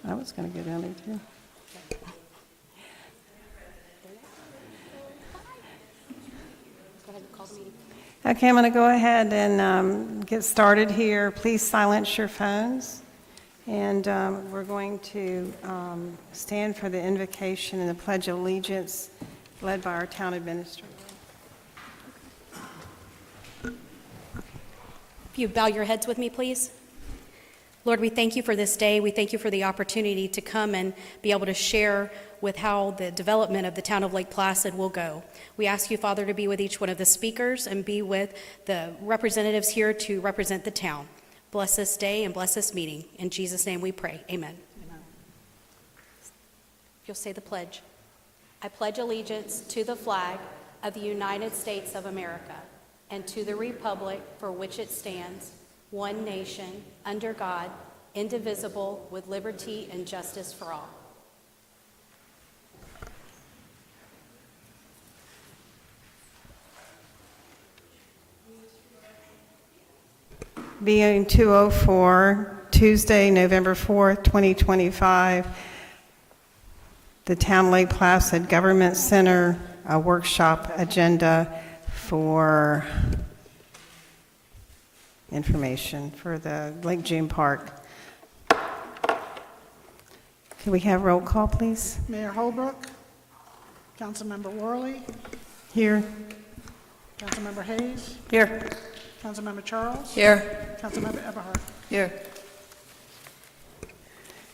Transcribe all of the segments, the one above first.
I was going to go down there too. Okay, I'm going to go ahead and get started here. Please silence your phones. And we're going to stand for the invocation and the Pledge of Allegiance led by our town administrator. If you bow your heads with me, please. Lord, we thank you for this day. We thank you for the opportunity to come and be able to share with how the development of the town of Lake Placid will go. We ask you, Father, to be with each one of the speakers and be with the representatives here to represent the town. Bless this day and bless this meeting. In Jesus' name we pray. Amen. Amen. If you'll say the pledge. I pledge allegiance to the flag of the United States of America and to the republic for which it stands, one nation, under God, indivisible, with liberty and justice for all. Being 2:04, Tuesday, November 4th, 2025, the Town Lake Placid Government Center workshop agenda for information for the Lake June Park. Can we have roll call, please? Mayor Holbrook, Councilmember Worley, Here. Councilmember Hayes, Here. Councilmember Charles, Here. Councilmember Eberhardt. Here.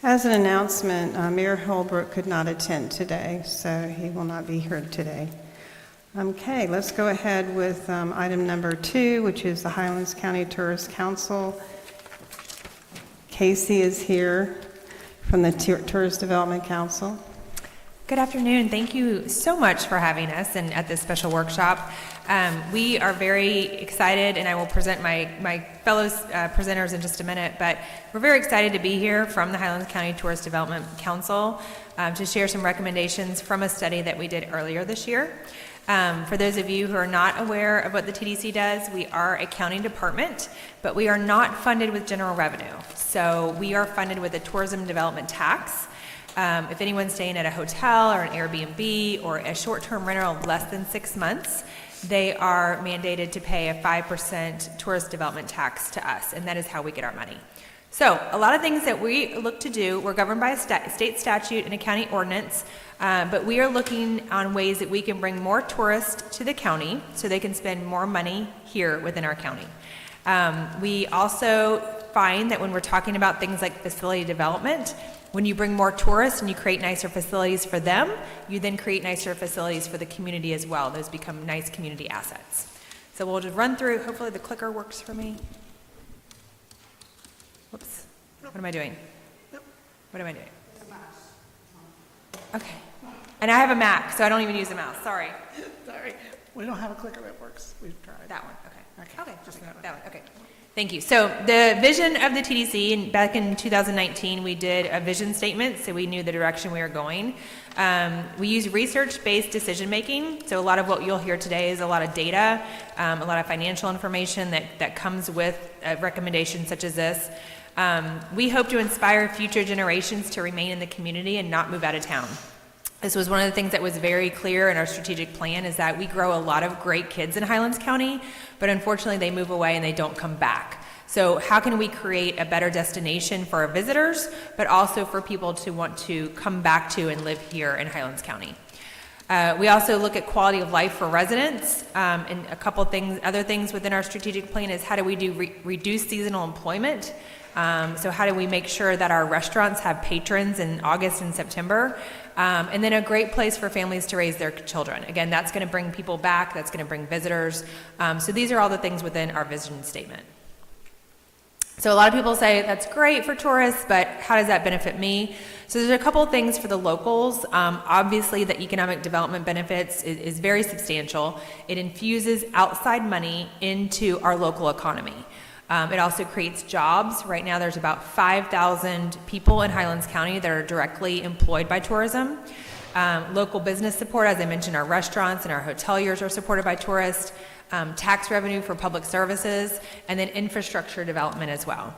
As an announcement, Mayor Holbrook could not attend today, so he will not be here today. Okay, let's go ahead with item number 2, which is the Highlands County Tourist Council. Casey is here from the Tourist Development Council. Good afternoon. Thank you so much for having us and at this special workshop. We are very excited, and I will present my fellow presenters in just a minute, but we're very excited to be here from the Highlands County Tourist Development Council to share some recommendations from a study that we did earlier this year. For those of you who are not aware of what the TDC does, we are a county department, but we are not funded with general revenue. So we are funded with a tourism development tax. If anyone's staying at a hotel or an Airbnb or a short-term rental of less than 6 months, they are mandated to pay a 5% tourist development tax to us, and that is how we get our money. So a lot of things that we look to do, we're governed by a state statute and a county ordinance, but we are looking on ways that we can bring more tourists to the county so they can spend more money here within our county. We also find that when we're talking about things like facility development, when you bring more tourists and you create nicer facilities for them, you then create nicer facilities for the community as well. Those become nice community assets. So we'll just run through. Hopefully the clicker works for me. Whoops. What am I doing? What am I doing? Okay. And I have a Mac, so I don't even use a mouse. Sorry. Sorry, we don't have a clicker that works. We've tried. That one. Okay. Okay. Just that one. Okay. Thank you. So the vision of the TDC, and back in 2019, we did a vision statement, so we knew the direction we were going. We use research-based decision-making, so a lot of what you'll hear today is a lot of data, a lot of financial information that comes with recommendations such as this. We hope to inspire future generations to remain in the community and not move out of town. This was one of the things that was very clear in our strategic plan, is that we grow a lot of great kids in Highlands County, but unfortunately they move away and they don't come back. So how can we create a better destination for our visitors, but also for people to want to come back to and live here in Highlands County? We also look at quality of life for residents, and a couple things, other things within our strategic plan is how do we do reduce seasonal employment? So how do we make sure that our restaurants have patrons in August and September? And then a great place for families to raise their children. Again, that's going to bring people back, that's going to bring visitors. So these are all the things within our vision statement. So a lot of people say that's great for tourists, but how does that benefit me? So there's a couple of things for the locals. Obviously the economic development benefits is very substantial. It infuses outside money into our local economy. It also creates jobs. Right now there's about 5,000 people in Highlands County that are directly employed by tourism. Local business support, as I mentioned, our restaurants and our hoteliers are supported by tourists. Tax revenue for public services, and then infrastructure development as well.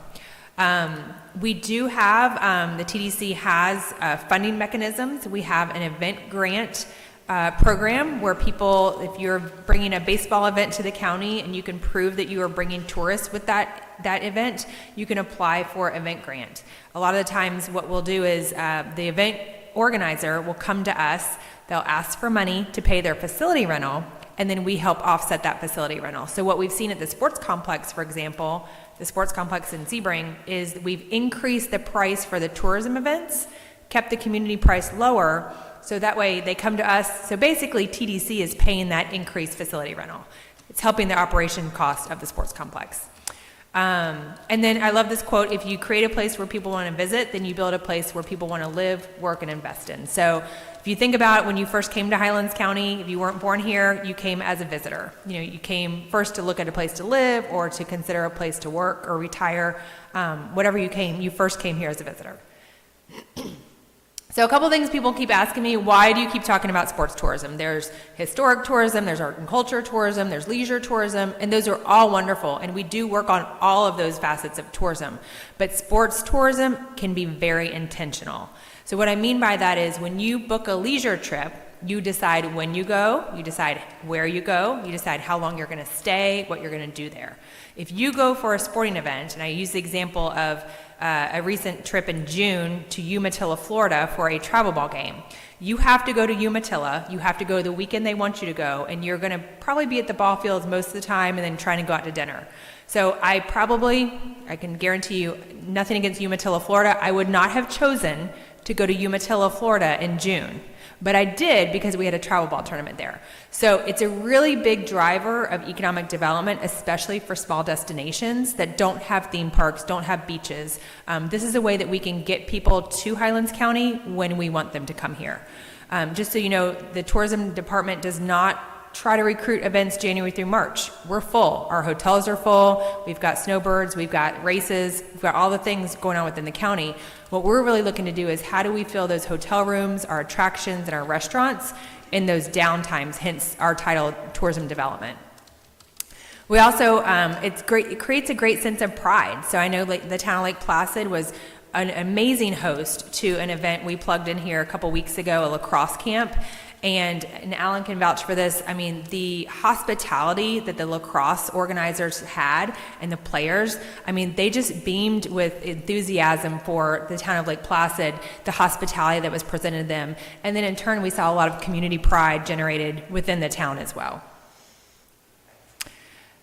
We do have, the TDC has funding mechanisms. We have an event grant program where people, if you're bringing a baseball event to the county and you can prove that you are bringing tourists with that event, you can apply for event grant. A lot of the times what we'll do is the event organizer will come to us, they'll ask for money to pay their facility rental, and then we help offset that facility rental. So what we've seen at the sports complex, for example, the sports complex in Sebring, is we've increased the price for the tourism events, kept the community price lower, so that way they come to us. So basically TDC is paying that increased facility rental. It's helping the operation cost of the sports complex. And then I love this quote: if you create a place where people want to visit, then you build a place where people want to live, work, and invest in. So if you think about when you first came to Highlands County, if you weren't born here, you came as a visitor. You came first to look at a place to live or to consider a place to work or retire. Whatever you first came here as a visitor. So a couple things people keep asking me: why do you keep talking about sports tourism? There's historic tourism, there's art and culture tourism, there's leisure tourism, and those are all wonderful, and we do work on all of those facets of tourism. But sports tourism can be very intentional. So what I mean by that is when you book a leisure trip, you decide when you go, you decide where you go, you decide how long you're going to stay, what you're going to do there. If you go for a sporting event, and I use the example of a recent trip in June to Umatilla, Florida for a travel ball game. You have to go to Umatilla, you have to go the weekend they want you to go, and you're gonna probably be at the ball fields most of the time and then trying to go out to dinner. So I can guarantee you, nothing against Umatilla, Florida, I would not have chosen to go to Umatilla, Florida in June. But I did because we had a travel ball tournament there. So it's a really big driver of economic development, especially for small destinations that don't have theme parks, don't have beaches. This is a way that we can get people to Highlands County when we want them to come here. Just so you know, the tourism department does not try to recruit events January through March. We're full. Our hotels are full. We've got snowbirds. We've got races. We've got all the things going on within the county. What we're really looking to do is how do we fill those hotel rooms, our attractions, and our restaurants in those downtimes, hence our title, Tourism Development. We also, it creates a great sense of pride. So I know the town of Lake Placid was an amazing host to an event we plugged in here a couple weeks ago, a lacrosse camp. And Alan can vouch for this. I mean, the hospitality that the lacrosse organizers had and the players, I mean, they just beamed with enthusiasm for the town of Lake Placid, the hospitality that was presented to them. And then in turn, we saw a lot of community pride generated within the town as well.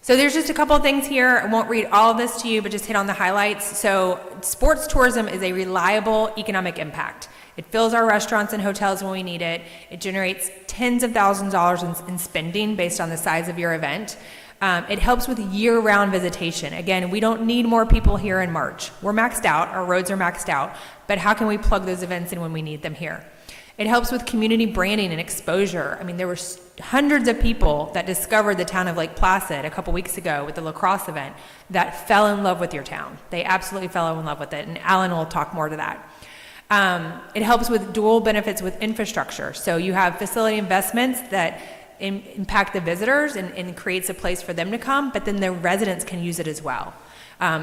So there's just a couple of things here. I won't read all of this to you, but just hit on the highlights. So sports tourism is a reliable economic impact. It fills our restaurants and hotels when we need it. It generates tens of thousands of dollars in spending based on the size of your event. It helps with year-round visitation. Again, we don't need more people here in March. We're maxed out, our roads are maxed out, but how can we plug those events in when we need them here? It helps with community branding and exposure. I mean, there were hundreds of people that discovered the town of Lake Placid a couple weeks ago with the lacrosse event that fell in love with your town. They absolutely fell in love with it, and Alan will talk more to that. It helps with dual benefits with infrastructure. So you have facility investments that impact the visitors and creates a place for them to come, but then the residents can use it as well.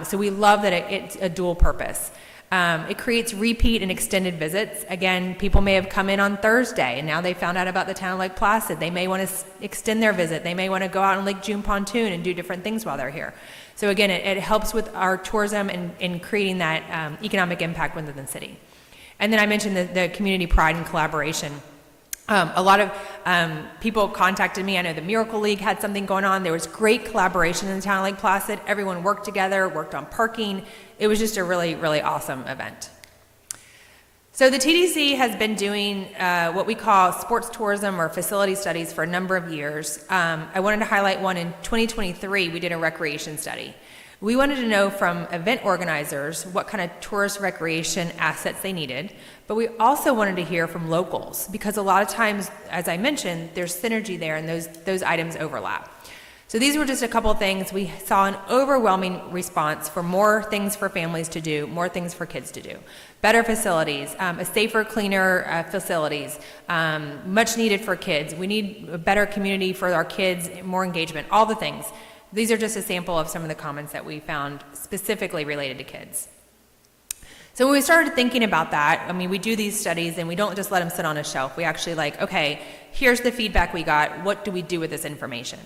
So we love that it's a dual purpose. It creates repeat and extended visits. Again, people may have come in on Thursday and now they found out about the town of Lake Placid. They may want to extend their visit. They may want to go out on Lake June Pontoon and do different things while they're here. So again, it helps with our tourism in creating that economic impact within the city. And then I mentioned the community pride and collaboration. A lot of people contacted me. I know the Miracle League had something going on. There was great collaboration in the town of Lake Placid. Everyone worked together, worked on parking. It was just a really, really awesome event. So the TDC has been doing what we call sports tourism or facility studies for a number of years. I wanted to highlight one in 2023. We did a recreation study. We wanted to know from event organizers what kind of tourist recreation assets they needed, but we also wanted to hear from locals because a lot of times, as I mentioned, there's synergy there and those items overlap. So these were just a couple of things. We saw an overwhelming response for more things for families to do, more things for kids to do. Better facilities, a safer, cleaner facilities, much needed for kids. We need a better community for our kids, more engagement, all the things. These are just a sample of some of the comments that we found specifically related to kids. So when we started thinking about that, I mean, we do these studies and we don't just let them sit on a shelf. We actually okay, here's the feedback we got. What do we do with this information?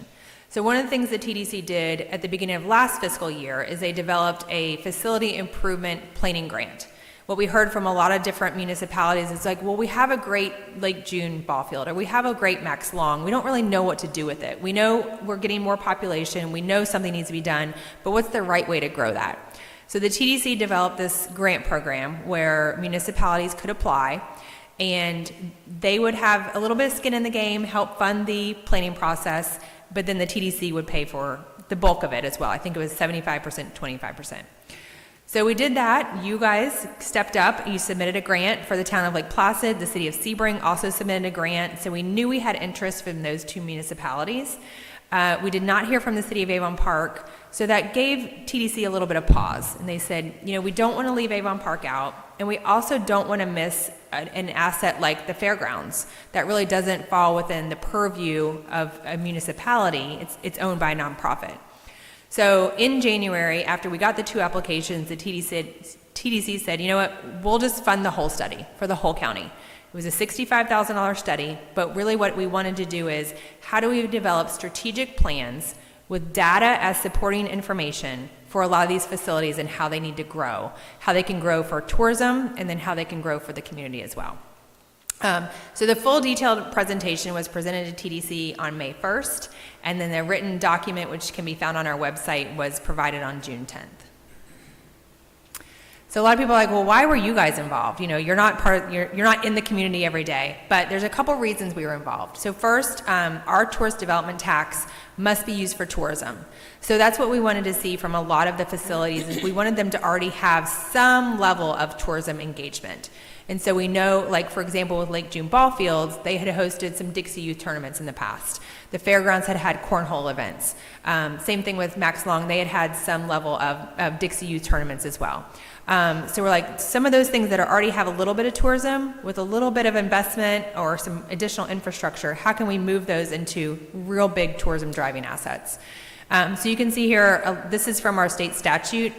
So one of the things that TDC did at the beginning of last fiscal year is they developed a facility improvement planning grant. What we heard from a lot of different municipalities is well, we have a great Lake June ball field, or we have a great Max Long. We don't really know what to do with it. We know we're getting more population. We know something needs to be done, but what's the right way to grow that? So the TDC developed this grant program where municipalities could apply, and they would have a little bit of skin in the game, help fund the planning process, but then the TDC would pay for the bulk of it as well. I think it was 75%, 25%. So we did that. You guys stepped up. You submitted a grant for the town of Lake Placid. The city of Sebring also submitted a grant. So we knew we had interest from those two municipalities. We did not hear from the city of Avon Park, so that gave TDC a little bit of pause. And they said, we don't want to leave Avon Park out, and we also don't want to miss an asset like the fairgrounds that really doesn't fall within the purview of a municipality. It's owned by a nonprofit. So in January, after we got the two applications, the TDC said, you know what, we'll just fund the whole study for the whole county. It was a $65,000 study, but really what we wanted to do is, how do we develop strategic plans with data as supporting information for a lot of these facilities and how they need to grow, how they can grow for tourism, and then how they can grow for the community as well. So the full detailed presentation was presented to TDC on May 1st, and then the written document, which can be found on our website, was provided on June 10th. So a lot of people are like, well, why were you guys involved? You're not in the community every day, but there's a couple reasons we were involved. So first, our tourist development tax must be used for tourism. So that's what we wanted to see from a lot of the facilities, is we wanted them to already have some level of tourism engagement. And so we know, for example, with Lake June ball fields, they had hosted some Dixie Youth tournaments in the past. The fairgrounds had cornhole events. Same thing with Max Long. They had some level of Dixie Youth tournaments as well. So we're some of those things that already have a little bit of tourism with a little bit of investment or some additional infrastructure, how can we move those into real big tourism driving assets? So you can see here, this is from our state statute.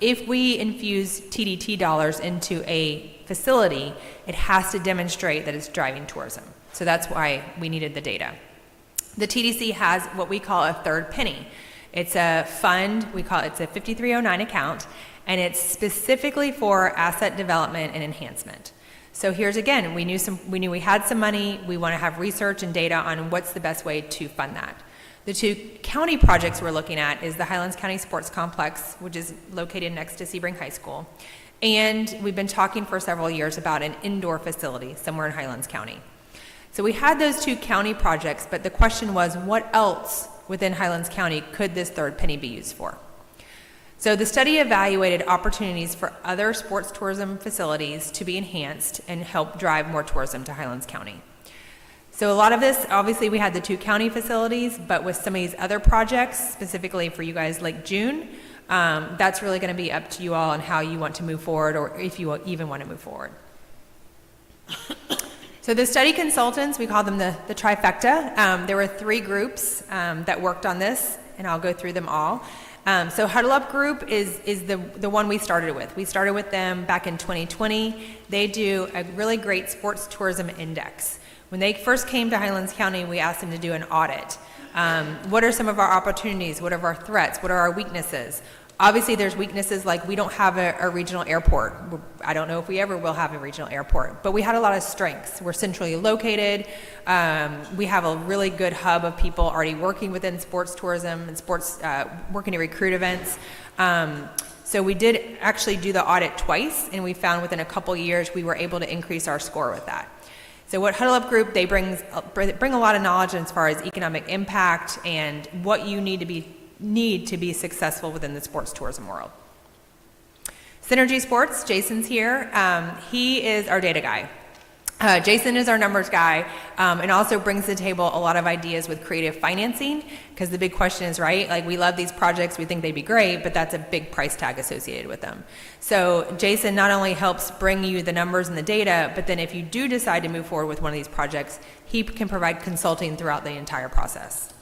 If we infuse TDT dollars into a facility, it has to demonstrate that it's driving tourism. So that's why we needed the data. The TDC has what we call a third penny. It's a fund, it's a 5309 account, and it's specifically for asset development and enhancement. So here's again, we knew we had some money. We want to have research and data on what's the best way to fund that. The two county projects we're looking at is the Highlands County Sports Complex, which is located next to Sebring High School. And we've been talking for several years about an indoor facility somewhere in Highlands County. So we had those two county projects, but the question was, what else within Highlands County could this third penny be used for? So the study evaluated opportunities for other sports tourism facilities to be enhanced and help drive more tourism to Highlands County. So a lot of this, obviously we had the two county facilities, but with some of these other projects, specifically for you guys Lake June, that's really going to be up to you all on how you want to move forward, or if you even want to move forward. So the study consultants, we call them the trifecta. There were three groups that worked on this, and I'll go through them all. So Huddle Up Group is the one we started with. We started with them back in 2020. They do a really great sports tourism index. When they first came to Highlands County, we asked them to do an audit. What are some of our opportunities? What are our threats? What are our weaknesses? Obviously, there's weaknesses like we don't have a regional airport. I don't know if we ever will have a regional airport, but we had a lot of strengths. We're centrally located. We have a really good hub of people already working within sports tourism and sports, working to recruit events. So we did actually do the audit twice, and we found within a couple years we were able to increase our score with that. So what Huddle Up Group, they bring a lot of knowledge as far as economic impact and what you need to be successful within the sports tourism world. Synergy Sports, Jason's here. He is our data guy. Jason is our numbers guy, and also brings to the table a lot of ideas with creative financing, because the big question is, right, like we love these projects, we think they'd be great, but that's a big price tag associated with them. So Jason not only helps bring you the numbers and the data, but then if you do decide to move forward with one of these projects, he can provide consulting throughout the entire process.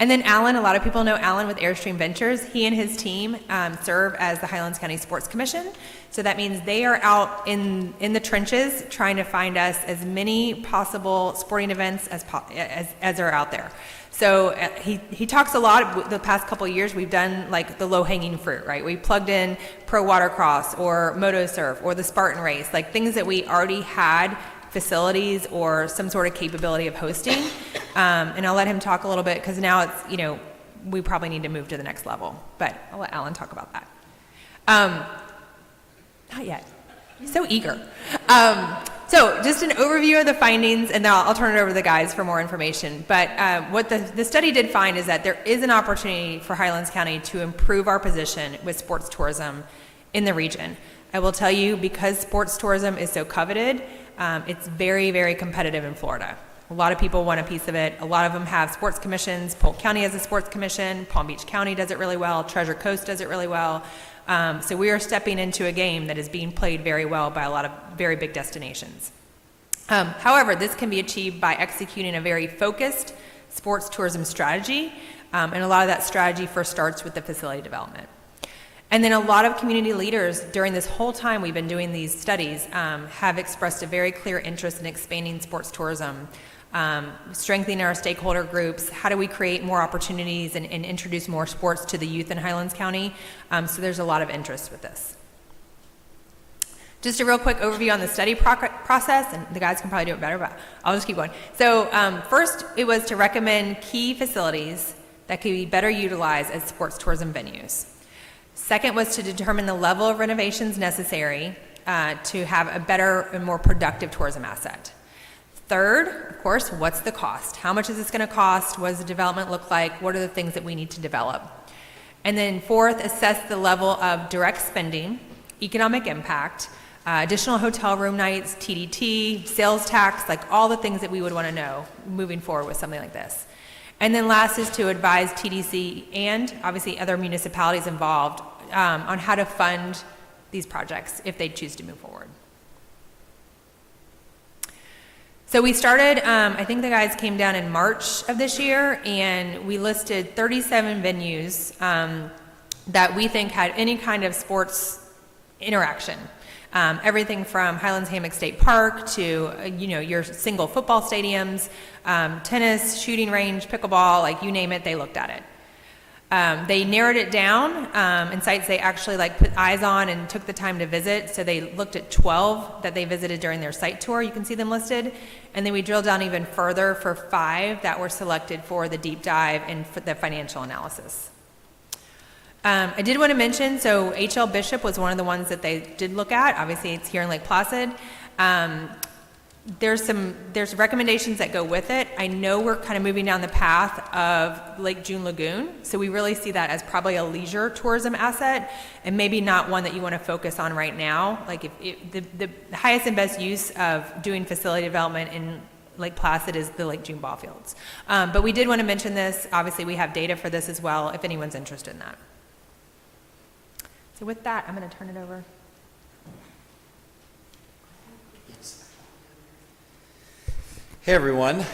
And then Alan, a lot of people know Alan with Airstream Ventures. He and his team serve as the Highlands County Sports Commission. So that means they are out in the trenches trying to find us as many possible sporting events as are out there. So he talks a lot. The past couple of years, we've done like the low-hanging fruit, right? We plugged in pro watercross or moto surf or the Spartan race, like things that we already had facilities or some sort of capability of hosting. And I'll let him talk a little bit because now it's, we probably need to move to the next level. But I'll let Alan talk about that. Not yet. He's so eager. So just an overview of the findings, and then I'll turn it over to the guys for more information. But what the study did find is that there is an opportunity for Highlands County to improve our position with sports tourism in the region. I will tell you, because sports tourism is so coveted, it's very, very competitive in Florida. A lot of people want a piece of it. A lot of them have sports commissions. Polk County has a sports commission. Palm Beach County does it really well. Treasure Coast does it really well. So we are stepping into a game that is being played very well by a lot of very big destinations. However, this can be achieved by executing a very focused sports tourism strategy, and a lot of that strategy first starts with the facility development. And then a lot of community leaders during this whole time we've been doing these studies have expressed a very clear interest in expanding sports tourism, strengthening our stakeholder groups. How do we create more opportunities and introduce more sports to the youth in Highlands County? So there's a lot of interest with this. Just a real quick overview on the study process, and the guys can probably do it better, but I'll just keep going. So first, it was to recommend key facilities that could be better utilized as sports tourism venues. Second was to determine the level of renovations necessary to have a better and more productive tourism asset. Third, of course, what's the cost? How much is this going to cost? What does the development look like? What are the things that we need to develop? And then fourth, assess the level of direct spending, economic impact, additional hotel room nights, TDT, sales tax, like all the things that we would want to know moving forward with something like this. And then last is to advise TDC and obviously other municipalities involved on how to fund these projects if they choose to move forward. So we started, I think the guys came down in March of this year, and we listed 37 venues that we think had any kind of sports interaction. Everything from Highlands Hammock State Park to, your single football stadiums, tennis, shooting range, pickleball, like you name it, they looked at it. They narrowed it down in sites they actually put eyes on and took the time to visit. So they looked at 12 that they visited during their site tour. You can see them listed. And then we drilled down even further for 5 that were selected for the deep dive and for the financial analysis. I did want to mention, so H.L. Bishop was one of the ones that they did look at. Obviously, it's here in Lake Placid. There's recommendations that go with it. I know we're kind of moving down the path of Lake June Lagoon, so we really see that as probably a leisure tourism asset and maybe not one that you want to focus on right now. Like the highest and best use of doing facility development in Lake Placid is the Lake June ball fields. But we did want to mention this. Obviously, we have data for this as well if anyone's interested in that. So with that, I'm going to turn it over. Hey everyone,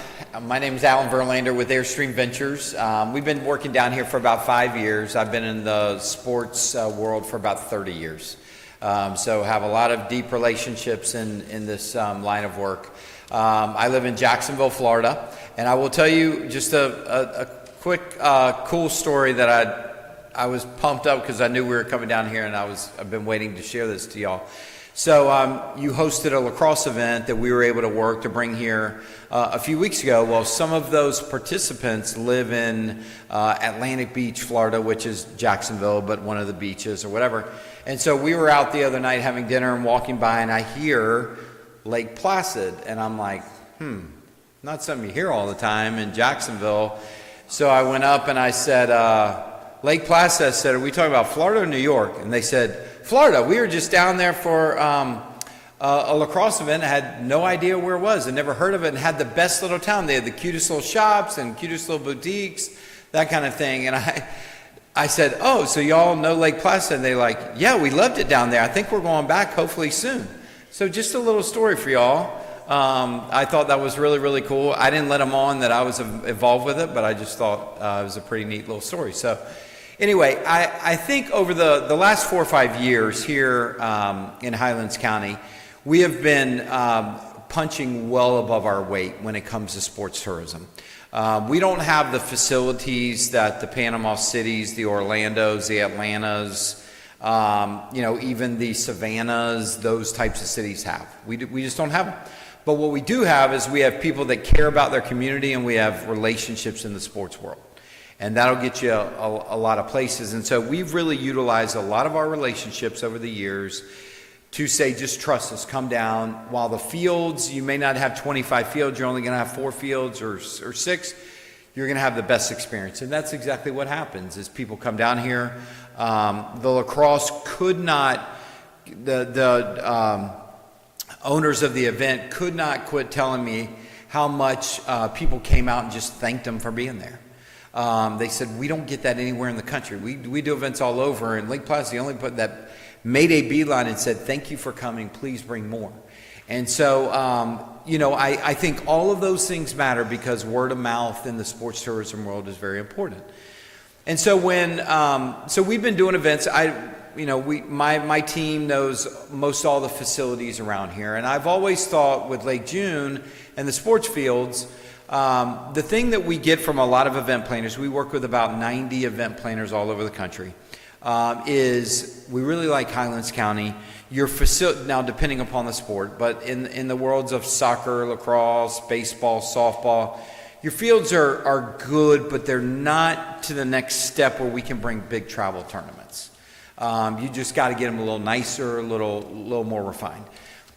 my name is Alan Verlander with Airstream Ventures. We've been working down here for about 5 years. I've been in the sports world for about 30 years. So have a lot of deep relationships in this line of work. I live in Jacksonville, Florida, and I will tell you just a quick cool story that I was pumped up because I knew we were coming down here, and I've been waiting to share this to y'all. So you hosted a lacrosse event that we were able to work to bring here a few weeks ago. Well, some of those participants live in Atlantic Beach, Florida, which is Jacksonville, but one of the beaches or whatever. And so we were out the other night having dinner and walking by, and I hear Lake Placid, and I'm like, not something you hear all the time in Jacksonville. So I went up and I said, Lake Placid, I said, are we talking about Florida or New York? And they said, Florida. We were just down there for a lacrosse event. I had no idea where it was. I never heard of it, and had the best little town. They had the cutest little shops and cutest little boutiques, that kind of thing. And I said, oh, so y'all know Lake Placid? And they're like, yeah, we loved it down there. I think we're going back hopefully soon. So just a little story for y'all. I thought that was really, really cool. I didn't let them on that I was involved with it, but I just thought it was a pretty neat little story. So anyway, I think over the last 4 or 5 years here in Highlands County, we have been punching well above our weight when it comes to sports tourism. We don't have the facilities that the Panama Cities, the Orlandos, the Atlantas, even the Savannahs, those types of cities have. We just don't have them. But what we do have is we have people that care about their community, and we have relationships in the sports world. And that'll get you a lot of places. And so we've really utilized a lot of our relationships over the years to say, just trust us, come down. While the fields, you may not have 25 fields, you're only going to have 4 fields or 6, you're going to have the best experience. And that's exactly what happens, is people come down here. The lacrosse could not, the owners of the event could not quit telling me how much people came out and just thanked them for being there. They said, we don't get that anywhere in the country. We do events all over, and Lake Placid, the only put that made a beeline and said, thank you for coming, please bring more. And so, I think all of those things matter, because word of mouth in the sports tourism world is very important. And so so we've been doing events. My team knows most all the facilities around here, and I've always thought with Lake June and the sports fields, the thing that we get from a lot of event planners, we work with about 90 event planners all over the country, is we really like Highlands County. Your facility, now depending upon the sport, but in the worlds of soccer, lacrosse, baseball, softball, your fields are good, but they're not to the next step where we can bring big travel tournaments. You just got to get them a little nicer, a little more refined.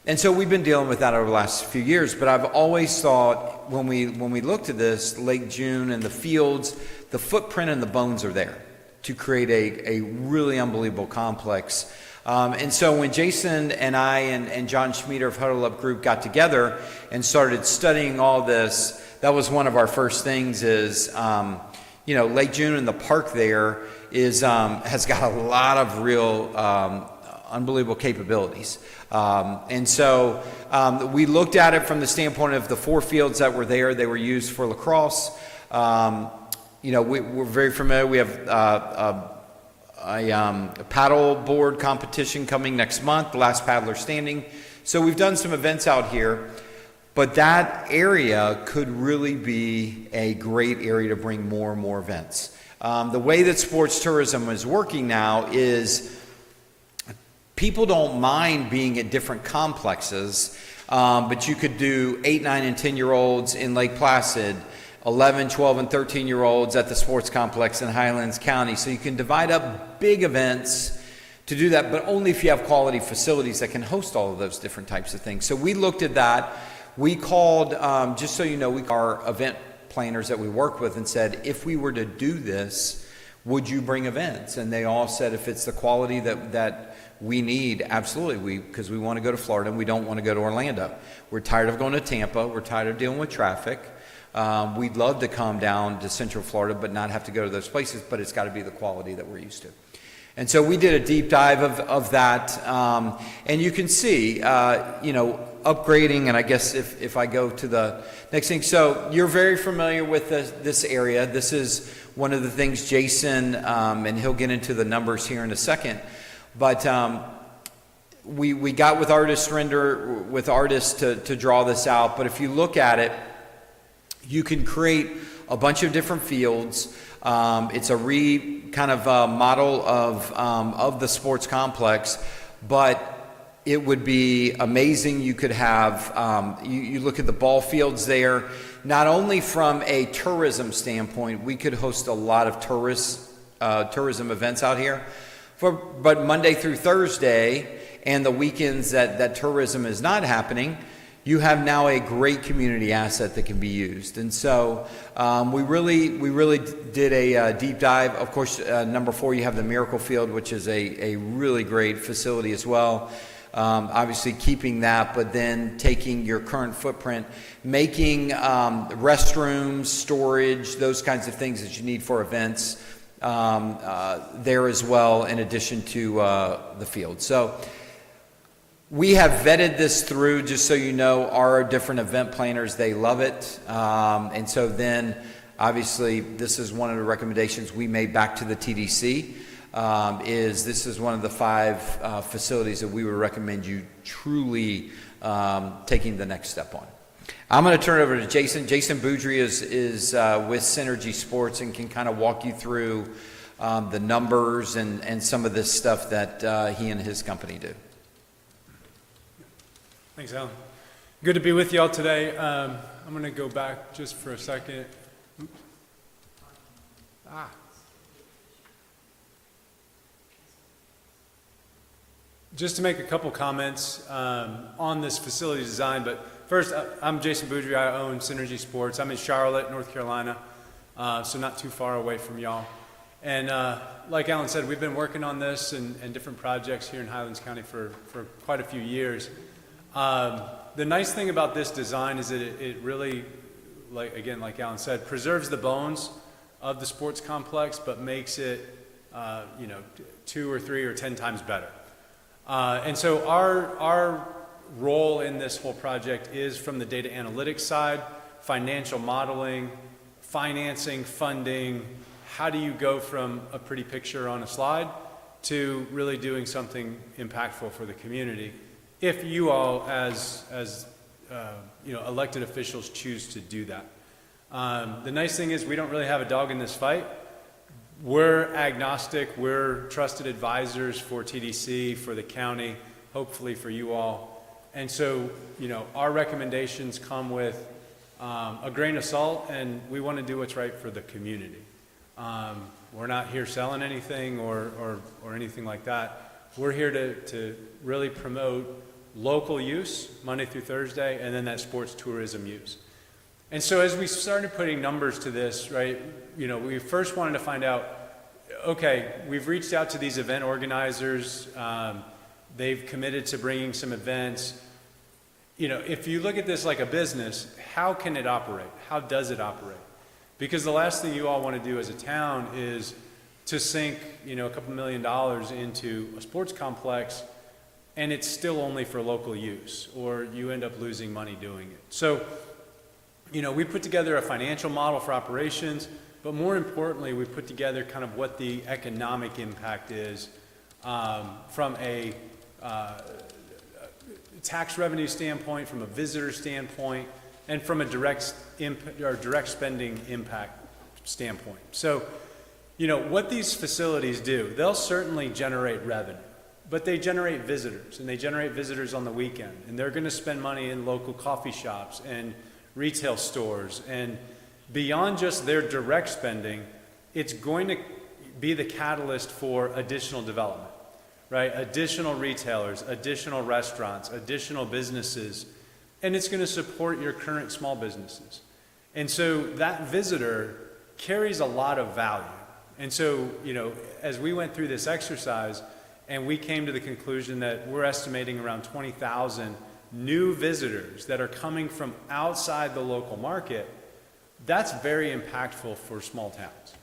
And so we've been dealing with that over the last few years, but I've always thought when we looked at this, Lake June and the fields, the footprint and the bones are there to create a really unbelievable complex. And so when Jason and I and John Schmieder of Huddle Up Group got together and started studying all this, that was one of our first things is, Lake June and the park there has got a lot of real unbelievable capabilities. And so we looked at it from the standpoint of the 4 fields that were there. They were used for lacrosse. We're very familiar. We have a paddle board competition coming next month, the last paddler standing. So we've done some events out here. But that area could really be a great area to bring more and more events. The way that sports tourism is working now is people don't mind being at different complexes, but you could do 8, 9, and 10-year-olds in Lake Placid, 11, 12, and 13-year-olds at the sports complex in Highlands County. So you can divide up big events to do that, but only if you have quality facilities that can host all of those different types of things. So we looked at that. We called, just so you know, our event planners that we work with and said, if we were to do this, would you bring events? And they all said, if it's the quality that we need, absolutely, because we want to go to Florida and we don't want to go to Orlando. We're tired of going to Tampa. We're tired of dealing with traffic. We'd love to come down to Central Florida but not have to go to those places, but it's got to be the quality that we're used to. And so we did a deep dive of that, and you can see, upgrading, and I guess if I go to the next thing. So you're very familiar with this area. This is one of the things Jason, and he'll get into the numbers here in a second, but we got with artists to draw this out. But if you look at it, you can create a bunch of different fields. It's a kind of model of the sports complex, but it would be amazing. You could have, you look at the ball fields there, not only from a tourism standpoint, we could host a lot of tourism events out here, but Monday through Thursday and the weekends that tourism is not happening, you have now a great community asset that can be used. And so we really did a deep dive. Of course, number 4, you have the Miracle Field, which is a really great facility as well. Obviously keeping that, but then taking your current footprint, making restrooms, storage, those kinds of things that you need for events there as well, in addition to the field. So We have vetted this through, just so you know, our different event planners, they love it. And so then, obviously, this is one of the recommendations we made back to the TDC, is this is one of the 5 facilities that we would recommend you truly taking the next step on. I'm going to turn it over to Jason. Jason Boudrie is with Synergy Sports and can kind of walk you through the numbers and some of this stuff that he and his company do. Thanks, Alan. Good to be with you all today. I'm going to go back just for a second. Oops. Just to make a couple comments on this facility design, but first, I'm Jason Boudrie. I own Synergy Sports. I'm in Charlotte, North Carolina, so not too far away from y'all. And like Alan said, we've been working on this and different projects here in Highlands County for quite a few years. The nice thing about this design is that it really, like Alan said, preserves the bones of the sports complex, but makes it, 2 or 3 or 10 times better. And so our role in this whole project is from the data analytics side, financial modeling, financing, funding. How do you go from a pretty picture on a slide to really doing something impactful for the community, if you all, as elected officials, choose to do that. The nice thing is we don't really have a dog in this fight. We're agnostic. We're trusted advisors for TDC, for the county, hopefully for you all. And so, our recommendations come with a grain of salt, and we want to do what's right for the community. We're not here selling anything or anything like that. We're here to really promote local use Monday through Thursday, and then that sports tourism use. And so as we started putting numbers to this, right, we first wanted to find out, okay, we've reached out to these event organizers. They've committed to bringing some events. If you look at this like a business, how can it operate? How does it operate? Because the last thing you all want to do as a town is to sink, a couple $1 million into a sports complex, and it's still only for local use, or you end up losing money doing it. So, we put together a financial model for operations, but more importantly, we put together kind of what the economic impact is from a tax revenue standpoint, from a visitor standpoint, and from a direct spending impact standpoint. So, what these facilities do, they'll certainly generate revenue, but they generate visitors, and they generate visitors on the weekend, and they're going to spend money in local coffee shops and retail stores, and beyond just their direct spending, it's going to be the catalyst for additional development, right? Additional retailers, additional restaurants, additional businesses, and it's going to support your current small businesses. And so that visitor carries a lot of value. And so, as we went through this exercise and we came to the conclusion that we're estimating around 20,000 new visitors that are coming from outside the local market, that's very impactful for small towns,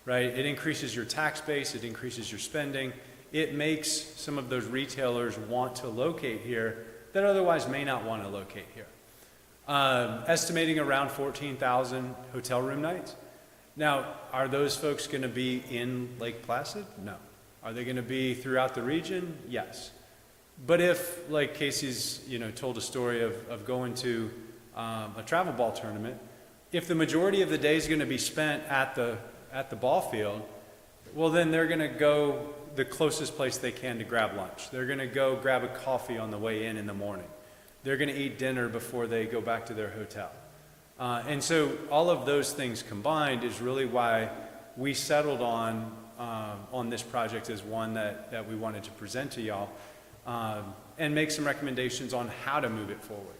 right? It increases your tax base, it increases your spending, it makes some of those retailers want to locate here that otherwise may not want to locate here. Estimating around 14,000 hotel room nights. Now, are those folks going to be in Lake Placid? No. Are they going to be throughout the region? Yes. But if, like Casey's, told a story of going to a travel ball tournament, if the majority of the day is going to be spent at the ball field, well, then they're going to go the closest place they can to grab lunch. They're going to go grab a coffee on the way in the morning. They're going to eat dinner before they go back to their hotel. And so all of those things combined is really why we settled on this project as one that we wanted to present to y'all and make some recommendations on how to move it forward,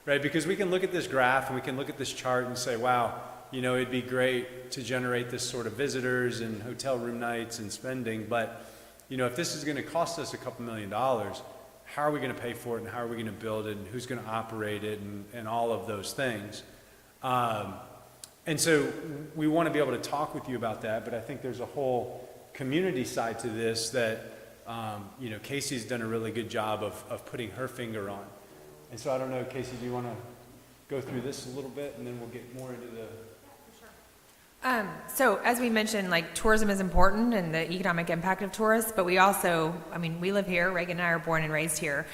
right? Because we can look at this graph and we can look at this chart and say, wow, it'd be great to generate this sort of visitors and hotel room nights and spending, but if this is going to cost us a couple $1 million, how are we going to pay for it, and how are we going to build it, and who's going to operate it, and all of those things. And so we want to be able to talk with you about that, but I think there's a whole community side to this that you know, Casey's done a really good job of putting her finger on. And so I don't know, Casey, do you want to go through this a little bit, and then we'll get more into the... So as we mentioned, like tourism is important and the economic impact of tourists, but we also, I mean, we live here, Reagan and I are born and raised here.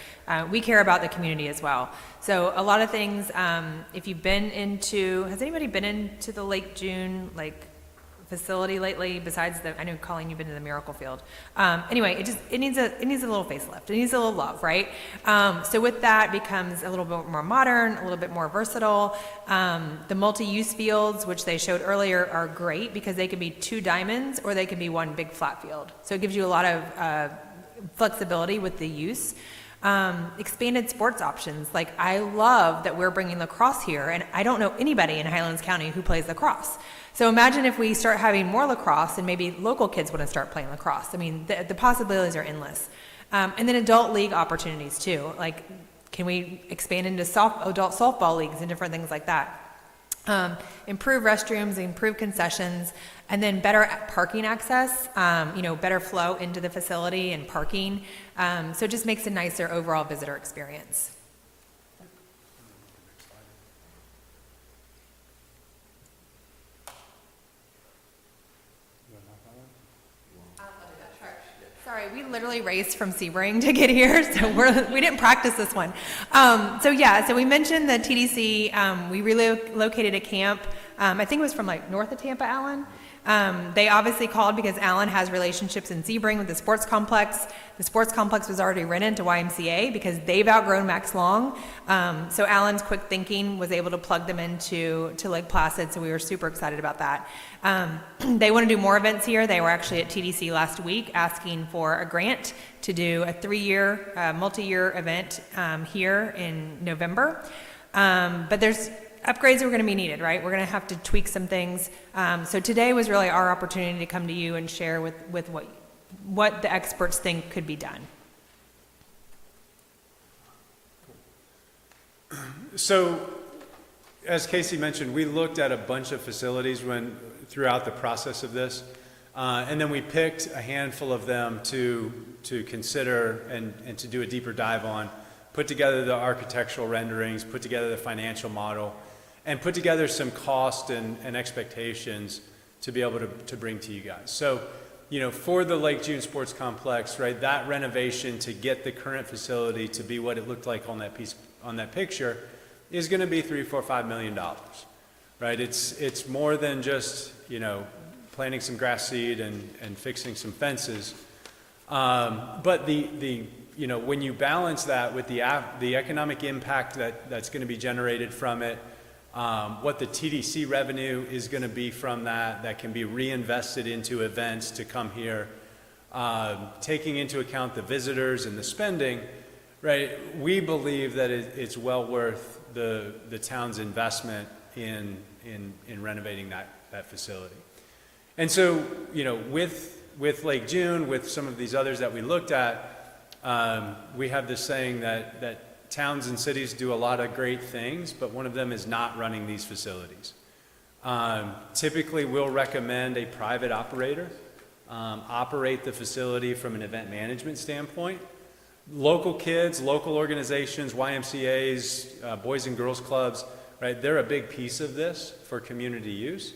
We care about the community as well. So a lot of things, if you've been into, has anybody been into the Lake June, like, facility lately besides I know Colleen, you've been to the Miracle Field. Anyway, it needs a little facelift. It needs a little love, right? So with that becomes a little bit more modern, a little bit more versatile. The multi-use fields, which they showed earlier, are great because they can be 2 diamonds or they can be 1 big flat field. So it gives you a lot of flexibility with the use. Expanded sports options. Like, I love that we're bringing lacrosse here, and I don't know anybody in Highlands County who plays lacrosse. So imagine if we start having more lacrosse and maybe local kids want to start playing lacrosse. I mean, the possibilities are endless. And then adult league opportunities too. Like, can we expand into adult softball leagues and different things like that? Improve restrooms, improve concessions, and then better parking access, you know, better flow into the facility and parking. So it just makes a nicer overall visitor experience. Sorry, we literally raced from Sebring to get here, so we didn't practice this one. So we mentioned the TDC. We relocated a camp. I think it was from like north of Tampa, Alan. They obviously called because Alan has relationships in Sebring with the sports complex. The sports complex was already rented to YMCA because they've outgrown Max Long. So Alan's quick thinking was able to plug them into Lake Placid, so we were super excited about that. They want to do more events here. They were actually at TDC last week asking for a grant to do a 3-year, multi-year event here in November. But there's upgrades are going to be needed, right? We're going to have to tweak some things. So today was really our opportunity to come to you and share with what the experts think could be done. So, as Casey mentioned, we looked at a bunch of facilities throughout the process of this, and then we picked a handful of them to consider and to do a deeper dive on, put together the architectural renderings, put together the financial model, and put together some cost and expectations to be able to bring to you guys. So, you know, for the Lake June Sports Complex, right, that renovation to get the current facility to be what it looked like on that picture is going to be $3, $4, $5 million, right? It's more than just, you know, planting some grass seed and fixing some fences. But you know, when you balance that with the economic impact that's going to be generated from it, what the TDC revenue is going to be from that can be reinvested into events to come here, taking into account the visitors and the spending, right? We believe that it's well worth the town's investment in renovating that facility. And so, you know, with Lake June, with some of these others that we looked at, we have this saying that towns and cities do a lot of great things, but one of them is not running these facilities. Typically, we'll recommend a private operator operate the facility from an event management standpoint. Local kids, local organizations, YMCAs, Boys and Girls Clubs, right, they're a big piece of this for community use.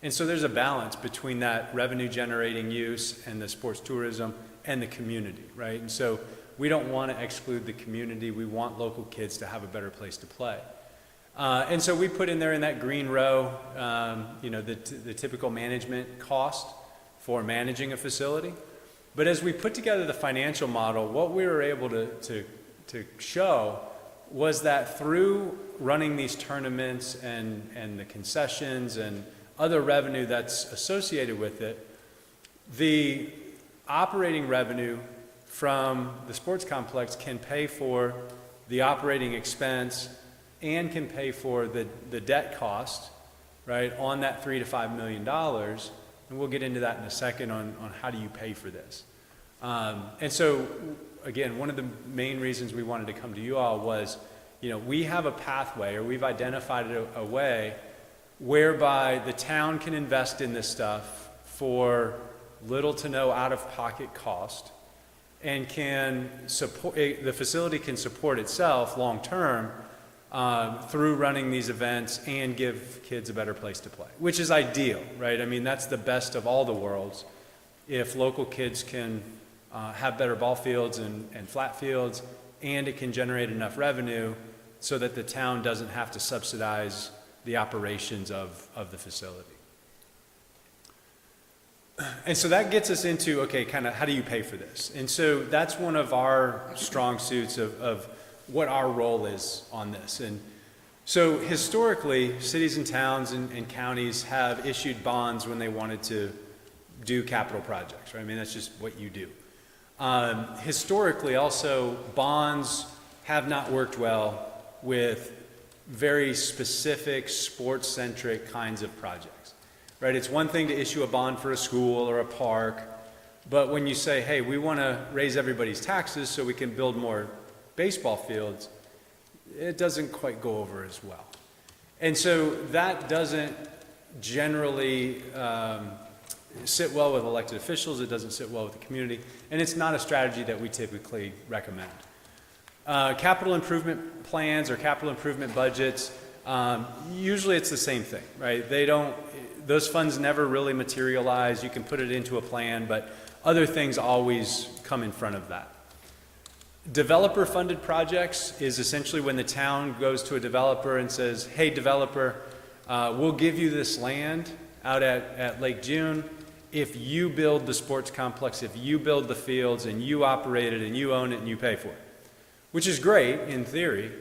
And so there's a balance between that revenue generating use and the sports tourism and the community, right? And so we don't want to exclude the community. We want local kids to have a better place to play. And so we put in there in that green row, you know, the typical management cost for managing a facility. But as we put together the financial model, what we were able to show was that through running these tournaments and the concessions and other revenue that's associated with it, the operating revenue from the sports complex can pay for the operating expense and can pay for the debt cost, right, on that $3 to $5 million. And we'll get into that in a second on how do you pay for this. And so, again, one of the main reasons we wanted to come to you all was, you know, we have a pathway, or we've identified a way whereby the town can invest in this stuff for little to no out-of-pocket cost, and can support, the facility can support itself long-term through running these events and give kids a better place to play, which is ideal, right? I mean, that's the best of all the worlds. If local kids can have better ball fields and flat fields, and it can generate enough revenue so that the town doesn't have to subsidize the operations of the facility. And so that gets us into, okay, kind of how do you pay for this? And so that's one of our strong suits of what our role is on this. And so historically, cities and towns and counties have issued bonds when they wanted to do capital projects, right? I mean, that's just what you do. Historically, also, bonds have not worked well with very specific sports-centric kinds of projects, right? It's one thing to issue a bond for a school or a park, but when you say, hey, we want to raise everybody's taxes so we can build more baseball fields, it doesn't quite go over as well. And so that doesn't generally sit well with elected officials, it doesn't sit well with the community, and it's not a strategy that we typically recommend. Capital improvement plans or capital improvement budgets, usually it's the same thing, right? Those funds never really materialize. You can put it into a plan, but other things always come in front of that. Developer-funded projects is essentially when the town goes to a developer and says, hey, developer, we'll give you this land out at Lake June if you build the sports complex, if you build the fields, and you operate it, and you own it, and you pay for it. Which is great in theory,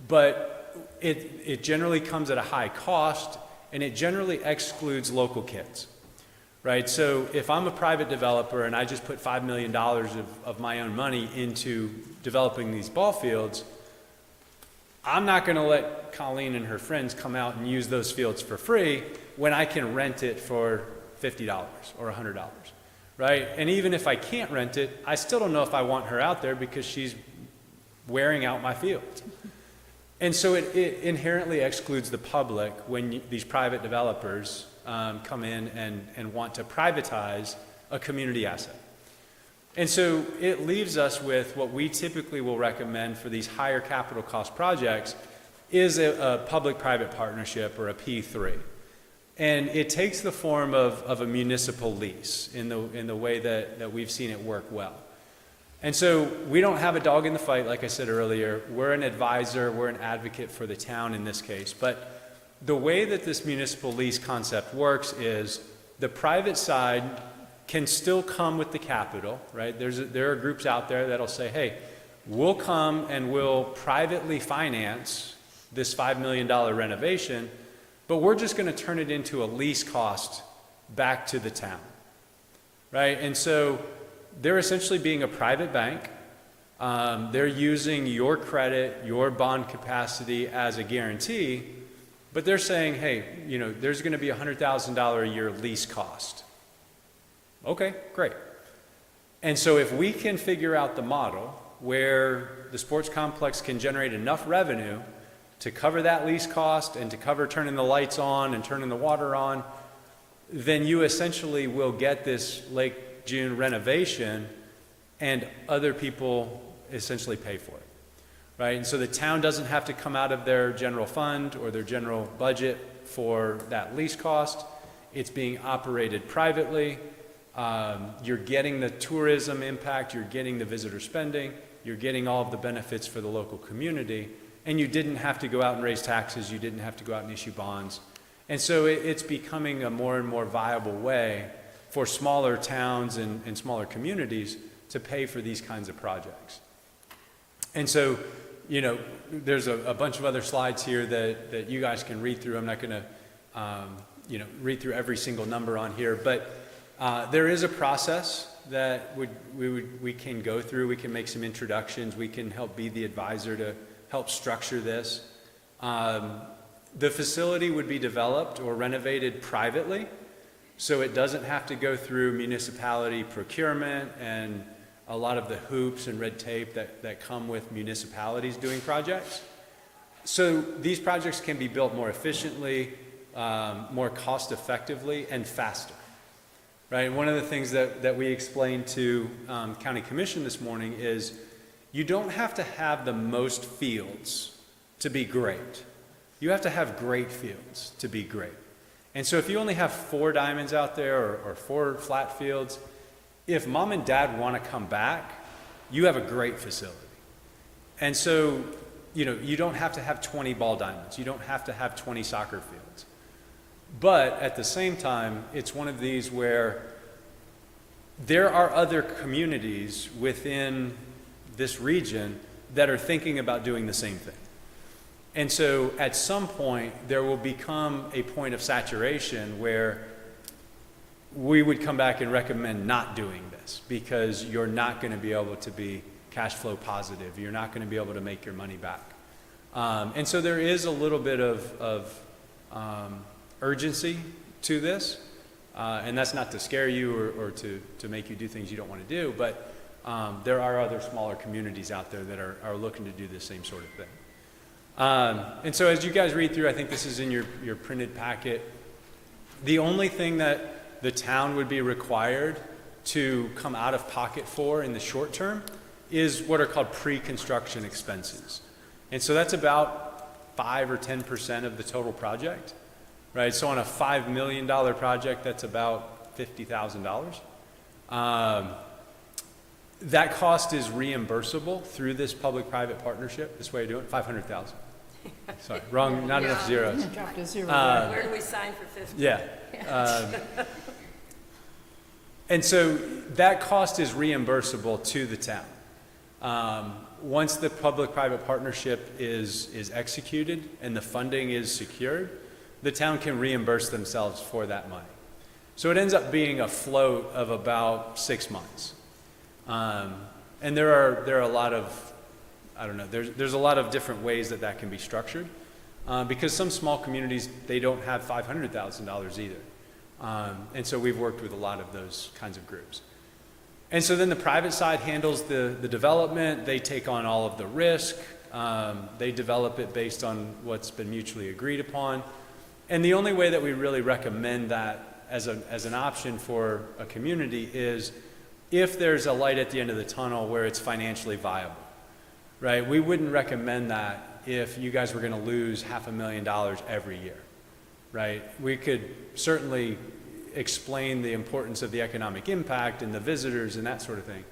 but it generally comes at a high cost, and it generally excludes local kids, right? So if I'm a private developer and I just put $5 million of my own money into developing these ball fields, I'm not going to let Colleen and her friends come out and use those fields for free when I can rent it for $50 or $100, right? And even if I can't rent it, I still don't know if I want her out there because she's wearing out my fields. And so it inherently excludes the public when these private developers come in and want to privatize a community asset. And so it leaves us with what we typically will recommend for these higher capital cost projects is a public-private partnership or a P3. And it takes the form of a municipal lease in the way that we've seen it work well. And so we don't have a dog in the fight, like I said earlier. We're an advisor, we're an advocate for the town in this case. But the way that this municipal lease concept works is the private side can still come with the capital, right? There are groups out there that'll say, hey, we'll come and we'll privately finance this $5 million renovation, but we're just going to turn it into a lease cost back to the town, right? And so they're essentially being a private bank. They're using your credit, your bond capacity as a guarantee, but they're saying, hey, there's going to be a $100,000 a year lease cost. Okay, great. And so if we can figure out the model where the sports complex can generate enough revenue to cover that lease cost and to cover turning the lights on and turning the water on, then you essentially will get this Lake June renovation and other people essentially pay for it, right? And so the town doesn't have to come out of their general fund or their general budget for that lease cost. It's being operated privately. You're getting the tourism impact, you're getting the visitor spending, you're getting all of the benefits for the local community, and you didn't have to go out and raise taxes, you didn't have to go out and issue bonds. And so it's becoming a more and more viable way for smaller towns and smaller communities to pay for these kinds of projects. And so, there's a bunch of other slides here that you guys can read through. I'm not going to, read through every single number on here, but there is a process that we can go through. We can make some introductions. We can help be the advisor to help structure this. The facility would be developed or renovated privately, so it doesn't have to go through municipality procurement and a lot of the hoops and red tape that come with municipalities doing projects. So these projects can be built more efficiently, more cost effectively, and faster. right? One of the things that we explained to County Commission this morning is you don't have to have the most fields to be great. You have to have great fields to be great. And so if you only have 4 diamonds out there or 4 flat fields, if mom and dad want to come back, you have a great facility. And so, you don't have to have 20 ball diamonds. You don't have to have 20 soccer fields. But at the same time, it's one of these where there are other communities within this region that are thinking about doing the same thing. And so at some point, there will become a point of saturation where we would come back and recommend not doing this because you're not going to be able to be cash flow positive. You're not going to be able to make your money back. And so there is a little bit of urgency to this. And that's not to scare you or to make you do things you don't want to do, but there are other smaller communities out there that are looking to do the same sort of thing. And so as you guys read through, I think this is in your printed packet, the only thing that the town would be required to come out of pocket for in the short term is what are called pre-construction expenses. And so that's about 5 or 10% of the total project, right? So on a $5 million project, that's about $50,000. That cost is reimbursable through this public-private partnership, this way of doing it, $500,000. Sorry, wrong, not enough zeros. Drop to 0. Where do we sign for 50? Yeah. And so that cost is reimbursable to the town. Once the public-private partnership is executed and the funding is secured, the town can reimburse themselves for that money. So it ends up being a float of about 6 months. And there are a lot of, I don't know, there's a lot of different ways that can be structured. Because some small communities, they don't have $500,000 either. And so we've worked with a lot of those kinds of groups. And so then the private side handles the development. They take on all of the risk. They develop it based on what's been mutually agreed upon. And the only way that we really recommend that as an option for a community is if there's a light at the end of the tunnel where it's financially viable, right? We wouldn't recommend that if you guys were going to lose $500,000 every year, right? We could certainly explain the importance of the economic impact and the visitors and that sort of thing,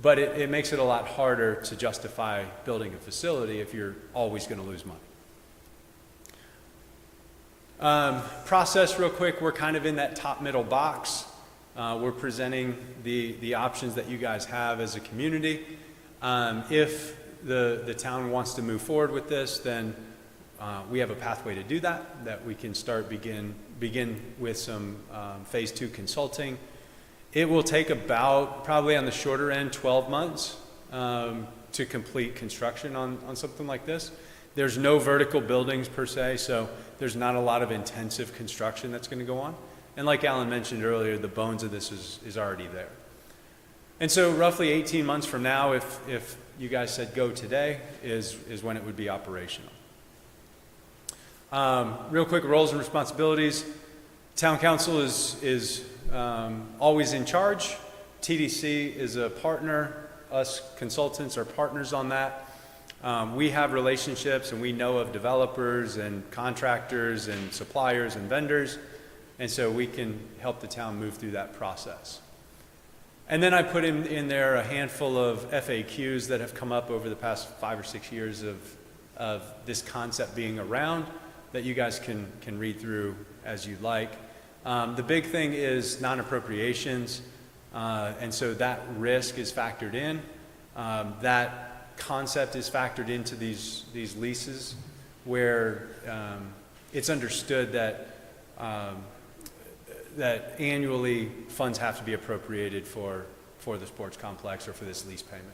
but it makes it a lot harder to justify building a facility if you're always going to lose money. Process real quick, we're kind of in that top middle box. We're presenting the options that you guys have as a community. If the town wants to move forward with this, then we have a pathway to do that we can start begin with some phase 2 consulting. It will take about, probably on the shorter end, 12 months to complete construction on something like this. There's no vertical buildings per se, so there's not a lot of intensive construction that's going to go on. And like Alan mentioned earlier, the bones of this is already there. And so roughly 18 months from now, if you guys said go today, is when it would be operational. Real quick, roles and responsibilities. Town council is always in charge. TDC is a partner. Us consultants are partners on that. We have relationships and we know of developers and contractors and suppliers and vendors. And so we can help the town move through that process. And then I put in there a handful of FAQs that have come up over the past 5 or 6 years of this concept being around that you guys can read through as you'd like. The big thing is non-appropriations. And so that risk is factored in. That concept is factored into these leases where it's understood that annually funds have to be appropriated for the sports complex or for this lease payment.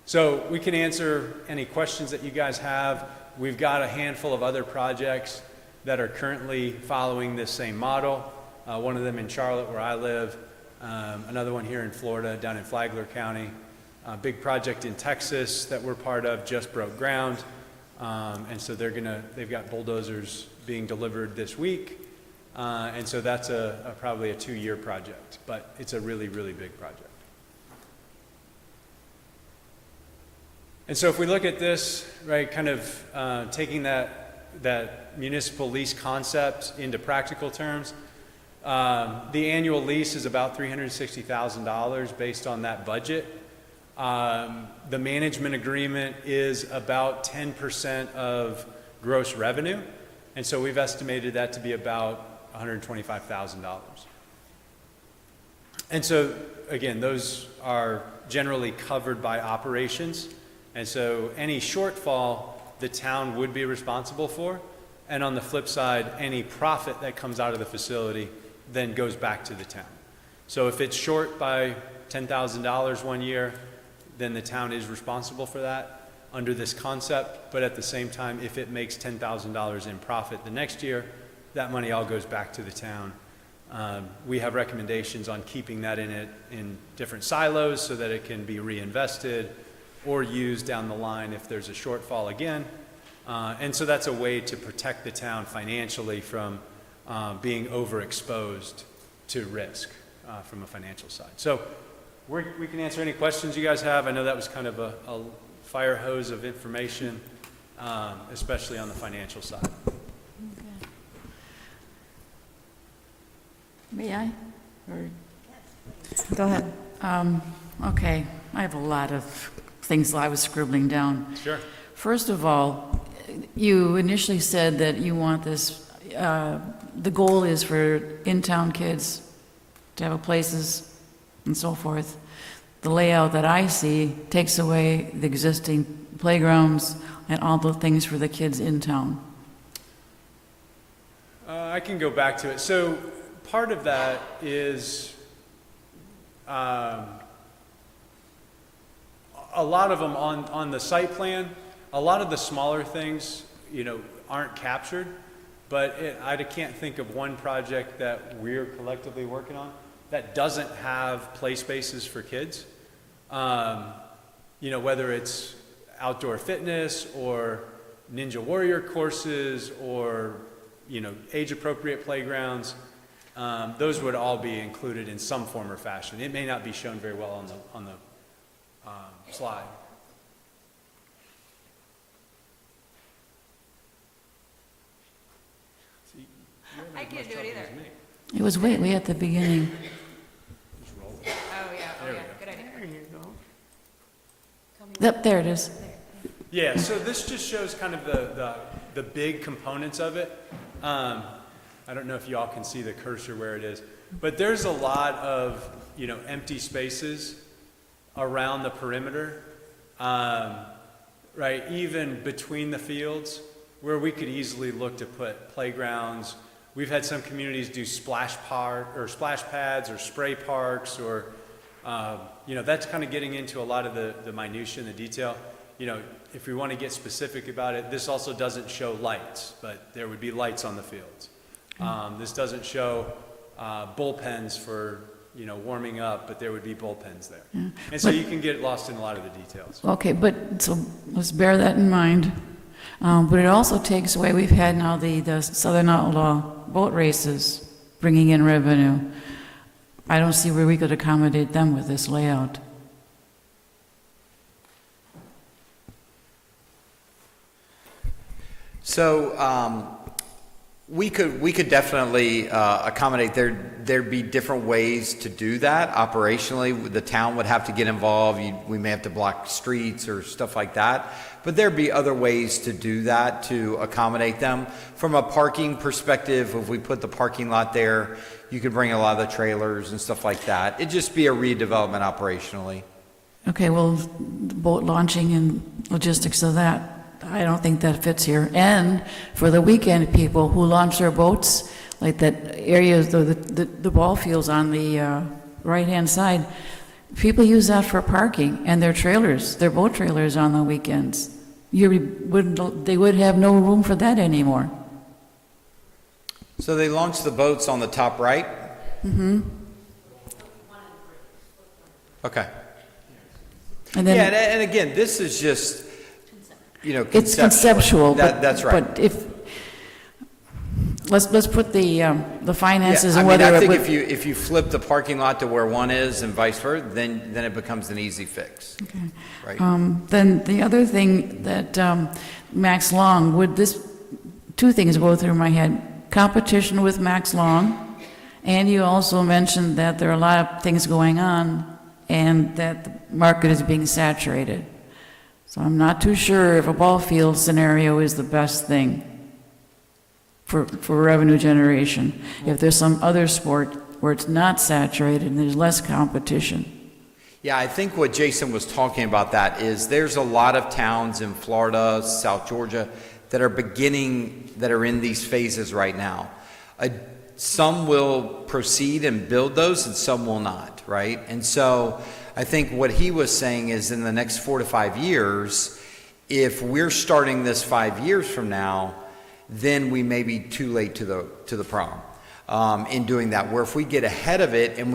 So we can answer any questions that you guys have. We've got a handful of other projects that are currently following this same model. One of them in Charlotte where I live, another one here in Florida down in Flagler County. A big project in Texas that we're part of just broke ground. And so they've got bulldozers being delivered this week. And so that's probably a 2-year project, but it's a really, really big project. And so if we look at this, right, kind of taking that municipal lease concept into practical terms, the annual lease is about $360,000 based on that budget. The management agreement is about 10% of gross revenue, and so we've estimated that to be about $125,000. And so, again, those are generally covered by operations, and so any shortfall the town would be responsible for, and on the flip side, any profit that comes out of the facility then goes back to the town. So if it's short by $10,000 one year, then the town is responsible for that under this concept, but at the same time, if it makes $10,000 in profit the next year, that money all goes back to the town. We have recommendations on keeping that in different silos so that it can be reinvested or used down the line if there's a shortfall again. And so that's a way to protect the town financially from being overexposed to risk from a financial side. So we can answer any questions you guys have. I know that was kind of a fire hose of information, especially on the financial side. May I? Or, Go ahead. okay, I have a lot of things I was scribbling down. Sure. First of all, you initially said that you want this, the goal is for in-town kids to have places and so forth. The layout that I see takes away the existing playgrounds and all the things for the kids in town. I can go back to it. So part of that is a lot of them on the site plan. A lot of the smaller things, aren't captured, but I can't think of one project that we're collectively working on that doesn't have play spaces for kids. Whether it's outdoor fitness or Ninja Warrior courses or, age-appropriate playgrounds, those would all be included in some form or fashion. It may not be shown very well on the slide. I can't do it either. It was way at the beginning. Oh, yeah, good idea. There you go. Yep, there it is. Yeah, so this just shows kind of the big components of it. I don't know if you all can see the cursor where it is, but there's a lot of, empty spaces around the perimeter, right? Even between the fields where we could easily look to put playgrounds. We've had some communities do splash pads or spray parks or, that's kind of getting into a lot of the minutia and the detail. If we want to get specific about it, this also doesn't show lights, but there would be lights on the fields. This doesn't show bullpens for, warming up, but there would be bullpens there. Yeah. And so you can get lost in a lot of the details. Okay, so let's bear that in mind. But it also takes away, we've had now the Southern Outlaw boat races bringing in revenue. I don't see where we could accommodate them with this layout. So we could definitely accommodate. There'd be different ways to do that operationally. The town would have to get involved. We may have to block streets or stuff like that. But there'd be other ways to do that to accommodate them. From a parking perspective, if we put the parking lot there, you could bring a lot of the trailers and stuff like that. It'd just be a redevelopment operationally. Okay, well, the boat launching and logistics of that, I don't think that fits here. And for the weekend people who launch their boats, like that area, the ball fields on the right-hand side, people use that for parking and their trailers, their boat trailers on the weekends. They would have no room for that anymore. So they launched the boats on the top right? Mm-hmm. Okay. And then Yeah, and again, this is just, it's conceptual. That's right. But let's put the finances Yeah, and I mean, whether I it think would... if you flip the parking lot to where one is and vice versa, then it becomes an easy fix. Right? Then the other thing that Max Long, two things go through my head. Competition with Max Long, and you also mentioned that there are a lot of things going on and that the market is being saturated. So I'm not too sure if a ball field scenario is the best thing for revenue generation. If there's some other sport where it's not saturated and there's less competition. Yeah, I think what Jason was talking about that is there's a lot of towns in Florida, South Georgia, that are in these phases right now. Some will proceed and build those and some will not, right? And so I think what he was saying is in the next 4 to 5 years, if we're starting this 5 years from now, then we may be too late to the problem in doing that. Where if we get ahead of it and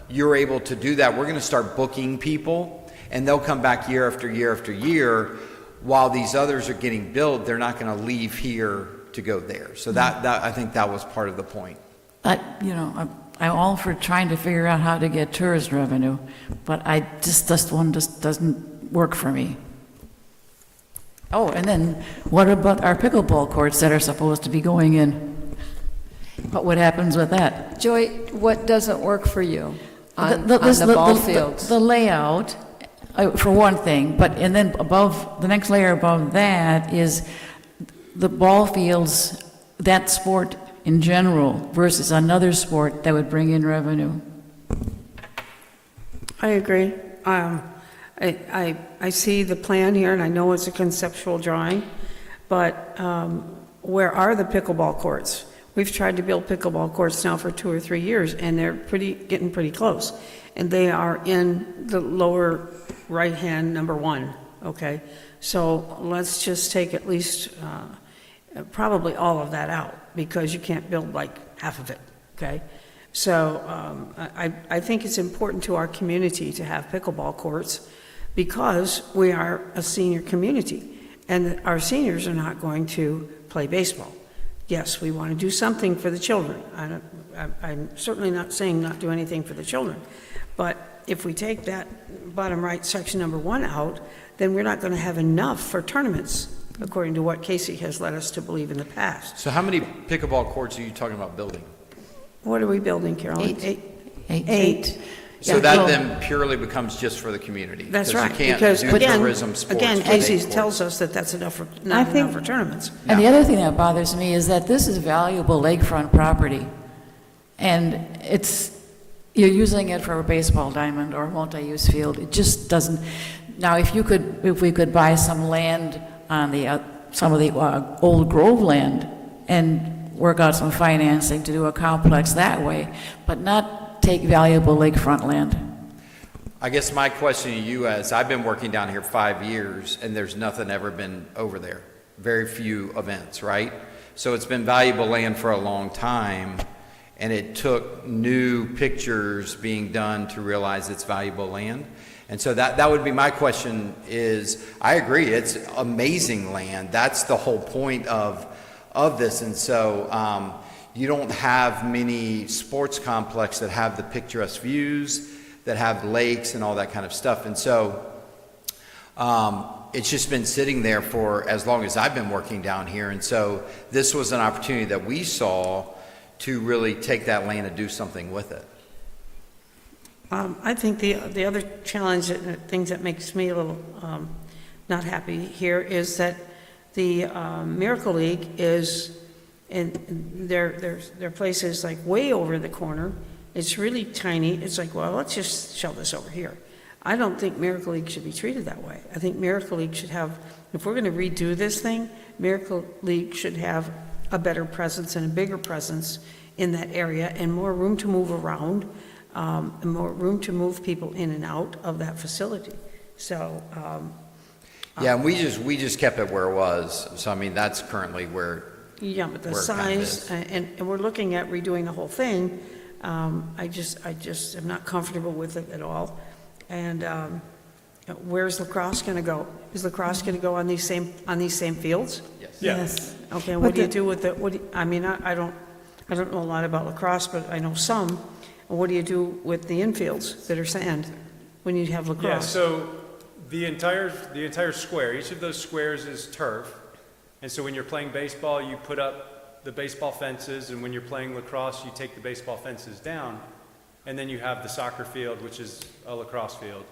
you're able to do that, we're going to start booking people and they'll come back year after year after year. While these others are getting built, they're not going to leave here to go there. So that I think that was part of the point. I'm all for trying to figure out how to get tourist revenue, but this one just doesn't work for me. Oh, and then what about our pickleball courts that are supposed to be going in? What happens with that? Joy, what doesn't work for you on the ball fields? The layout, for one thing, and then the next layer above that is the ball fields, that sport in general versus another sport that would bring in revenue. I agree. I see the plan here, and I know it's a conceptual drawing, but where are the pickleball courts? We've tried to build pickleball courts now for 2 or 3 years, and they're getting pretty close. And they are in the lower right-hand number 1, okay? So let's just take at least probably all of that out, because you can't build like half of it, okay? So I think it's important to our community to have pickleball courts because we are a senior community, and our seniors are not going to play baseball. Yes, we want to do something for the children. I'm certainly not saying not do anything for the children, but if we take that bottom right section number 1 out, then we're not going to have enough for tournaments, according to what Casey has led us to believe in the past. So how many pickleball courts are you talking about building? What are we building, Carolyn? 8. 8. So that then purely becomes just for the community. That's right. You can't Because do again, tourism sports. again, with Casey 8 courts. tells us that that's enough for, not enough for tournaments. And the other thing that bothers me is that this is valuable lakefront property. And you're using it for a baseball diamond or a multi-use field. It just doesn't. Now, if we could buy some land on some of the old Grove land and work out some financing to do a complex that way, but not take valuable lakefront land. I guess my question to you is, I've been working down here 5 years and there's nothing ever been over there. Very few events, right? So it's been valuable land for a long time, and it took new pictures being done to realize it's valuable land. And so that would be my question is, I agree, it's amazing land. That's the whole point of this. And so you don't have many sports complexes that have the picturesque views, that have lakes and all that kind of stuff. And so it's just been sitting there for as long as I've been working down here. And so this was an opportunity that we saw to really take that land and do something with it. I think the other challenge, things that makes me a little not happy here, is that the Miracle League is, and their place is like way over the corner. It's really tiny. It's like, well, let's just shove this over here. I don't think Miracle League should be treated that way. I think Miracle League should have, if we're going to redo this thing, Miracle League should have a better presence and a bigger presence in that area, and more room to move around, and more room to move people in and out of that facility. So Yeah, and we just kept it where it was. So I mean, that's currently where. yeah, but the where it kind of size, is. and we're looking at redoing the whole thing. I just am not comfortable with it at all. And Where's lacrosse going to go? Is lacrosse going to go on these same fields? Yes. Okay, and what do you do with I don't know a lot about lacrosse, but I know some. And what do you do with the infields that are sand when you have Yeah, lacrosse? so the entire square, each of those squares is turf. And so when you're playing baseball, you put up the baseball fences, and when you're playing lacrosse, you take the baseball fences down, and then you have the soccer field, which is a lacrosse field,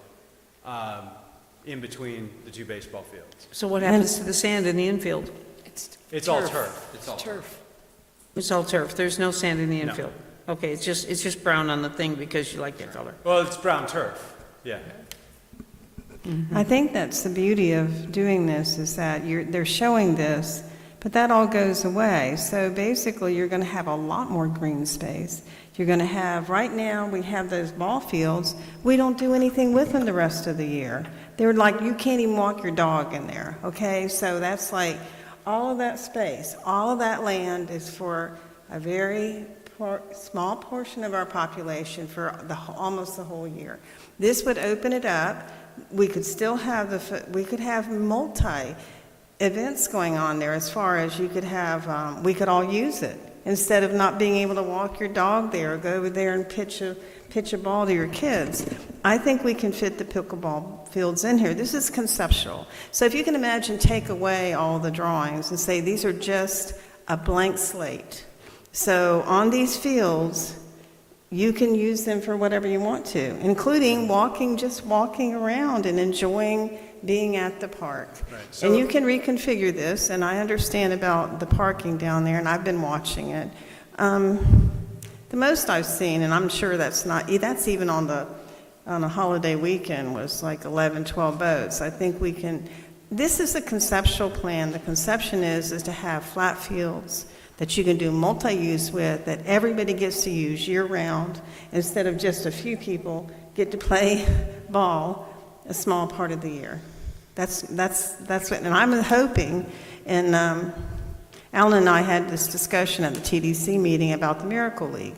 in between the two baseball fields. So what happens to the sand in the infield? It's all turf. It's all Turf. It's all turf. There's no sand in the No. infield. Okay, it's just brown on the thing because you like that color. Well, it's brown turf, yeah. I think that's the beauty of doing this, is that they're showing this, but that all goes away. So basically, you're going to have a lot more green space. You're going to have, right now, we have those ball fields. We don't do anything with them the rest of the year. They're like, you can't even walk your dog in there, okay? So that's like, all of that space, all of that land is for a very small portion of our population for almost the whole year. This would open it up. We could still have we could have multi events going on there, as far as you could have, we could all use it. Instead of not being able to walk your dog there, or go over there and pitch a ball to your kids. I think we can fit the pickleball fields in here. This is conceptual. So if you can imagine, take away all the drawings and say these are just a blank slate. So on these fields, you can use them for whatever you want to, including just walking around and enjoying being at the park. Right, so- And you can reconfigure this, and I understand about the parking down there, and I've been watching it. The most I've seen, and I'm sure that's even on a holiday weekend, was like 11, 12 boats. I think this is a conceptual plan. The conception is to have flat fields that you can do multi-use with, that everybody gets to use year-round, instead of just a few people get to play ball a small part of the year. That's what, and I'm hoping, and Alan and I had this discussion at the TDC meeting about the Miracle League.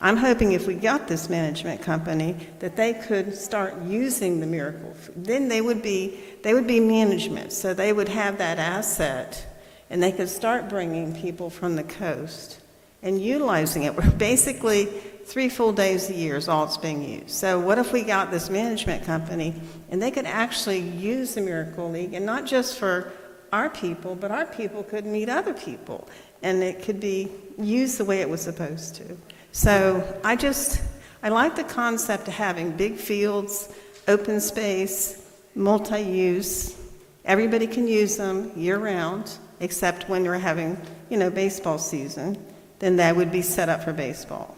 I'm hoping if we got this management company, that they could start using the Miracle. Then they would be management, so they would have that asset, and they could start bringing people from the coast and utilizing it. We're basically 3 full days a year is all it's being used. So what if we got this management company, and they could actually use the Miracle League, and not just for our people, but our people could meet other people, and it could be used the way it was supposed to. So I like the concept of having big fields, open space, multi-use. Everybody can use them year-round, except when we're having, baseball season, then that would be set up for baseball.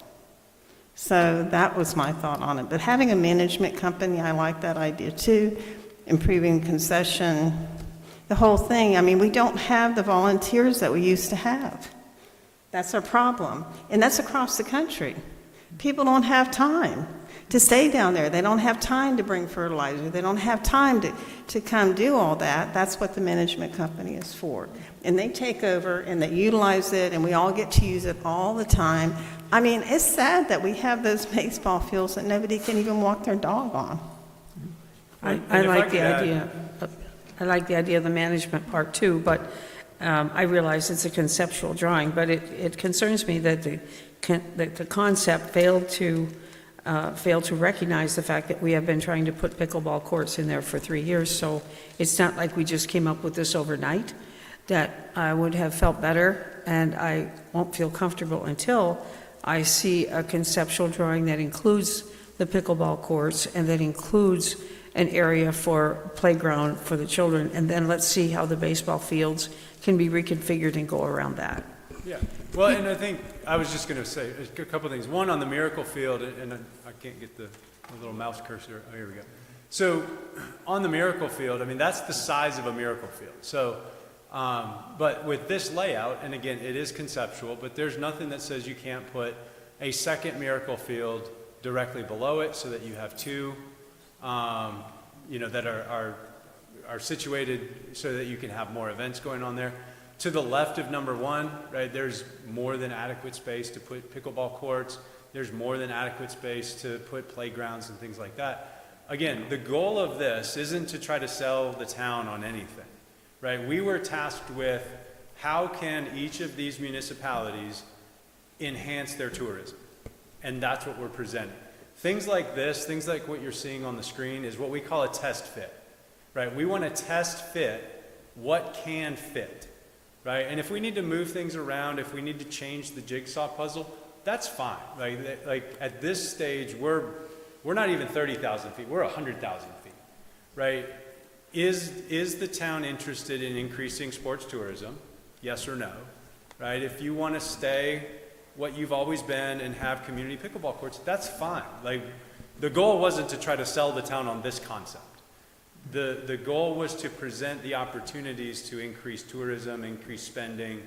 So that was my thought on it. But having a management company, I like that idea too. Improving concession, the whole thing. I mean, we don't have the volunteers that we used to have. That's our problem. And that's across the country. People don't have time to stay down there. They don't have time to bring fertilizer. They don't have time to come do all that. That's what the management company is for. And they take over and they utilize it, and we all get to use it all the time. I mean, it's sad that we have those baseball fields that nobody can even walk their dog on. I like the idea. I like the idea of the management part too, but I realize it's a conceptual drawing, but it concerns me that the concept failed to recognize the fact that we have been trying to put pickleball courts in there for 3 years. So it's not like we just came up with this overnight. That I would have felt better, and I won't feel comfortable until I see a conceptual drawing that includes the pickleball courts and that includes an area for playground for the children, and then let's see how the baseball fields can be reconfigured and go around that. Yeah, well, and I think, I was just going to say a couple of things. One, on the Miracle Field, and I can't get the little mouse cursor, oh, here we go. So, on the Miracle Field, I mean, that's the size of a Miracle Field. So, but with this layout, and again, it is conceptual, but there's nothing that says you can't put a second Miracle Field directly below it, so that you have two, that are situated so that you can have more events going on there. To the left of number one, right, there's more than adequate space to put pickleball courts. There's more than adequate space to put playgrounds and things like that. again, the goal of this isn't to try to sell the town on anything, right? We were tasked with how can each of these municipalities enhance their tourism? And that's what we're presenting. Things like this, things like what you're seeing on the screen is what we call a test fit, right? We want to test fit what can fit, right? And if we need to move things around, if we need to change the jigsaw puzzle, that's fine. Like at this stage, we're not even 30,000 feet, we're 100,000 feet, right? Is the town interested in increasing sports tourism? Yes or no, right? If you want to stay what you've always been and have community pickleball courts, that's fine. Like, the goal wasn't to try to sell the town on this concept. The goal was to present the opportunities to increase tourism, increase spending,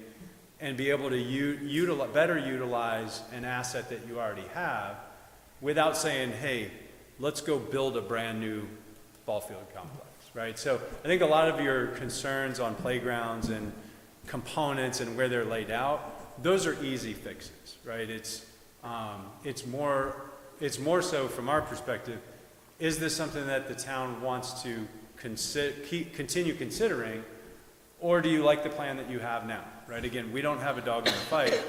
and be able to better utilize an asset that you already have without saying, hey, let's go build a brand new ball field complex, right? So I think a lot of your concerns on playgrounds and components and where they're laid out, those are easy fixes, right? It's more so from our perspective, is this something that the town wants to continue considering, or do you like the plan that you have now, right? Again, we don't have a dog in the fight.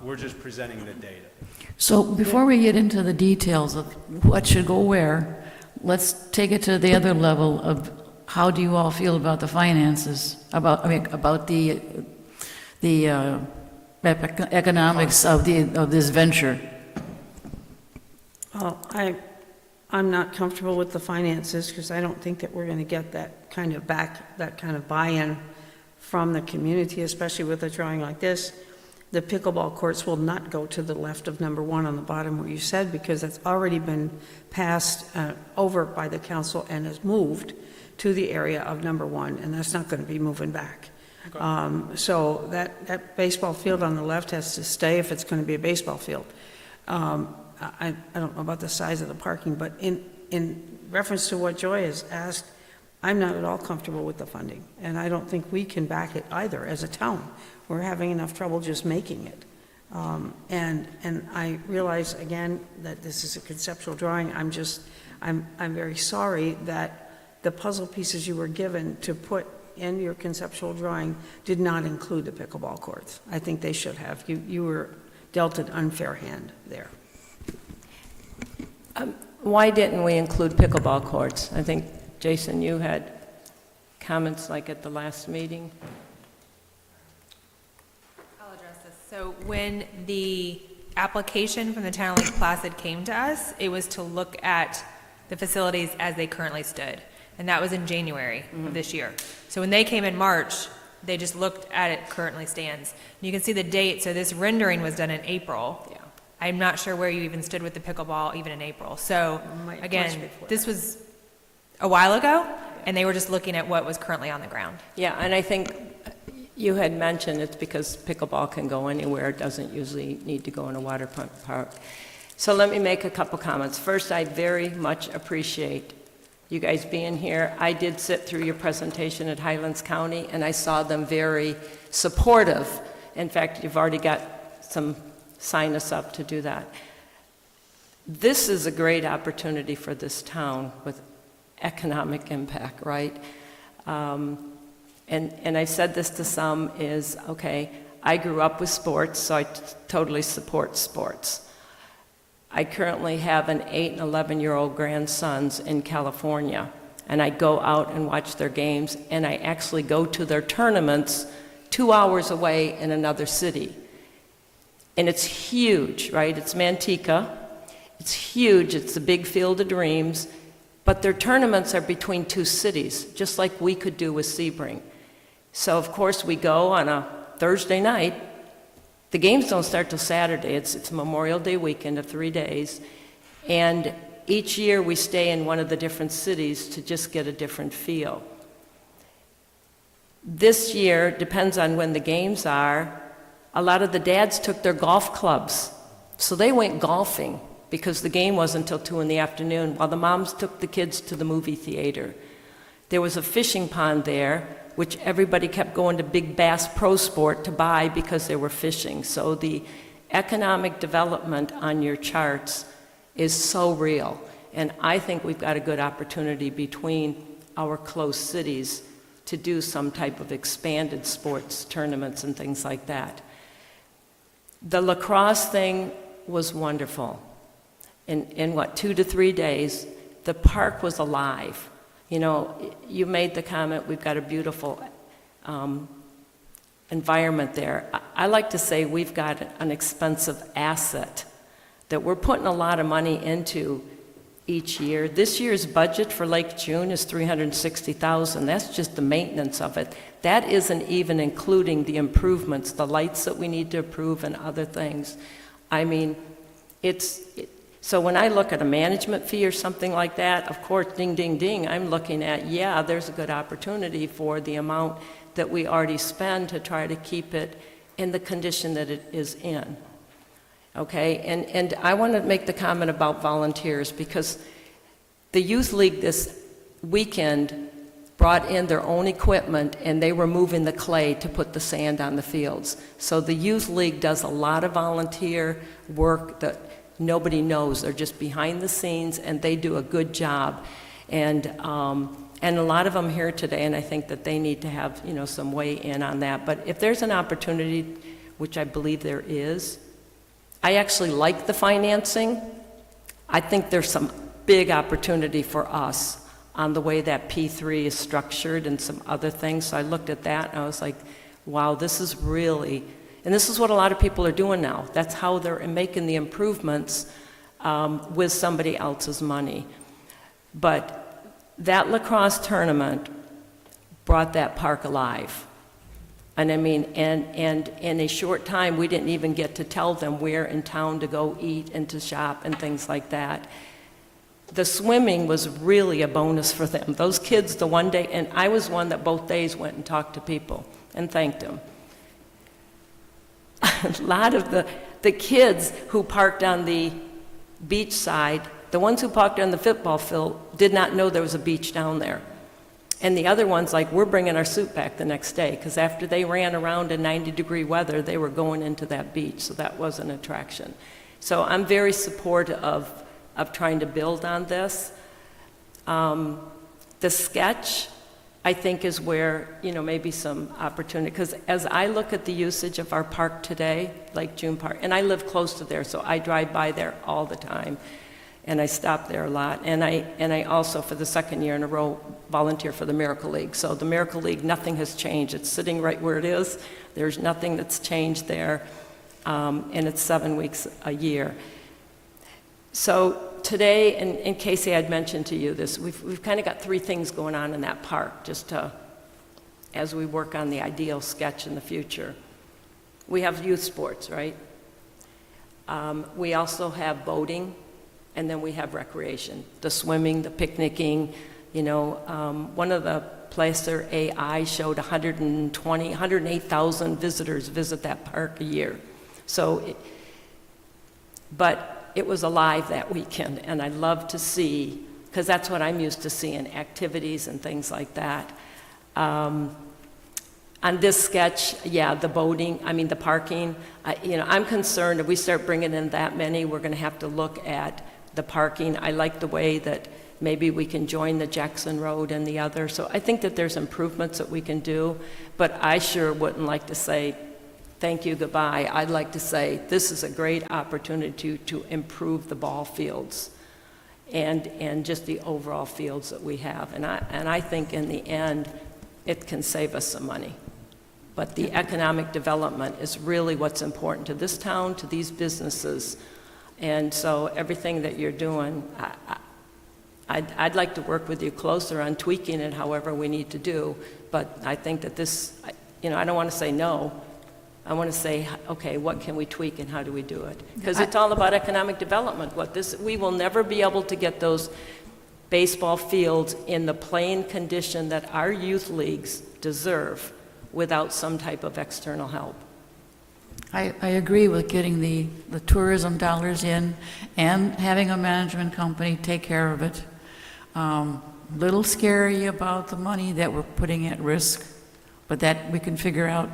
We're just presenting the data. So before we get into the details of what should go where, let's take it to the other level of how do you all feel about the finances, about the economics of this venture? Well, I'm not comfortable with the finances because I don't think that we're going to get that kind of buy-in from the community, especially with a drawing like this. The pickleball courts will not go to the left of number 1 on the bottom where you said, because it's already been passed over by the council and has moved to the area of number 1, and that's not going to be moving back. Okay. So that baseball field on the left has to stay if it's going to be a baseball field. I don't know about the size of the parking, but in reference to what Joy has asked, I'm not at all comfortable with the funding, and I don't think we can back it either as a town. We're having enough trouble just making it. And I realize, again, that this is a conceptual drawing. I'm very sorry that the puzzle pieces you were given to put in your conceptual drawing did not include the pickleball courts. I think they should have. You were dealt an unfair hand there. Why didn't we include pickleball courts? I think, Jason, you had comments like at the last meeting. I'll address this. So when the application from the town of Lake Placid came to us, it was to look at the facilities as they currently stood. And that was in January of this year. So when they came in March, they just looked at it currently stands. And you can see the date. So this rendering was done in April. Yeah. I'm not sure where you even stood with the pickleball even in April. So again, this was a while ago, and they were just looking at what was currently on the ground. Yeah, and I think you had mentioned it's because pickleball can go anywhere. It doesn't usually need to go in a water park. So let me make a couple comments. First, I very much appreciate you guys being here. I did sit through your presentation at Highlands County, and I saw them very supportive. In fact, you've already got some sign us up to do that. This is a great opportunity for this town with economic impact, right? And I said this to some is, okay, I grew up with sports, so I totally support sports. I currently have an 8 and 11-year-old grandsons in California, and I go out and watch their games, and I actually go to their tournaments 2 hours away in another city. And it's huge, right? It's Manteca. It's huge. It's the big Field of Dreams. But their tournaments are between 2 cities, just like we could do with Sebring. So, of course, we go on a Thursday night. The games don't start till Saturday. It's Memorial Day weekend of 3 days. And each year we stay in one of the different cities to just get a different feel. This year, depends on when the games are, a lot of the dads took their golf clubs. So they went golfing because the game wasn't until 2 in the afternoon, while the moms took the kids to the movie theater. There was a fishing pond there, which everybody kept going to Big Bass Pro Sport to buy because they were fishing. So the economic development on your charts is so real. And I think we've got a good opportunity between our close cities to do some type of expanded sports tournaments and things like that. The lacrosse thing was wonderful. In what, 2 to 3 days, the park was alive. You know, you made the comment, we've got a beautiful environment there. I like to say we've got an expensive asset that we're putting a lot of money into each year. This year's budget for Lake June is $360,000. That's just the maintenance of it. That isn't even including the improvements, the lights that we need to improve and other things. I mean, so when I look at a management fee or something like that, of course, ding, ding, ding, I'm looking at, yeah, there's a good opportunity for the amount that we already spend to try to keep it in the condition that it is in. Okay, and I want to make the comment about volunteers because the Youth League this weekend brought in their own equipment and they were moving the clay to put the sand on the fields. So the Youth League does a lot of volunteer work that nobody knows. They're just behind the scenes and they do a good job. And a lot of them here today, and I think that they need to have, you know, some weigh in on that. But if there's an opportunity, which I believe there is, I actually like the financing. I think there's some big opportunity for us on the way that P3 is structured and some other things. So I looked at that and I was like, wow, this is really, and this is what a lot of people are doing now. That's how they're making the improvements with somebody else's money. But that lacrosse tournament brought that park alive. And I mean, and in a short time, we didn't even get to tell them where in town to go eat and to shop and things like that. The swimming was really a bonus for them. Those kids, the one day, and I was one that both days went and talked to people and thanked them. A lot of the kids who parked on the beach side, the ones who parked on the football field, did not know there was a beach down there. And the other ones, like, we're bringing our suit back the next day, because after they ran around in 90-degree weather, they were going into that beach, so that was an attraction. So I'm very supportive of trying to build on this. The sketch, I think, is where, you know, maybe some opportunity, because as I look at the usage of our park today, like June Park, and I live close to there, so I drive by there all the time, and I stop there a lot. And I also, for the second year in a row, volunteer for the Miracle League. So the Miracle League, nothing has changed. It's sitting right where it is. There's nothing that's changed there, and it's 7 weeks a year. So today, and Casey had mentioned to you this, we've kind of got 3 things going on in that park, just as we work on the ideal sketch in the future. We have youth sports, right? We also have boating, and then we have recreation, the swimming, the picnicking. You know, one of the Placer AI showed 108,000 visitors visit that park a year. So, but it was alive that weekend, and I love to see, because that's what I'm used to seeing, activities and things like that. On this sketch, yeah, the boating, I mean the parking, you know, I'm concerned if we start bringing in that many, we're going to have to look at the parking. I like the way that maybe we can join the Jackson Road and the other. So I think that there's improvements that we can do, but I sure wouldn't like to say, thank you, goodbye. I'd like to say this is a great opportunity to improve the ball fields and just the overall fields that we have. And I think in the end, it can save us some money. But the economic development is really what's important to this town, to these businesses. And so everything that you're doing, I'd like to work with you closer on tweaking it however we need to do. But I think that this, you know, I don't want to say no. I want to say, okay, what can we tweak and how do we do it? Because it's all about economic development. We will never be able to get those baseball fields in the playing condition that our youth leagues deserve without some type of external help. I agree with getting the tourism dollars in and having a management company take care of it. Little scary about the money that we're putting at risk, but that we can figure out,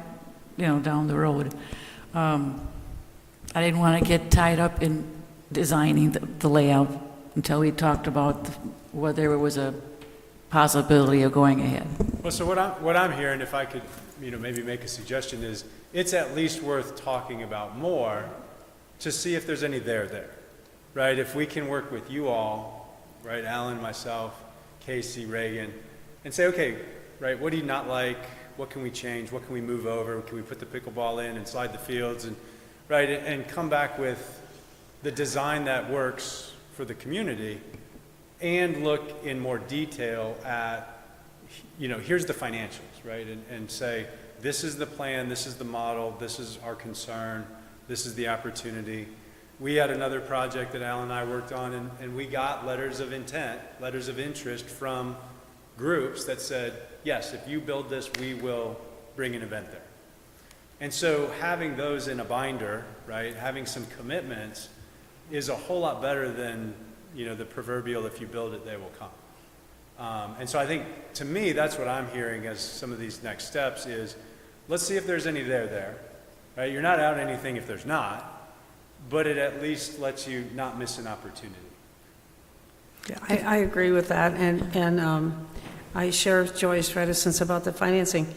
you know, down the road. I didn't want to get tied up in designing the layout until we talked about whether there was a possibility of going ahead. Well, so what I'm hearing, if I could, maybe make a suggestion, is it's at least worth talking about more to see if there's any there, right? If we can work with you all, right, Alan, myself, Casey, Reagan, and say, okay, right, what do you not like? What can we change? What can we move over? Can we put the pickleball in and slide the fields? And right, and come back with the design that works for the community, and look in more detail at, here's the financials, right? And say, this is the plan, this is the model, this is our concern, this is the opportunity. We had another project that Alan and I worked on, and we got letters of intent, letters of interest from groups that said, yes, if you build this, we will bring an event there. And so having those in a binder, right, having some commitments is a whole lot better than, the proverbial, if you build it, they will come. And so I think, to me, that's what I'm hearing as some of these next steps is, let's see if there's any there, right? You're not out anything if there's not, but it at least lets you not miss an opportunity. Yeah, I agree with that, and I share Joy's reticence about the financing.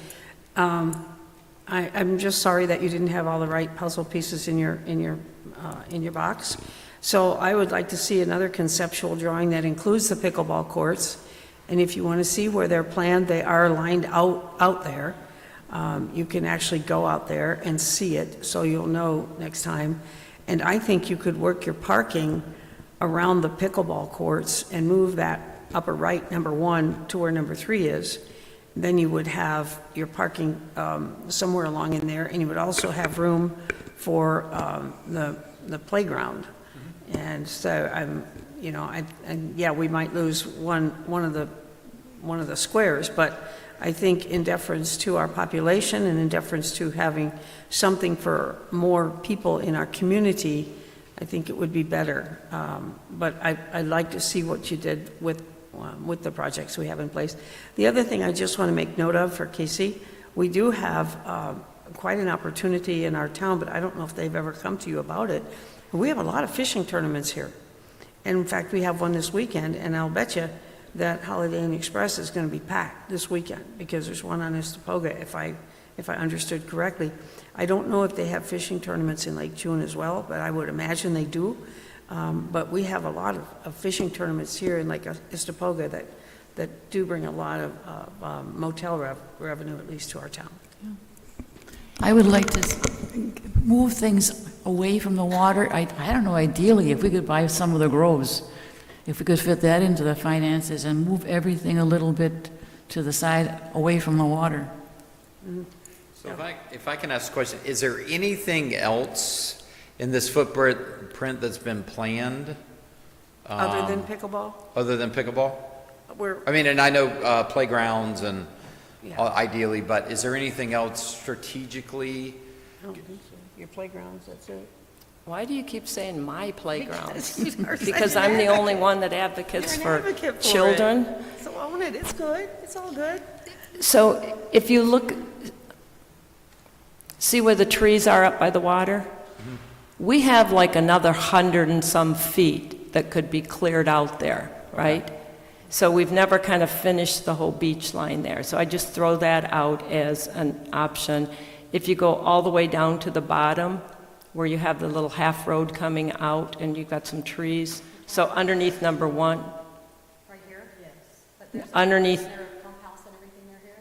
I'm just sorry that you didn't have all the right puzzle pieces in your box. So I would like to see another conceptual drawing that includes the pickleball courts, and if you want to see where they're planned, they are lined out there. You can actually go out there and see it, so you'll know next time. And I think you could work your parking around the pickleball courts and move that upper right, number 1, to where number 3 is. Then you would have your parking somewhere along in there, and you would also have room for the playground. And so we might lose one of the squares, but I think in deference to our population and in deference to having something for more people in our community, I think it would be better. But I'd like to see what you did with the projects we have in place. The other thing I just want to make note of for Casey, we do have quite an opportunity in our town, but I don't know if they've ever come to you about it. We have a lot of fishing tournaments here. And in fact, we have one this weekend, and I'll bet you that Holiday Inn Express is going to be packed this weekend because there's one on Estapoga, if I understood correctly. I don't know if they have fishing tournaments in Lake June as well, but I would imagine they do. But we have a lot of fishing tournaments here in Lake Estapoga that do bring a lot of motel revenue, at least to our town. I would like to move things away from the water. I don't know, ideally, if we could buy some of the groves, if we could fit that into the finances and move everything a little bit to the side, away from the water. So if I can ask a question, is there anything else in this footprint that's been planned? Other than pickleball? Other than pickleball? And I know playgrounds and ideally, but is there anything else strategically? I don't think so. Your playgrounds, that's it. Why do you keep saying my playground? Because Because I'm the only one that advocates for children. So own it, it's good, it's all good. So if you look, see where the trees are up by the water? We have like another 100 and some feet that could be cleared out there, right? So we've never kind of finished the whole beach line there. So I just throw that out as an option. If you go all the way down to the bottom, where you have the little half road coming out and you've got some trees. So underneath number 1. Right here? Yes. But there's Underneath. Is there a pump house and everything there here?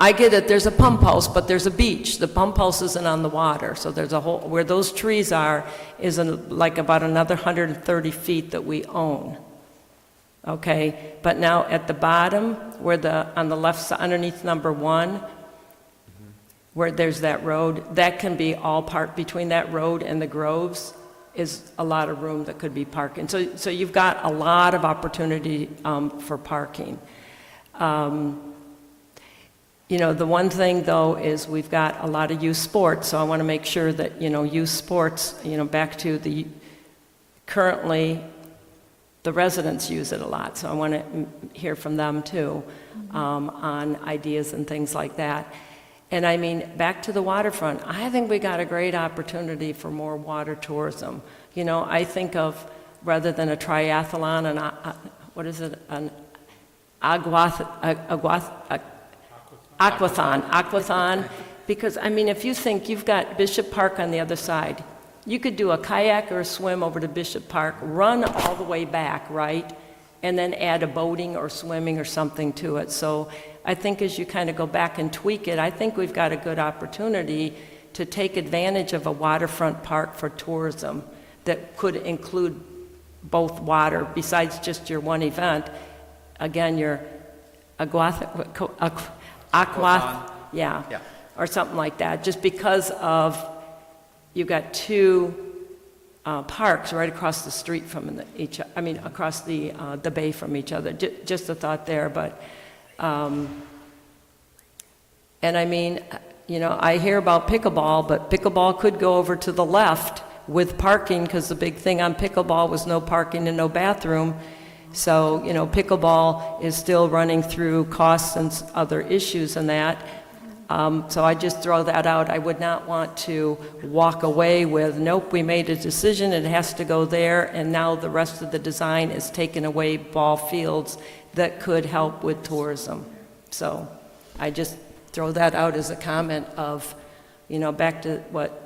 I get it, there's a pump house, but there's a beach. The pump house isn't on the water, so there's a whole, where those trees are is like about another 130 feet that we own. Okay, but now at the bottom, on the left side, underneath number 1, where there's that road, that can be all parked between that road and the groves is a lot of room that could be parking. So you've got a lot of opportunity for parking. The one thing though is we've got a lot of youth sports, so I want to make sure that, youth sports, back to currently the residents use it a lot, so I want to hear from them too on ideas and things like that. And I mean, back to the waterfront, I think we got a great opportunity for more water tourism. I think of rather than a triathlon, what is it, an aquathon, because, I mean, if you think you've got Bishop Park on the other side, you could do a kayak or a swim over to Bishop Park, run all the way back, right? And then add a boating or swimming or something to it. So I think as you kind of go back and tweak it, I think we've got a good opportunity to take advantage of a waterfront park for tourism that could include both water, besides just your one event. Again, your yeah, or something like that, just because of, you've got two parks right across the street from across the bay from each other. Just a thought there, but, and I mean, you know, I hear about pickleball, but pickleball could go over to the left with parking, because the big thing on pickleball was no parking and no bathroom. So, you know, pickleball is still running through costs and other issues and that. So I just throw that out. I would not want to walk away with, nope, we made a decision, it has to go there, and now the rest of the design is taking away ball fields that could help with tourism. So I just throw that out as a comment of, you know, back to what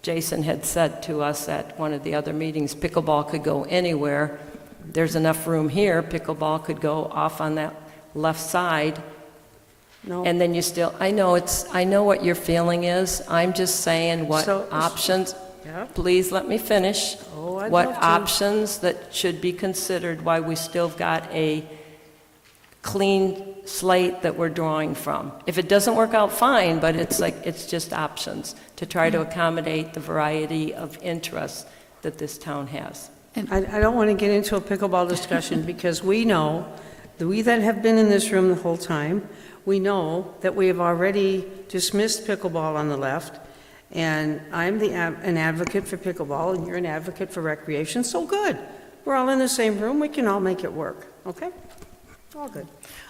Jason had said to us at one of the other meetings, pickleball could go anywhere. There's enough room here, pickleball could go off on that left side. No. And then you still, I know what your feeling is. I'm just saying what So- options, Yeah. please let me finish. Oh, I'd What love to. options that should be considered, why we still got a clean slate that we're drawing from. If it doesn't work out, fine, but it's just options to try to accommodate the variety of interests that this town has. I don't want to get into a pickleball discussion because we know, that we that have been in this room the whole time, we know that we have already dismissed pickleball on the left, and I'm an advocate for pickleball, and you're an advocate for recreation, so good. We're all in the same room, we can all make it work, okay? All good.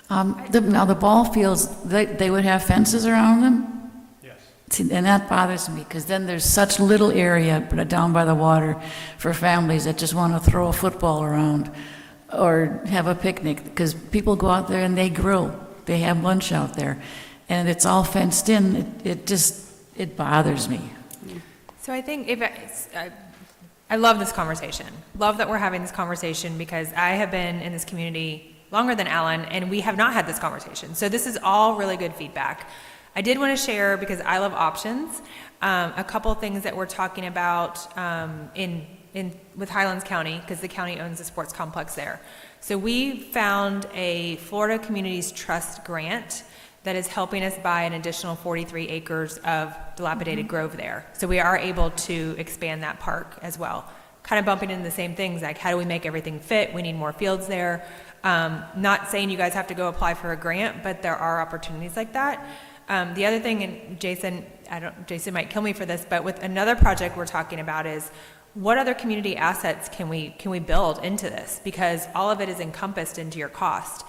Now, the ball fields, they would have fences around them? Yes. See, and that bothers me, because then there's such little area down by the water for families that just want to throw a football around or have a picnic, because people go out there and they grill. They have lunch out there, and it's all fenced in. It bothers me. So I think I love this conversation. Love that we're having this conversation, because I have been in this community longer than Alan, and we have not had this conversation. So this is all really good feedback. I did want to share, because I love options, a couple things that we're talking about with Highlands County, because the county owns the sports complex there. So we found a Florida Communities Trust grant that is helping us buy an additional 43 acres of dilapidated grove there. So we are able to expand that park as well. Kind of bumping into the same things, like how do we make everything fit? We need more fields there. Not saying you guys have to go apply for a grant, but there are opportunities like that. The other thing, and Jason might kill me for this, but with another project we're talking about is, what other community assets can we build into this? Because all of it is encompassed into your cost.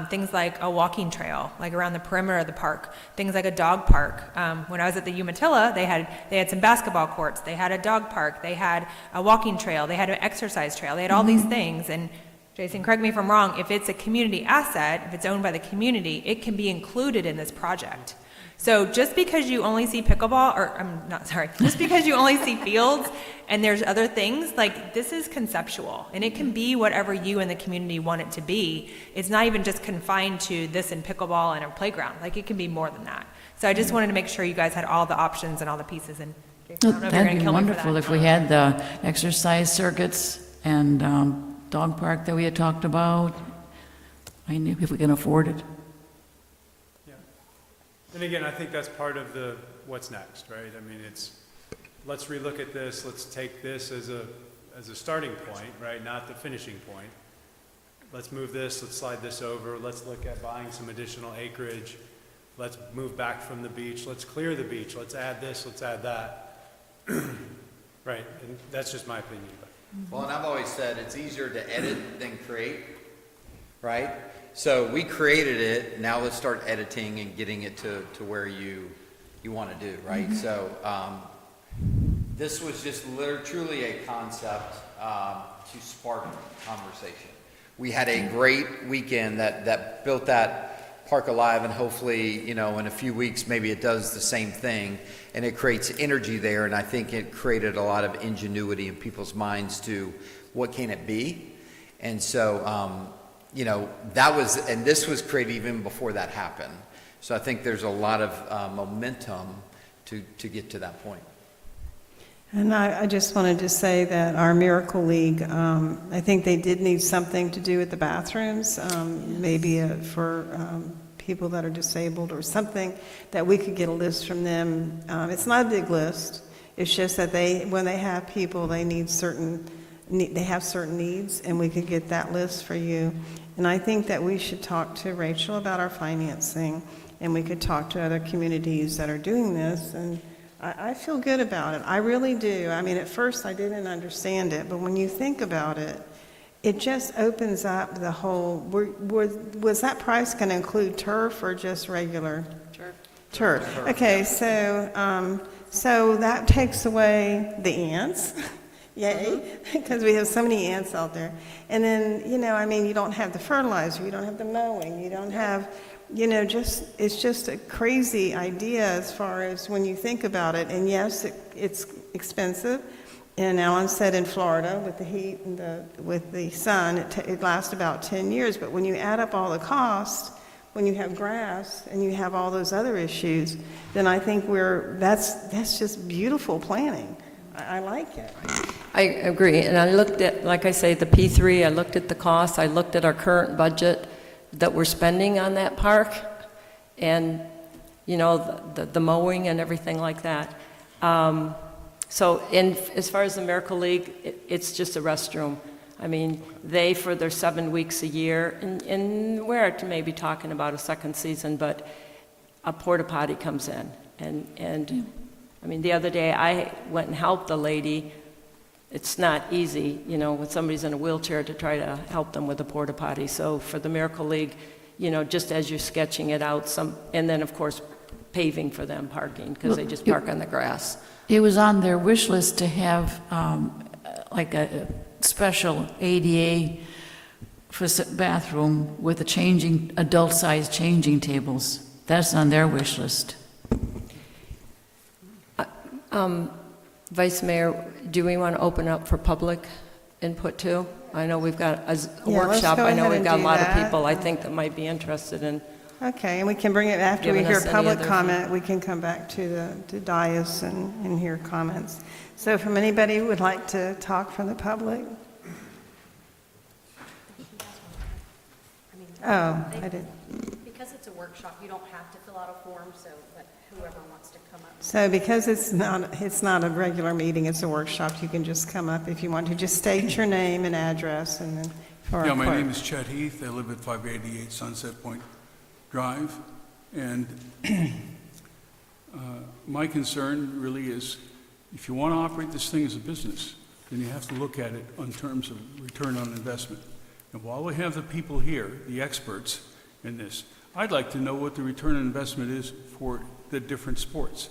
Things like a walking trail, like around the perimeter of the park. Things like a dog park. When I was at the Umatilla, they had some basketball courts. They had a dog park. They had a walking trail. They had an exercise trail. They had all these things. And Jason, correct me if I'm wrong, if it's a community asset, if it's owned by the community, it can be included in this project. So just because you only see pickleball, just because you only see fields and there's other things, like, this is conceptual, and it can be whatever you and the community want it to be. It's not even just confined to this and pickleball and a playground. Like, it can be more than that. So I just wanted to make sure you guys had all the options and all the pieces. And Jason, I don't know if you're going That'd to be kill me for wonderful that. if we had the exercise circuits and dog park that we had talked about. I knew if we can afford it. And again, I think that's part of the what's next, right? I mean, let's relook at this, let's take this as a starting point, right? Not the finishing point. Let's move this, let's slide this over, let's look at buying some additional acreage, let's move back from the beach, let's clear the beach, let's add this, let's add that. Right, and that's just my opinion. Well, and I've always said it's easier to edit than create, right? So we created it, now let's start editing and getting it to where you want to do, right? So this was just truly a concept. to spark conversation. We had a great weekend that built that park alive, and hopefully, you know, in a few weeks, maybe it does the same thing, and it creates energy there, and I think it created a lot of ingenuity in people's minds to what can it be? And so, you know, and this was created even before that happened. So I think there's a lot of momentum to get to that point. And I just wanted to say that our Miracle League, I think they did need something to do with the bathrooms, maybe for people that are disabled or something, that we could get a list from them. It's not a big list. It's just that when they have people, they have certain needs, and we could get that list for you. And I think that we should talk to Rachel about our financing, and we could talk to other communities that are doing this, and I feel good about it. I really do. I mean, at first I didn't understand it, but when you think about it, it just opens up the whole, was that price going to include turf or just regular? Turf. Okay, so that takes away the ants. Yay, because we have so many ants out there. And then, you know, I mean, you don't have the fertilizer, you don't have the mowing, you don't have, you know, it's just a crazy idea as far as when you think about it. And yes, it's expensive. And Alan said in Florida, with the heat and with the sun, it lasts about 10 years. But when you add up all the costs, when you have grass and you have all those other issues, then I think that's just beautiful planning. I like it. I agree, and I looked at, like I say, the P3, I looked at the costs, I looked at our current budget that we're spending on that park, and, you know, the mowing and everything like that. So as far as the Miracle League, it's just a restroom. I mean, for their 7 weeks a year, and we're maybe talking about a second season, but a porta potty comes in, and I mean, the other day I went and helped the lady. It's not easy, you know, when somebody's in a wheelchair to try to help them with a porta potty. So for the Miracle League, you know, just as you're sketching it out, and then of course paving for them, parking, because they just park on the grass. It was on their wish list to have like a special ADA bathroom with adult-sized changing tables. That's on their wish list. Vice Mayor, do we want to open up for public input too? I know we've got a workshop. go I know ahead we've and got a do lot of that. people I think that might be interested in. Okay, and we can bring it after we Giving hear us any public other comment. We can come back to the dais and hear comments. So from anybody who would like to talk from the public? Oh, I did. Because it's a workshop, you don't have to fill out a form, so but whoever wants to come up. So because it's not a regular meeting, it's a workshop, you can just come up if you want to. Just state your name and address, and then for our Yeah, my clerk. name is Chet Heath. I live at 588 Sunset Point Drive. And my concern really is, if you want to operate this thing as a business, then you have to look at it in terms of return on investment. And while we have the people here, the experts in this, I'd like to know what the return on investment is for the different sports.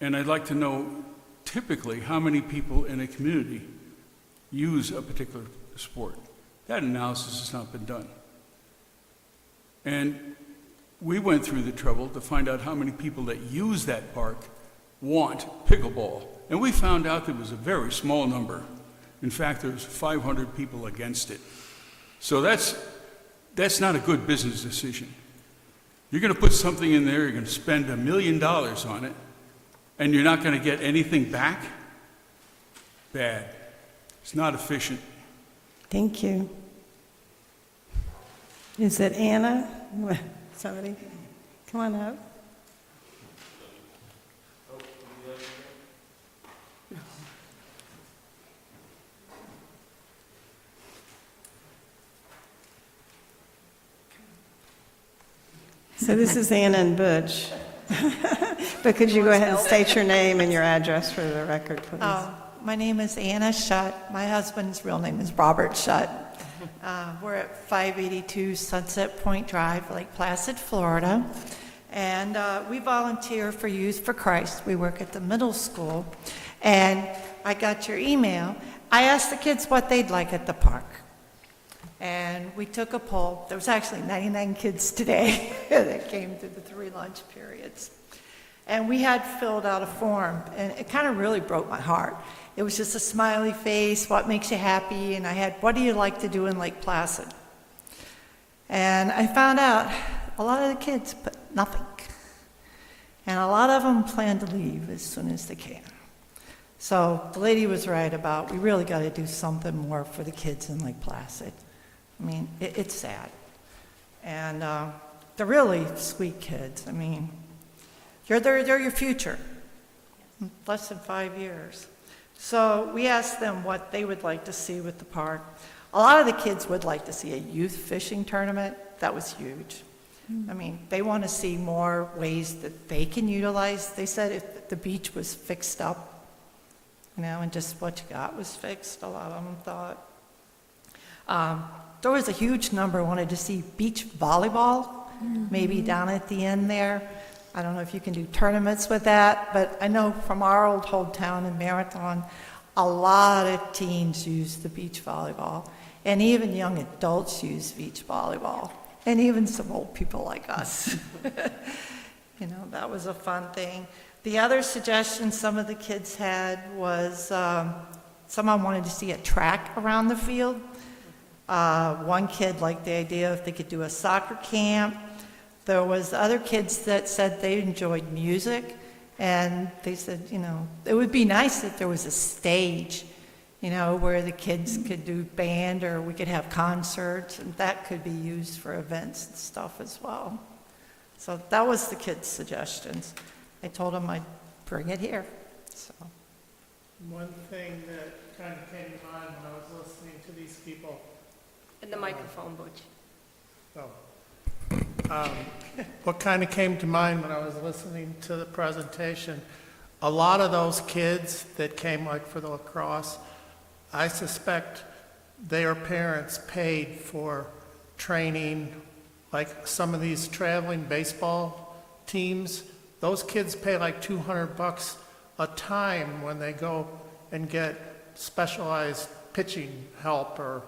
And I'd like to know typically how many people in a community use a particular sport. That analysis has not been done. And we went through the trouble to find out how many people that use that park want pickleball. And we found out there was a very small number. In fact, there's 500 people against it. So that's not a good business decision. You're going to put something in there, you're going to spend $1 million on it, and you're not going to get anything back? Bad. It's not efficient. Thank you. Is it Anna? Somebody? Come on up. So this is Anna and Butch. But could you go ahead and state your name and your address for the record, please? My name is Anna Shutt. My husband's real name is Robert Shutt. We're at 582 Sunset Point Drive, Lake Placid, Florida. And we volunteer for Youth for Christ. We work at the middle school. And I got your email. I asked the kids what they'd like at the park. And we took a poll. There was actually 99 kids today that came through the 3 lunch periods. And we had filled out a form, and it kind of really broke my heart. It was just a smiley face, what makes you happy, and I had, what do you like to do in Lake Placid? And I found out a lot of the kids put nothing. And a lot of them plan to leave as soon as they can. So the lady was right about, we really got to do something more for the kids in Lake Placid. I mean, it's sad. And they're really sweet kids. I mean, they're your future. Less than 5 years. So we asked them what they would like to see with the park. A lot of the kids would like to see a youth fishing tournament. That was huge. I mean, they want to see more ways that they can utilize. They said if the beach was fixed up, you know, and just what you got was fixed, a lot of them thought. There was a huge number wanted to see beach volleyball, maybe down at the end there. I don't know if you can do tournaments with that, but I know from our old hometown in Marathon, a lot of teens use the beach volleyball, and even young adults use beach volleyball, and even some old people like us. You know, that was a fun thing. The other suggestion some of the kids had was someone wanted to see a track around the field. One kid liked the idea if they could do a soccer camp. There was other kids that said they enjoyed music, and they said, you know, it would be nice if there was a stage, you know, where the kids could do band, or we could have concerts, and that could be used for events and stuff as well. So that was the kids' suggestions. I told them I'd bring it here, so. One thing that kind of came to mind when I was listening to these people. In the microphone, Butch. What kind of came to mind when I was listening to the presentation, a lot of those kids that came like for the lacrosse, I suspect their parents paid for training, like some of these traveling baseball teams. Those kids pay like $200 a time when they go and get specialized pitching help or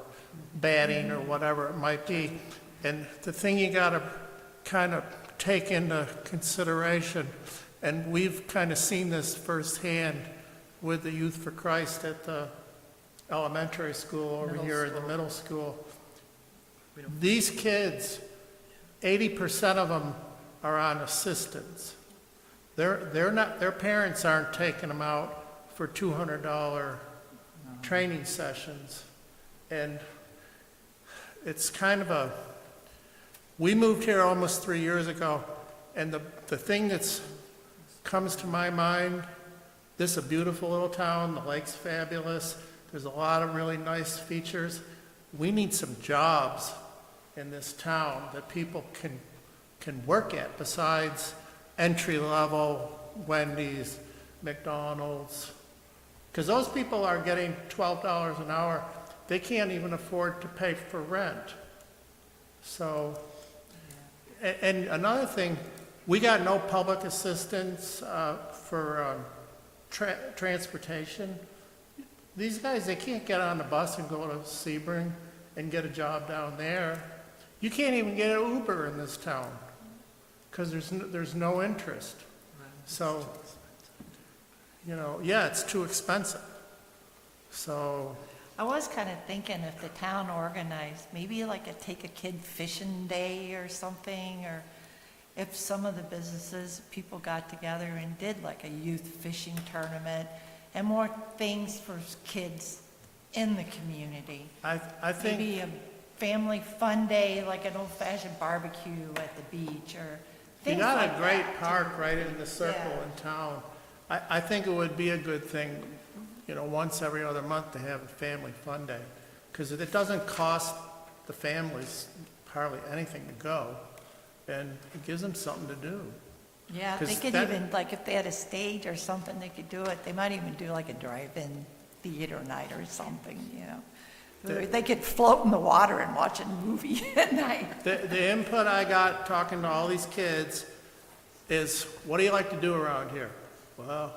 batting or whatever it might be. And the thing you got to kind of take into consideration, and we've kind of seen this firsthand with the Youth for Christ at the elementary school over here in the middle school. These kids, 80% of them are on assistance. Their parents aren't taking them out for $200 training sessions. And it's kind of we moved here almost 3 years ago, and the thing that comes to my mind, this is a beautiful little town, the lake's fabulous, there's a lot of really nice features. We need some jobs in this town that people can work at besides entry-level Wendy's, McDonald's, because those people are getting $12 an hour. They can't even afford to pay for rent. So, and another thing, we got no public assistance for transportation. These guys, they can't get on the bus and go to Sebring and get a job down there. You can't even get an Uber in this town because there's no interest. So, you know, yeah, it's too expensive. So I was kind of thinking if the town organized, maybe like take a kid fishing day or something, or if some of the businesses, people got together and did like a youth fishing tournament and more things for kids in the community. I think Maybe a family fun day, like an old-fashioned barbecue at the beach or you things got like a great that. park right in the circle Yeah. in town. I think it would be a good thing, you know, once every other month to have a family fun day, because it doesn't cost the families hardly anything to go, and it gives them something to do. Yeah, they 'Cause could that- even, like if they had a stage or something, they could do it. They might even do like a drive-in theater night or something, you know. They could float in the water and watch a movie at night. The input I got talking to all these kids is, what do you like to do around here? Well,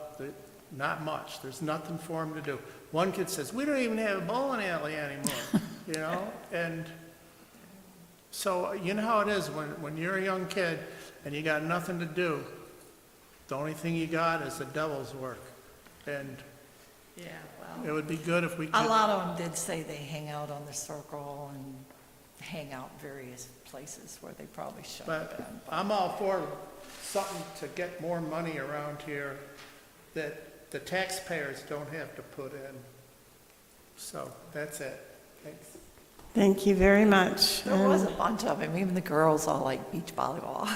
not much. There's nothing for them to do. one kid says, we don't even have a bowling alley anymore, you know? And so, you know how it is when you're a young kid and you got nothing to do, the only thing you got is the devil's work. And Yeah, it would be good if we a could, lot of them did say they hang out on the circle and hang out various places where they probably shouldn't have but been. I'm all for something to get more money around here that the taxpayers don't have to put in. So, that's it. Thanks. Thank you very much. There was a bunch of them, even the girls all like beach volleyball.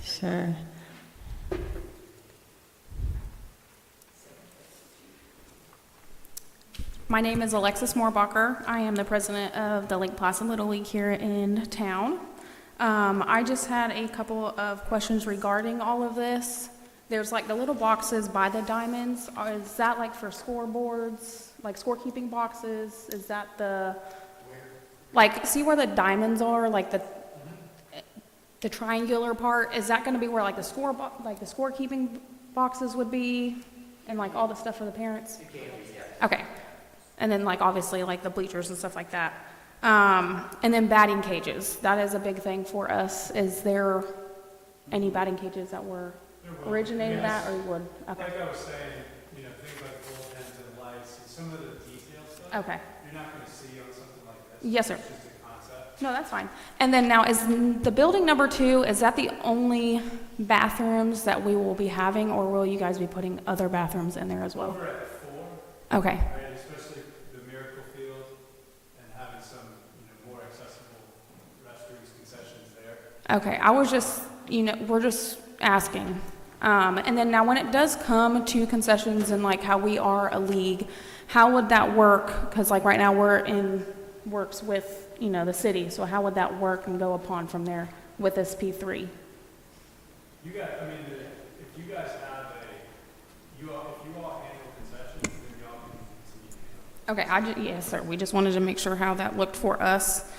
Sure. My name is Alexis Moorbacher. I am the president of the Lake Placid Little League here in town. I just had a couple of questions regarding all of this. There's like the little boxes by the diamonds. Is that like for scoreboards, like scorekeeping boxes? Is that the, like, see where the diamonds are, like the triangular part? Is that going to be where like the scorekeeping boxes would be, and like all the stuff for the parents? Okay. And then like obviously like the bleachers and stuff like that. And then batting cages. That is a big thing for us. Is there any batting cages that were originated at, or would? Okay. Like I was saying, you know, things like bullpens and lights, and some of the detail stuff. Okay. You're not going to see on something like this. Yes, sir. It's just a concept. No, that's fine. And then now, is the building number 2, is that the only bathrooms that we will be having, or will you guys be putting other bathrooms in there as well? Over at 4, Okay. right, especially the Miracle Field, and having some, you know, more accessible restrooms, concessions there. Okay, I was just, we're just asking. And then now when it does come to concessions and like how we are a league, how would that work? Because like right now we're in works with, the city, so how would that work and go upon from there with this P3? You got, I mean, if you guys have if you all handle concessions, then y'all can continue. Okay, yes, sir. We just wanted to make sure how that looked for us.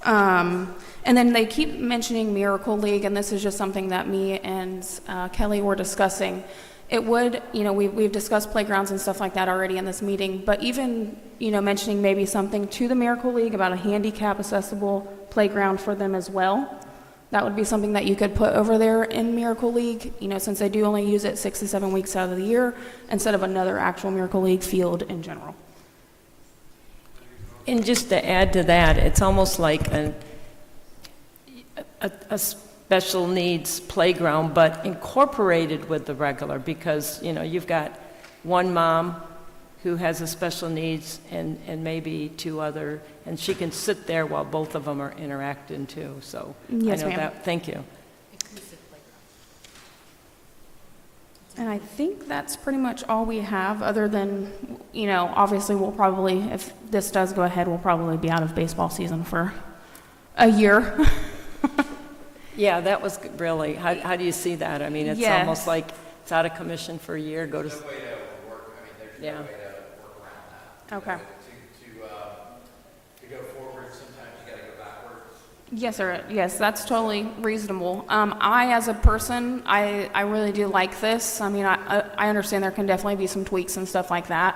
And then they keep mentioning Miracle League, and this is just something that me and Kelly were discussing. It would, we've discussed playgrounds and stuff like that already in this meeting, but even, mentioning maybe something to the Miracle League about a handicap accessible playground for them as well. That would be something that you could put over there in Miracle League, since they do only use it 6 to 7 weeks out of the year, instead of another actual Miracle League field in general. And just to add to that, it's almost like a special needs playground, but incorporated with the regular, because, you've got one mom who has a special needs and maybe 2 other, and she can sit there while both of them are interacting too, so. Yes, I know ma'am. that. Thank you. And I think that's pretty much all we have, other than, obviously we'll probably, if this does go ahead, we'll probably be out of baseball season for a year. Yeah, that was really, how do you see that? I mean, it's Yes. almost like it's out of commission for a year, go to. There's no way to work, I mean, there's Yeah. no way to work around that. Okay. To go forward, sometimes you gotta go backwards. Yes, sir. Yes, that's totally reasonable. I, as a person, I really do like this. I mean, I understand there can definitely be some tweaks and stuff like that.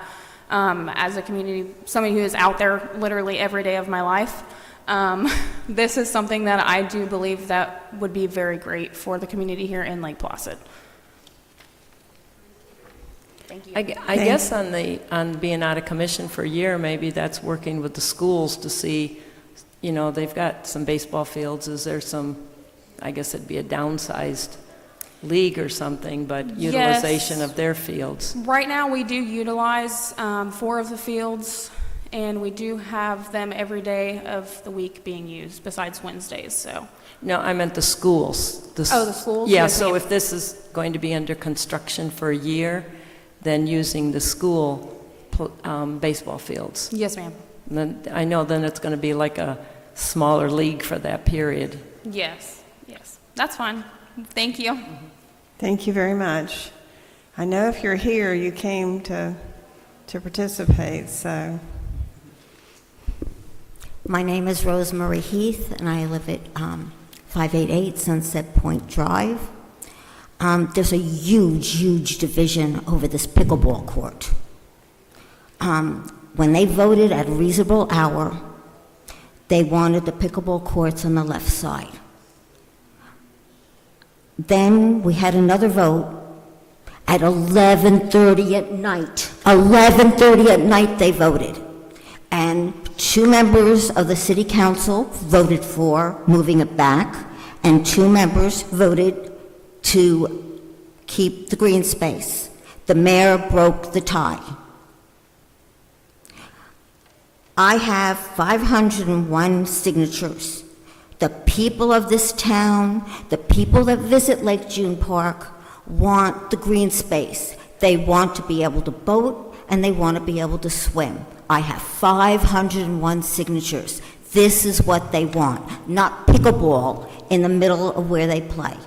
As a community, somebody who is out there literally every day of my life, this is something that I do believe that would be very great for the community here in Lake Placid. Thank you. I guess on being out of commission for a year, maybe that's working with the schools to see, they've got some baseball fields. Is there some, I guess it'd be a downsized league or something, but utilization of their fields? Right now, we do utilize 4 of the fields, and we do have them every day of the week being used, besides Wednesdays, so. No, I meant the schools. The schools? Yeah, Yes, so ma'am. if this is going to be under construction for a year, then using the school baseball fields. Yes, ma'am. Then I know then it's going to be like a smaller league for that period. Yes, that's fine. Thank you. Thank you very much. I know if you're here, you came to participate, so. My name is Rosemary Heath, and I live at 588 Sunset Point Drive. There's a huge division over this pickleball court. when they voted at a reasonable hour, they wanted the pickleball courts on the left side. Then we had another vote at 11:30 at night. 11:30 at night they voted. And 2 members of the city council voted for moving it back, and 2 members voted to keep the green space. The mayor broke the tie. I have 501 signatures. The people of this town, the people that visit Lake June Park, want the green space. They want to be able to boat, and they want to be able to swim. I have 501 signatures. This is what they want, not pickleball in the middle of where they play.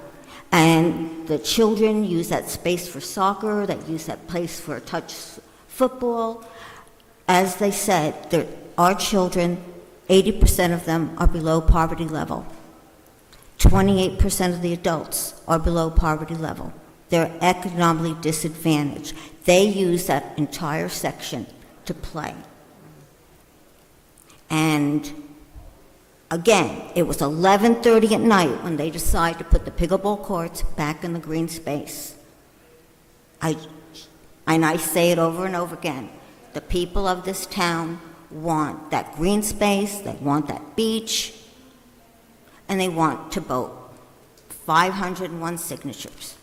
And the children use that space for soccer, they use that place for touch football. As they said, our children, 80% of them are below poverty level. 28% of the adults are below poverty level. They're economically disadvantaged. They use that entire section to play. And again, it was 11:30 at night when they decided to put the pickleball courts back in the green space. And I say it over and over again. The people of this town want that green space, they want that beach, and they want to boat. 501 signatures.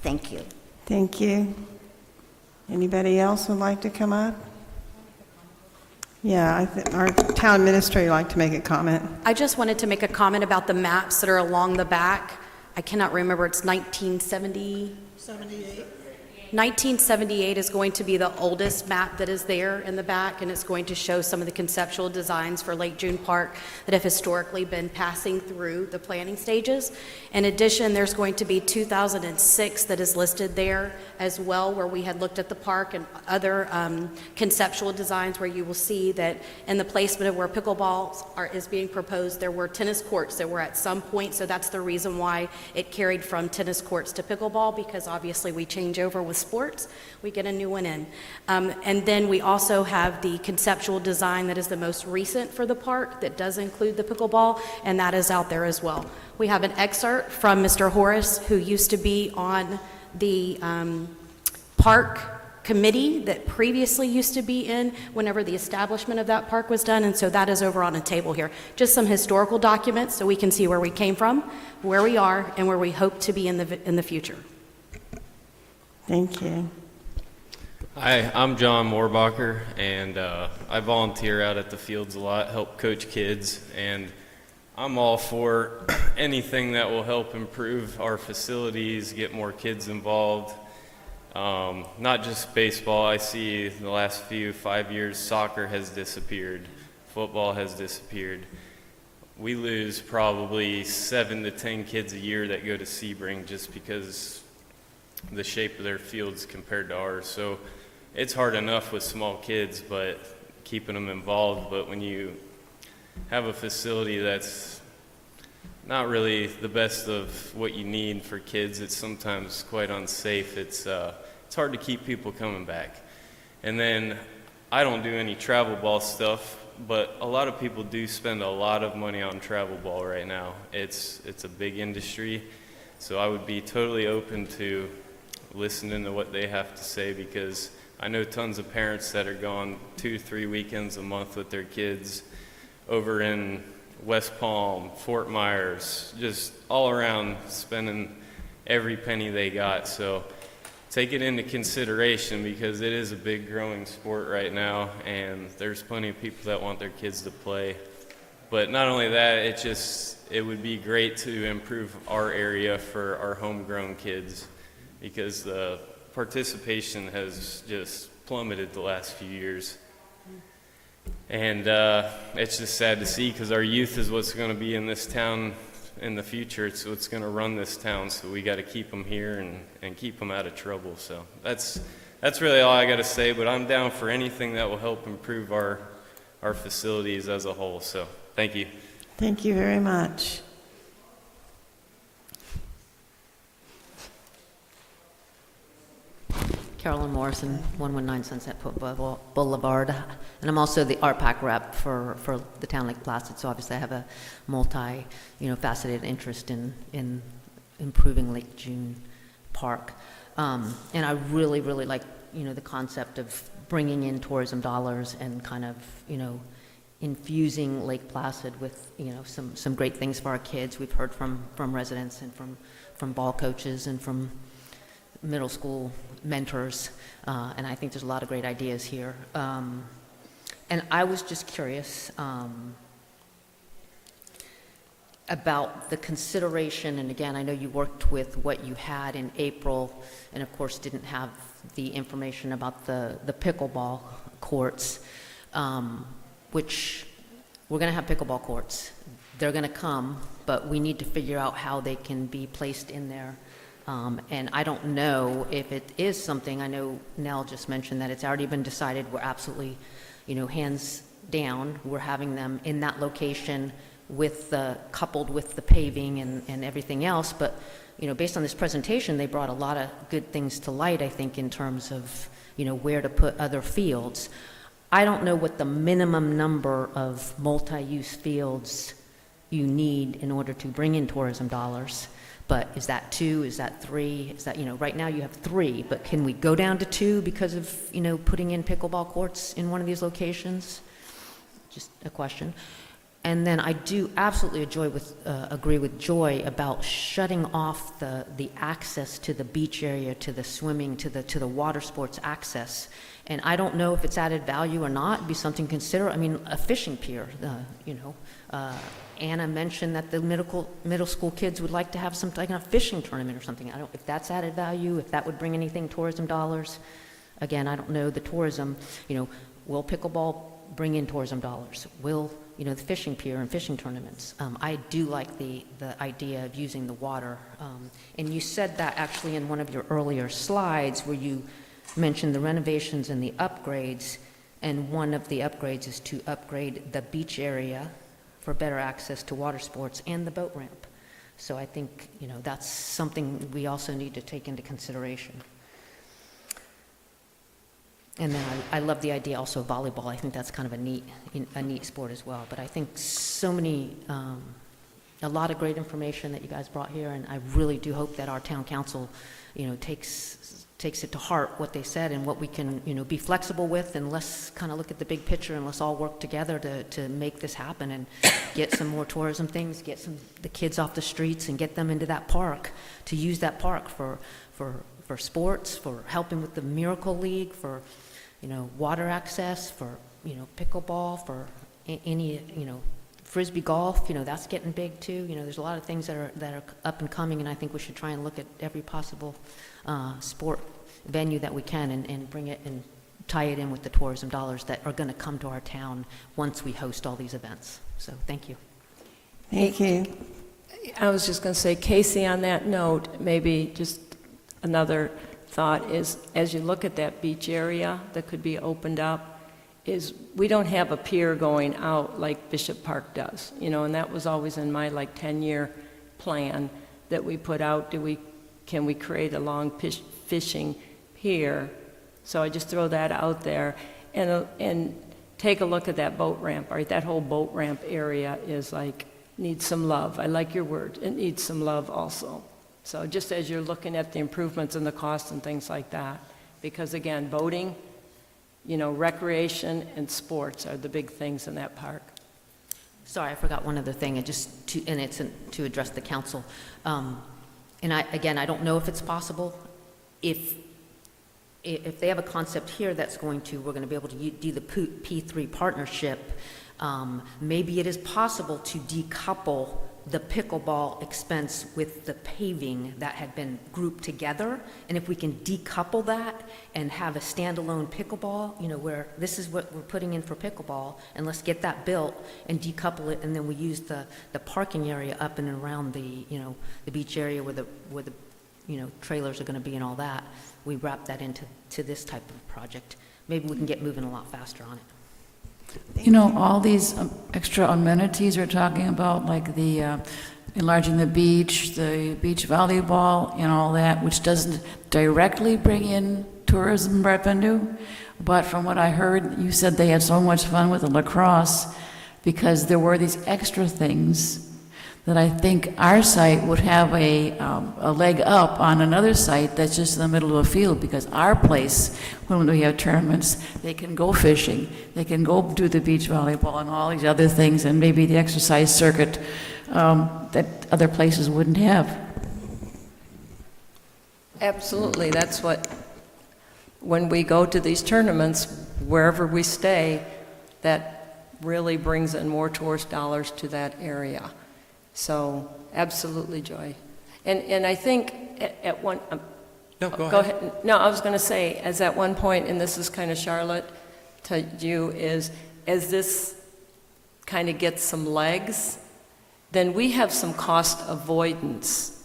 Thank you. Thank you. Anybody else would like to come up? Yeah, I think our town administrator would like to make a comment. I just wanted to make a comment about the maps that are along the back. I cannot remember, it's 1970? 1978 is going to be the oldest map that is there in the back, and it's going to show some of the conceptual designs for Lake June Park that have historically been passing through the planning stages. In addition, there's going to be 2006 that is listed there as well, where we had looked at the park and other conceptual designs, where you will see that in the placement of where pickleball is being proposed, there were tennis courts that were at some point, so that's the reason why it carried from tennis courts to pickleball, because obviously we change over with sports, we get a new one in. And then we also have the conceptual design that is the most recent for the park that does include the pickleball, and that is out there as well. We have an excerpt from Mr. Horace, who used to be on the park committee that previously used to be in whenever the establishment of that park was done, and so that is over on a table here. Just some historical documents so we can see where we came from, where we are, and where we hope to be in the future. Thank you. Hi, I'm John Moorbacher, and I volunteer out at the fields a lot, help coach kids, and I'm all for anything that will help improve our facilities, get more kids involved. Not just baseball. I see in the last 5 years, soccer has disappeared, football has disappeared. We lose probably 7 to 10 kids a year that go to Sebring just because the shape of their fields compared to ours. So it's hard enough with small kids, but keeping them involved. But when you have a facility that's not really the best of what you need for kids, it's sometimes quite unsafe. It's hard to keep people coming back. And then I don't do any travel ball stuff, but a lot of people do spend a lot of money on travel ball right now. It's a big industry, so I would be totally open to listening to what they have to say, because I know tons of parents that are gone 2-3 weekends a month with their kids over in West Palm, Fort Myers, just all around, spending every penny they got. So take it into consideration, because it is a big growing sport right now, and there's plenty of people that want their kids to play. But not only that, it would be great to improve our area for our homegrown kids, because the participation has just plummeted the last few years. And it's just sad to see, because our youth is what's going to be in this town in the future. It's what's going to run this town, so we got to keep them here and keep them out of trouble. So that's really all I got to say, but I'm down for anything that will help improve our facilities as a whole. So thank you. Thank you very much. Carolyn Morrison, 119 Sunset Boulevard, and I'm also the art pack rep for the town Lake Placid, so obviously I have a faceted interest in improving Lake June Park. And I really, really like, the concept of bringing in tourism dollars and kind of, infusing Lake Placid with, some great things for our kids. We've heard from residents and from ball coaches and from middle school mentors, and I think there's a lot of great ideas here. And I was just curious about the consideration, and again, I know you worked with what you had in April, and of course didn't have the information about the pickleball courts, which we're going to have pickleball courts. They're going to come, but we need to figure out how they can be placed in there. And I don't know if it is something, I know Nell just mentioned that it's already been decided, we're absolutely, hands down, we're having them in that location coupled with the paving and everything else. But, based on this presentation, they brought a lot of good things to light, I think, in terms of, where to put other fields. I don't know what the minimum number of multi-use fields you need in order to bring in tourism dollars. But is that 2? Is that 3? Is that, right now you have 3, but can we go down to 2 because of, putting in pickleball courts in one of these locations? Just a question. And then I do absolutely agree with Joy about shutting off the access to the beach area, to the swimming, to the water sports access. And I don't know if it's added value or not. It'd be something to consider. I mean, a fishing pier, Anna mentioned that the middle school kids would like to have some like a fishing tournament or something. I don't, if that's added value, if that would bring anything tourism dollars. Again, I don't know the tourism, will pickleball bring in tourism dollars? Will, the fishing pier and fishing tournaments? I do like the idea of using the water. And you said that actually in one of your earlier slides where you mentioned the renovations and the upgrades, and one of the upgrades is to upgrade the beach area for better access to water sports and the boat ramp. So I think, that's something we also need to take into consideration. And then I love the idea also of volleyball. I think that's kind of a neat sport as well. But I think so many, a lot of great information that you guys brought here, and I really do hope that our town council, takes it to heart what they said and what we can, be flexible with, and let's kind of look at the big picture and let's all work together to make this happen and get some more tourism things, get the kids off the streets and get them into that park, to use that park for sports, for helping with the Miracle League, for, water access, for, pickleball, for any, Frisbee golf, that's getting big too. There's a lot of things that are up and coming, and I think we should try and look at every possible sport venue that we can and bring it and tie it in with the tourism dollars that are going to come to our town once we host all these events. So thank you. Thank you. I was just going to say, Casey, on that note, maybe just another thought is, as you look at that beach area that could be opened up, is we don't have a pier going out like Bishop Park does, and that was always in my 10-year plan that we put out. Can we create a long fishing pier? So I just throw that out there, and take a look at that boat ramp. Right, that whole boat ramp area is needs some love. I like your word. It needs some love also. So just as you're looking at the improvements and the costs and things like that, because again, boating, recreation and sports are the big things in that park. Sorry, I forgot one other thing, and it's to address the council. And I don't know if it's possible. If they have a concept here we're going to be able to do the P3 partnership, maybe it is possible to decouple the pickleball expense with the paving that had been grouped together. And if we can decouple that and have a standalone pickleball, where this is what we're putting in for pickleball, and let's get that built and decouple it, and then we use the parking area up and around the beach area where the trailers are going to be and all that. We wrap that into this type of project. Maybe we can get moving a lot faster on it. All these extra amenities we're talking about, like the enlarging the beach volleyball and all that, which doesn't directly bring in tourism revenue, but from what I heard, you said they had so much fun with the lacrosse because there were these extra things that I think our site would have a leg up on another site that's just in the middle of a field, because our place, when we have tournaments, they can go fishing, they can go do the beach volleyball and all these other things, and maybe the exercise circuit that other places wouldn't have. Absolutely, that's what, when we go to these tournaments, wherever we stay, that really brings in more tourist dollars to that area. So, absolutely, Joy. And I think at one... No, go ahead. No, I was going to say, as at one point, and this is kind of Charlotte to you, is as this kind of gets some legs, then we have some cost avoidance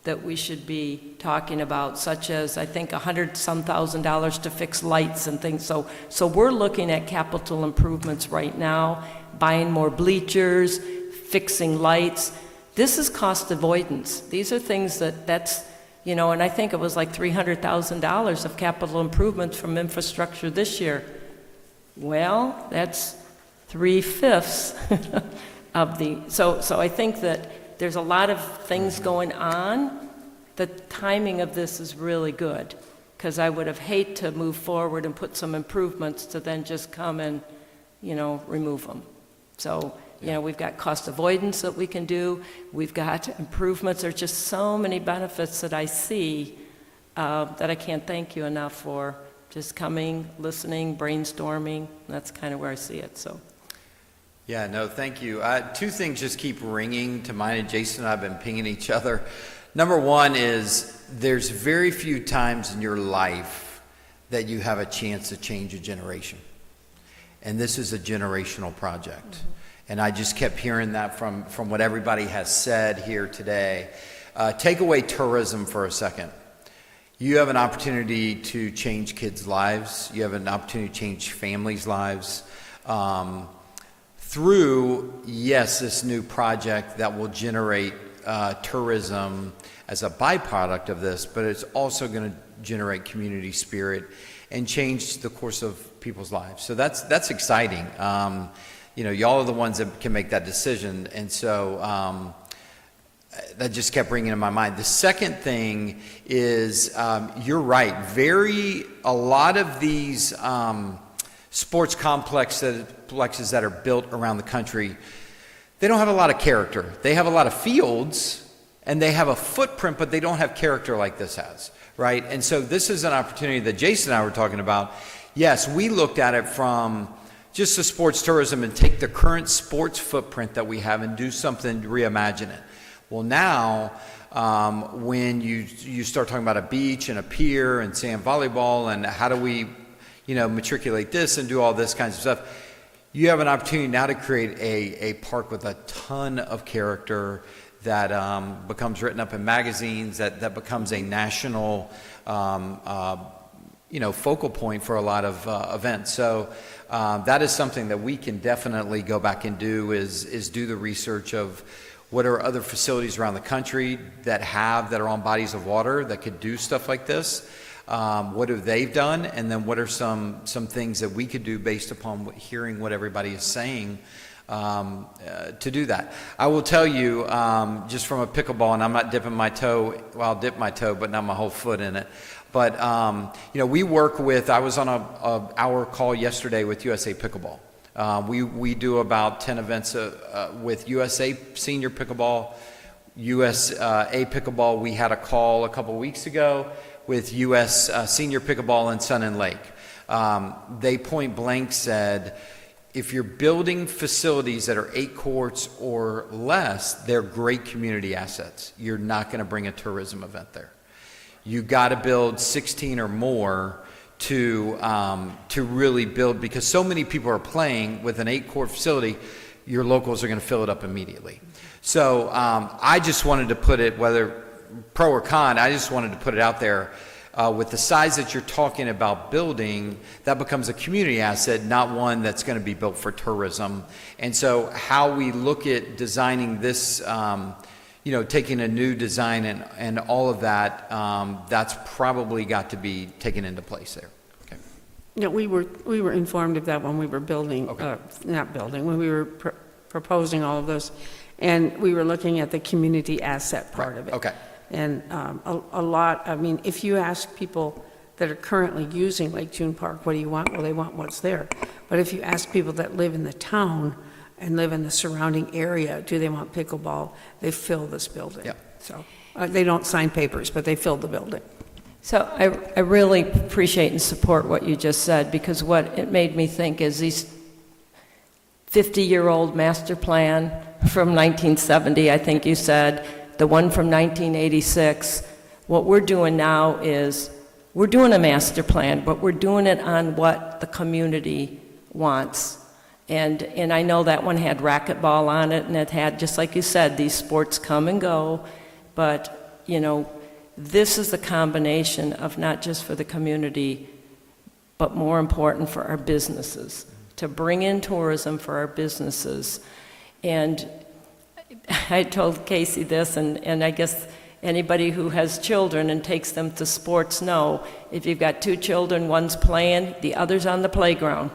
that we should be talking about, such as, I think, $100,000 to fix lights and things. So we're looking at capital improvements right now, buying more bleachers, fixing lights. This is cost avoidance. These are things that's, you know, and I think it was like $300,000 of capital improvements from infrastructure this year. Well, that's 3/5 of the, so I think that there's a lot of things going on. The timing of this is really good, because I would have hated to move forward and put some improvements to then just come and, you know, remove them. So, you know, we've got cost avoidance that we can do. We've got improvements. There's just so many benefits that I see that I can't thank you enough for just coming, listening, brainstorming. That's kind of where I see it, so. Yeah, no, thank you. Two things just keep ringing to mind, and Jason and I have been pinging each other. Number one is there's very few times in your life that you have a chance to change a generation. And this is a generational project. Mm-hmm. And I just kept hearing that from what everybody has said here today. Take away tourism for a second. You have an opportunity to change kids' lives. You have an opportunity to change families' lives. Through, yes, this new project that will generate tourism as a byproduct of this, but it's also going to generate community spirit and change the course of people's lives. So that's exciting. You know, y'all are the ones that can make that decision, and so that just kept ringing in my mind. The second thing is, you're right. A lot of these sports complexes that are built around the country, they don't have a lot of character. They have a lot of fields, and they have a footprint, but they don't have character like this has, right? And so this is an opportunity that Jason and I were talking about. Yes, we looked at it from just the sports tourism and take the current sports footprint that we have and do something to reimagine it. Well, now, when you start talking about a beach and a pier and sand volleyball and how do we, you know, matriculate this and do all this kinds of stuff, you have an opportunity now to create a park with a ton of character that becomes written up in magazines, that becomes a national, you know, focal point for a lot of events. So that is something that we can definitely go back and do is do the research of what are other facilities around the country that are on bodies of water that could do stuff like this. What have they done? And then what are some things that we could do based upon hearing what everybody is saying to do that. I will tell you, just from a pickleball, and I'm not dipping my toe, well, I'll dip my toe, but not my whole foot in it. But, you know, we work with, I was on a hour call yesterday with USA Pickleball. We do about 10 events with USA Senior Pickleball, USA Pickleball. We had a call a couple weeks ago with US Senior Pickleball in Sun and Lake. They point blank said, if you're building facilities that are 8 courts or less, they're great community assets. You're not going to bring a tourism event there. You got to build 16 or more to really build, because so many people are playing with an 8-court facility, your locals are going to fill it up immediately. So I just wanted to put it, whether pro or con, I just wanted to put it out there. With the size that you're talking about building, that becomes a community asset, not one that's going to be built for tourism. And so how we look at designing this, taking a new design and all of that, that's probably got to be taken into place there. Okay. Yeah, we were informed of that when we were building, when we were proposing all of those, and we were looking at the community asset part of it. Okay. And a lot, I mean, if you ask people that are currently using Lake June Park, what do you want? Well, they want what's there. But if you ask people that live in the town and live in the surrounding area, do they want pickleball? They fill this building. Yep. So they don't sign papers, but they fill the building. So I really appreciate and support what you just said, because what it made me think is these 50-year-old master plan from 1970, I think you said, the one from 1986, what we're doing now is we're doing a master plan, but we're doing it on what the community wants. And I know that one had racquetball on it, and it had, just like you said, these sports come and go, but, this is the combination of not just for the community, but more important for our businesses, to bring in tourism for our businesses. And I told Casey this, and I guess anybody who has children and takes them to sports know, if you've got two children, one's playing, the other's on the playground.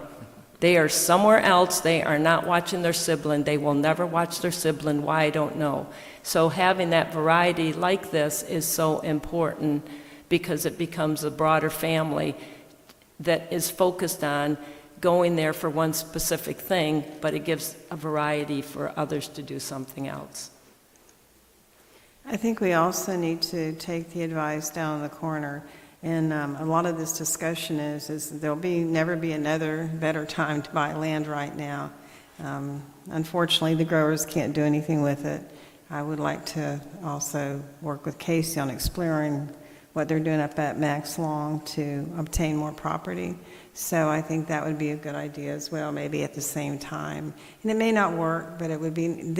They are somewhere else. They are not watching their sibling. They will never watch their sibling. Why, I don't know. So having that variety like this is so important, because it becomes a broader family that is focused on going there for one specific thing, but it gives a variety for others to do something else. I think we also need to take the advice down in the corner. And a lot of this discussion is there'll never be another better time to buy land right now. Unfortunately, the growers can't do anything with it. I would like to also work with Casey on exploring what they're doing up at Max Long to obtain more property. So I think that would be a good idea as well, maybe at the same time. And it may not work, but it would be,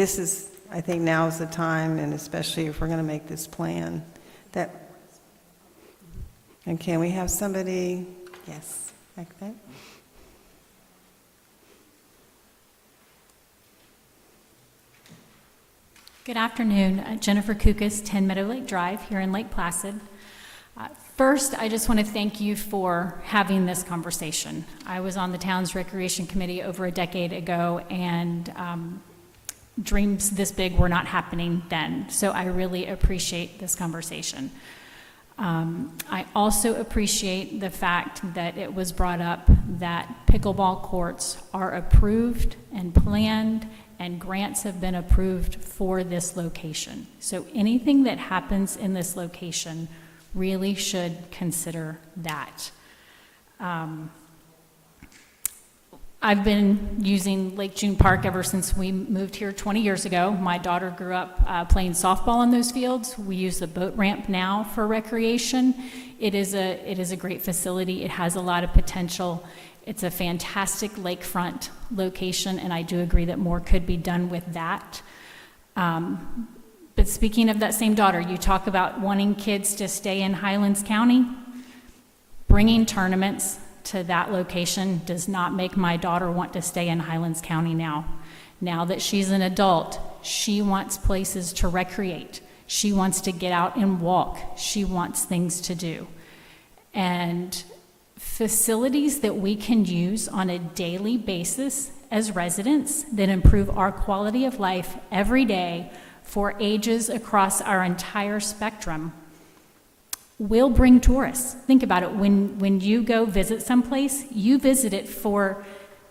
I think now is the time, and especially if we're going to make this plan. And can we have somebody, yes, like that? Good afternoon. Jennifer Kukas, 10 Meadow Lake Drive here in Lake Placid. First, I just want to thank you for having this conversation. I was on the town's recreation committee over a decade ago, and dreams this big were not happening then. So I really appreciate this conversation. I also appreciate the fact that it was brought up that pickleball courts are approved and planned, and grants have been approved for this location. So anything that happens in this location really should consider that. I've been using Lake June Park ever since we moved here 20 years ago. My daughter grew up playing softball on those fields. We use the boat ramp now for recreation. It is a great facility. It has a lot of potential. It's a fantastic lakefront location, and I do agree that more could be done with that. But speaking of that same daughter, you talk about wanting kids to stay in Highlands County. Bringing tournaments to that location does not make my daughter want to stay in Highlands County now. Now that she's an adult, she wants places to recreate. She wants to get out and walk. She wants things to do. And facilities that we can use on a daily basis as residents that improve our quality of life every day for ages across our entire spectrum will bring tourists. Think about it. When you go visit someplace, you visit it for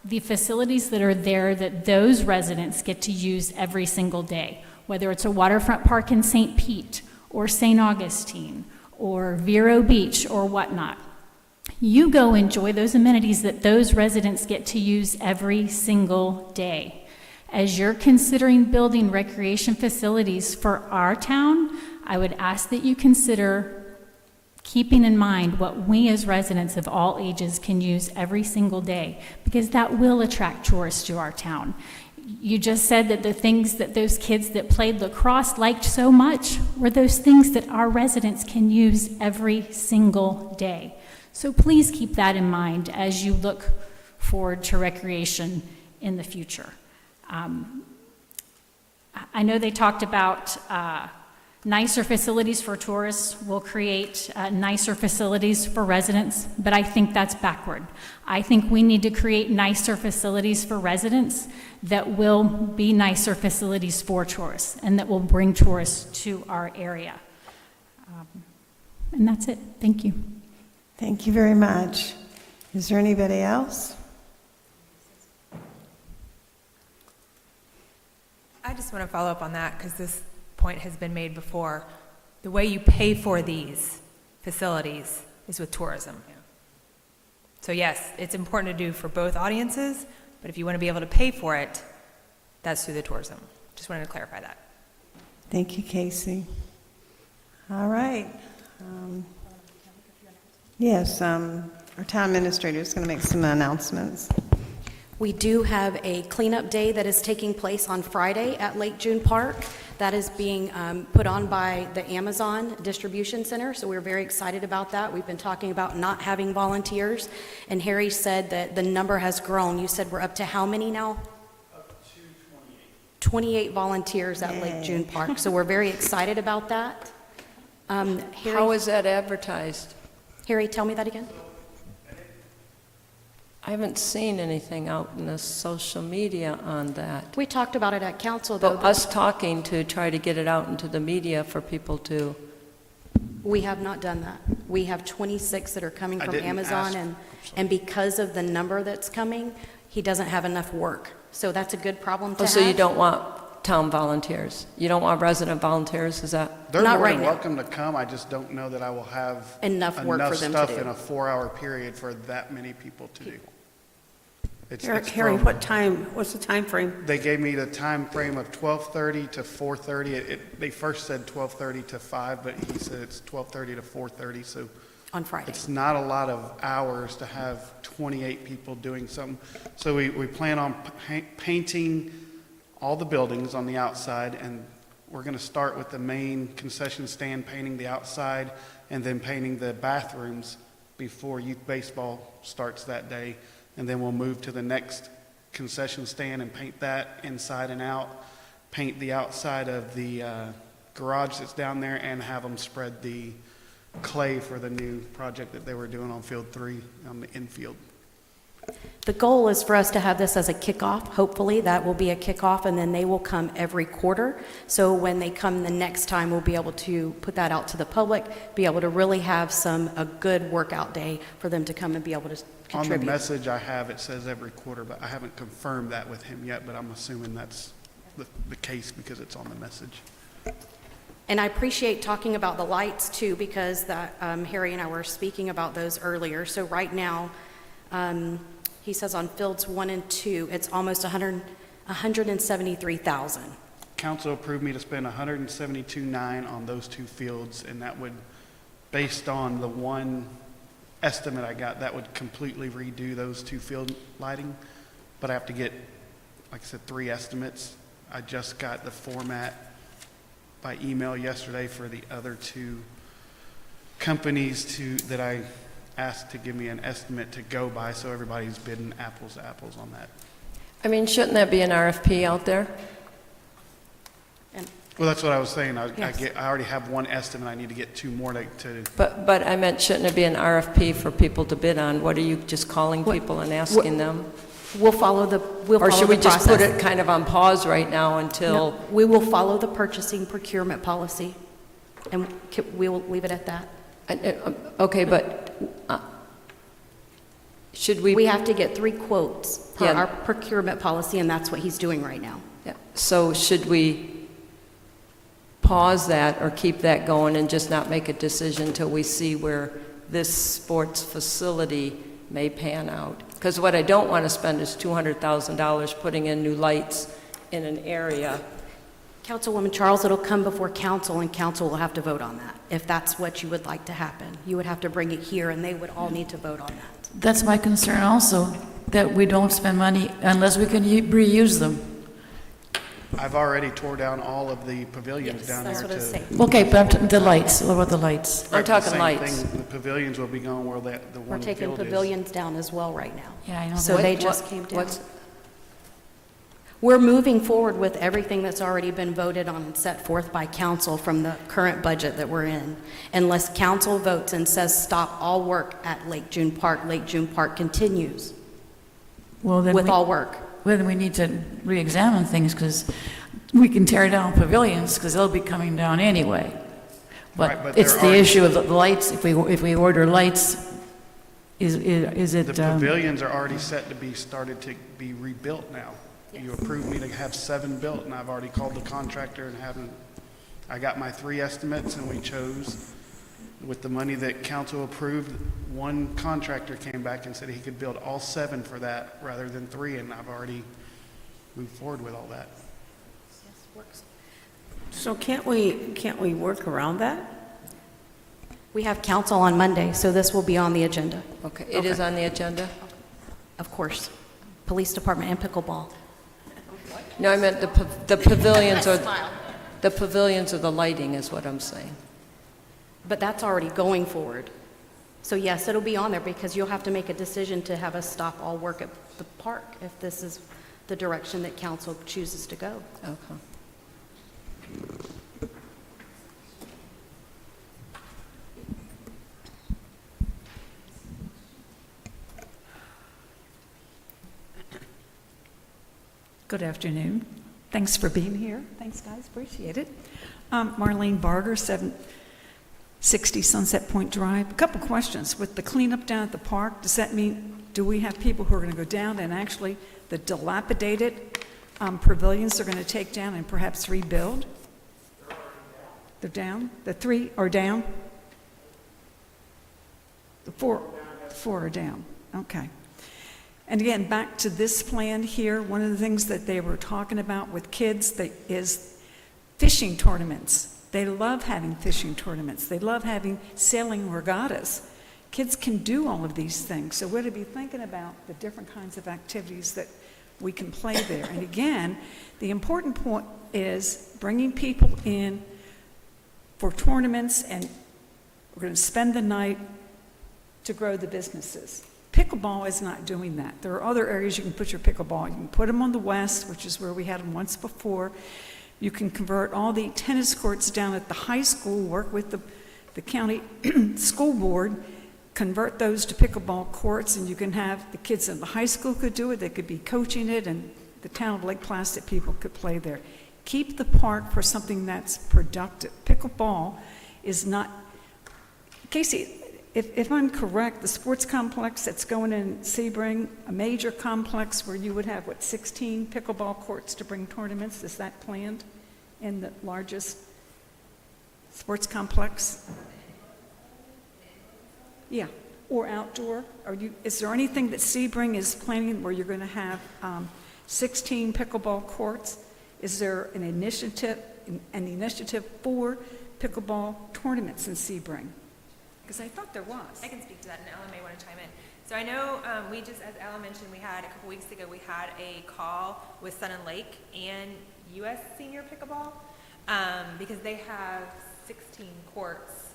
the facilities that are there that those residents get to use every single day, whether it's a waterfront park in St. Pete or St. Augustine or Vero Beach or whatnot. You go enjoy those amenities that those residents get to use every single day. As you're considering building recreation facilities for our town, I would ask that you consider keeping in mind what we as residents of all ages can use every single day, because that will attract tourists to our town. You just said that the things that those kids that played lacrosse liked so much were those things that our residents can use every single day. So please keep that in mind as you look forward to recreation in the future. I know they talked about nicer facilities for tourists will create nicer facilities for residents, but I think that's backward. I think we need to create nicer facilities for residents that will be nicer facilities for tourists and that will bring tourists to our area. And that's it. Thank you. Thank you very much. Is there anybody else? I just want to follow up on that because this point has been made before. The way you pay for these facilities is with tourism. So yes, it's important to do for both audiences, but if you want to be able to pay for it, that's through the tourism. Just wanted to clarify that. Thank you, Casey. All right. Yes, our town administrator is going to make some announcements. We do have a cleanup day that is taking place on Friday at Lake June Park. That is being put on by the Amazon Distribution Center, so we're very excited about that. We've been talking about not having volunteers, and Harry said that the number has grown. You said we're up to how many now? Up to 28 volunteers at Lake June Park, so we're very excited about that. Harry, How is that advertised? Harry, tell me that again. I haven't seen anything out in the social media on that. We talked about it at council, though. But us talking to try to get it out into the media for people to... We have not done that. We have 26 that are coming from Amazon, and because of the number that's coming, he doesn't have enough work. So that's a good problem to have. So you don't want town volunteers? You don't want resident volunteers, is that? They're Not more right than now. welcome to come, I just don't know that I will have Enough work for them to stuff do. in a 4-hour period for that many people to do. It's Harry, from- what's the time frame? They gave me the time frame of 12:30 to 4:30. They first said 12:30 to 5, but he said it's 12:30 to 4:30, so On Friday. it's not a lot of hours to have 28 people doing something. So we plan on painting all the buildings on the outside, and we're going to start with the main concession stand, painting the outside, and then painting the bathrooms before youth baseball starts that day. And then we'll move to the next concession stand and paint that inside and out, paint the outside of the garage that's down there, and have them spread the clay for the new project that they were doing on Field 3 on the infield. The goal is for us to have this as a kickoff. Hopefully, that will be a kickoff, and then they will come every quarter. So when they come the next time, we'll be able to put that out to the public, be able to really have a good workout day for them to come and be able to contribute. On the message I have, it says every quarter, but I haven't confirmed that with him yet, but I'm assuming that's the case because it's on the message. And I appreciate talking about the lights too, because Harry and I were speaking about those earlier. So right now, he says on fields 1 and 2, it's almost $173,000. Council approved me to spend $172,900 on those two fields, and that would, based on the one estimate I got, that would completely redo those two field lighting. But I have to get, like I said, 3 estimates. I just got the format by email yesterday for the other 2 companies that I asked to give me an estimate to go by, so everybody's bidding apples to apples on that. I mean, shouldn't there be an RFP out there? Well, that's what I was saying. Yes. I already have one estimate. I need to get 2 more to But I meant, shouldn't there be an RFP for people to bid on? What, are you just calling people and asking them? We'll follow the Or should we just put process. it kind of on pause right now until? No, we will follow the purchasing procurement policy, and we will leave it at that. Okay, but should we? We have to get 3 quotes per Yeah. our procurement policy, and that's what he's doing right now. Yeah. So should we pause that or keep that going and just not make a decision until we see where this sports facility may pan out? Because what I don't want to spend is $200,000 putting in new lights in an area. Councilwoman Charles, it'll come before council, and council will have to vote on that. If that's what you would like to happen, you would have to bring it here, and they would all need to vote on that. That's my concern also, that we don't spend money unless we can reuse them. I've already tore down all of the pavilions down that's there what I was saying. Okay, but the lights, what about the lights? I'm talking Same lights. thing, the pavilions will be gone where the We're one taking field is. pavilions down as well right now. Yeah, I know So that. they just came down. We're moving forward with everything that's already been voted on and set forth by council from the current budget that we're in. Unless council votes and says stop all work at Lake June Park continues Well, then with we- all work. Well, then we need to re-examine things, because we can tear down pavilions, because they'll be coming down anyway. Right, But but it's there the are- issue of the lights, if we order lights, is it? The pavilions are already set to be started to be rebuilt now. You approved me to have 7 built, and I've already called the contractor and I got my 3 estimates, and we chose, with the money that council approved, one contractor came back and said he could build all 7 for that rather than 3, and I've already moved forward with all that. So can't we work around that? We have council on Monday, so this will be on the agenda. Okay, it is on the agenda? Of course. Police department and pickleball. No, I meant the pavilions or, the pavilions or the lighting is what I'm saying. But that's already going forward. So yes, it'll be on there because you'll have to make a decision to have us stop all work at the park if this is the direction that council chooses to go. Okay. Good afternoon. Thanks for being here. Thanks, guys. Appreciate it. Marlene Barger, 760 Sunset Point Drive. A couple questions. With the cleanup down at the park, does that mean, do we have people who are going to go down and actually the dilapidated pavilions are going to take down and perhaps rebuild? They're down? The 3 are down? The 4 are down. Okay. And again, back to this plan here, one of the things that they were talking about with kids is fishing tournaments. They love having fishing tournaments. They love having sailing regattas. Kids can do all of these things. So we're to be thinking about the different kinds of activities that we can play there. And again, the important point is bringing people in for tournaments, and we're going to spend the night to grow the businesses. Pickleball is not doing that. There are other areas you can put your pickleball. You can put them on the west, which is where we had them once before. You can convert all the tennis courts down at the high school, work with the county school board, convert those to pickleball courts, and you can have the kids in the high school could do it. They could be coaching it, and the town of Lake Placid people could play there. Keep the park for something that's productive. Pickleball is not... Casey, if I'm correct, the sports complex that's going in Sebring, a major complex where you would have, 16 pickleball courts to bring tournaments, is that planned in the largest sports complex? Yeah, or outdoor? Is there anything that Sebring is planning where you're going to have 16 pickleball courts? Is there an initiative for pickleball tournaments in Sebring? Because I thought there was. I can speak to that, and Ellen may want to chime in. So I know we just, as Ellen mentioned, we had a couple weeks ago, we had a call with Sun and Lake and U.S. Senior Pickleball because they have 16 courts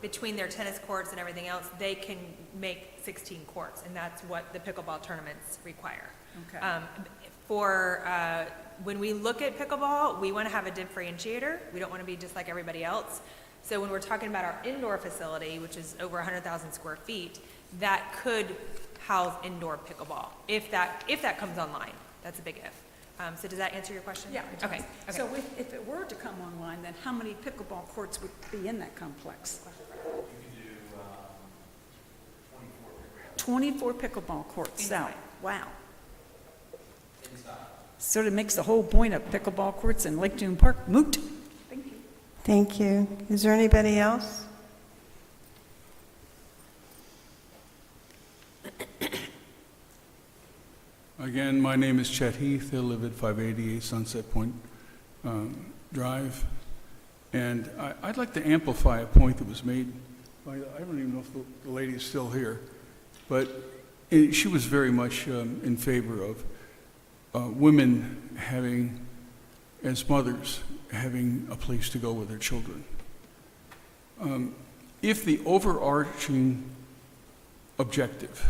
between their tennis courts and everything else. They can make 16 courts, and that's what the pickleball tournaments require. Okay. When we look at pickleball, we want to have a differentiator. We don't want to be just like everybody else. So when we're talking about our indoor facility, which is over 100,000 square feet, that could house indoor pickleball if that comes online. That's a big if. So does that answer your question? Yeah. it does. Okay. So if it were to come online, then how many pickleball courts would be in that complex? You can do 24 24 pickleball courts. Inside. So, wow. inside. Sort of makes the whole point of pickleball courts in Lake June Park moot. Thank you. Thank you. Is there anybody else? Again, my name is Chet Heath. I live at 588 Sunset Point Drive. And I'd like to amplify a point that was made by, I don't even know if the lady is still here, but she was very much in favor of women having, as mothers, having a place to go with their children. If the overarching objective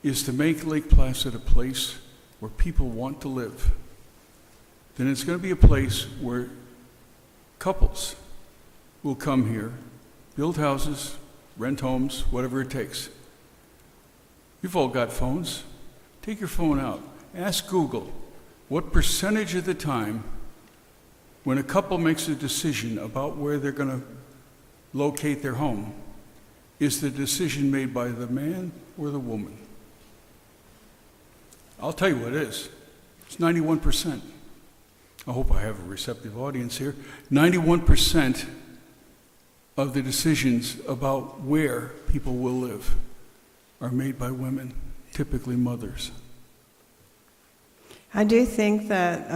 is to make Lake Placid a place where people want to live, then it's going to be a place where couples will come here, build houses, rent homes, whatever it takes. You've all got phones. Take your phone out. Ask Google, what percentage of the time when a couple makes a decision about where they're going to locate their home is the decision made by the man or the woman? I'll tell you what it is. It's 91%. I hope I have a receptive audience here. 91% of the decisions about where people will live are made by women, typically mothers. I do think that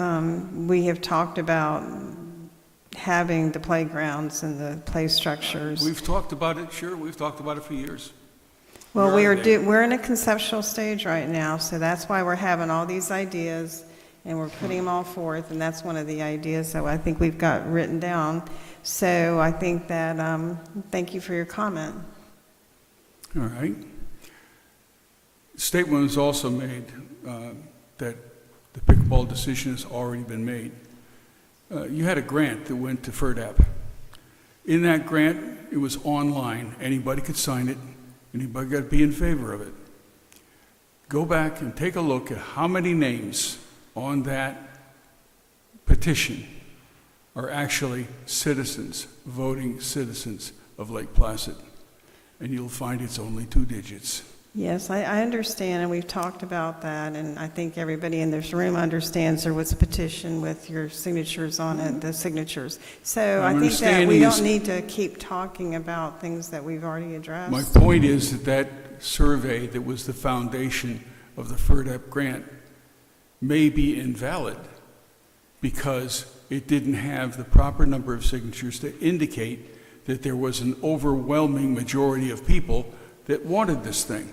we have talked about having the playgrounds and the play structures. We've talked about it, sure. We've talked about it for years. Well, we're in a conceptual stage right now, so that's why we're having all these ideas, and we're putting them all forth, and that's one of the ideas that I think we've got written down. So I think that, thank you for your comment. All right. Statement was also made that the pickleball decision has already been made. You had a grant that went to FERDAP. In that grant, it was online. Anybody could sign it. Anybody got to be in favor of it. Go back and take a look at how many names on that petition are actually citizens, voting citizens of Lake Placid. And you'll find it's only 2 digits. Yes, I understand, and we've talked about that, and I think everybody in this room understands there was a petition with your signatures on it, the signatures. So I think that we don't need to keep talking about things that we've already addressed. My point is that that survey that was the foundation of the FERDAP grant may be invalid because it didn't have the proper number of signatures to indicate that there was an overwhelming majority of people that wanted this thing.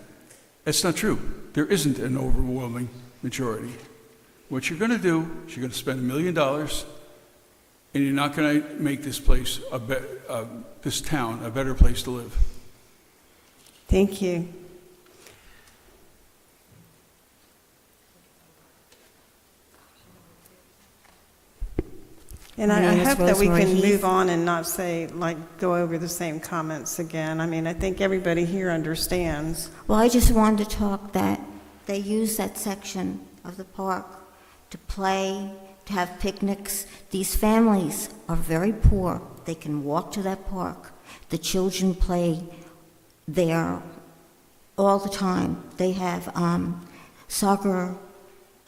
That's not true. There isn't an overwhelming majority. What you're going to do is you're going to spend $1 million, and you're not going to make this place, this town, a better place to live. Thank you. And I hope that we can move on and not say, go over the same comments again. I mean, I think everybody here understands. Well, I just wanted to talk that they use that section of the park to play, to have picnics. These families are very poor. They can walk to that park. The children play there all the time. They have soccer.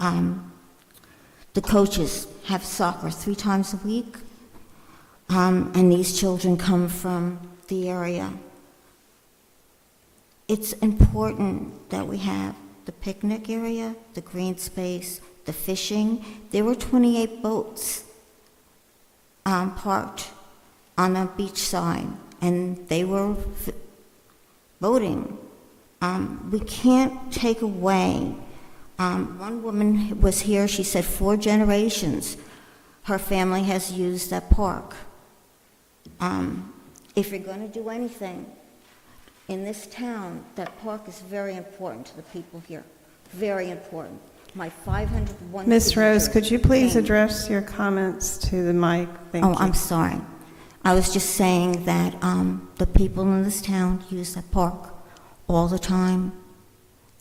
The coaches have soccer 3 times a week, and these children come from the area. It's important that we have the picnic area, the green space, the fishing. There were 28 boats parked on the beach side, and they were boating. We can't take away. One woman was here, she said 4 generations her family has used that park. If you're going to do anything in this town, that park is very important to the people here, very important. My 501... Ms. Rose, could you please address your comments to the mic? Thank you. Oh, I'm sorry. I was just saying that the people in this town use that park all the time,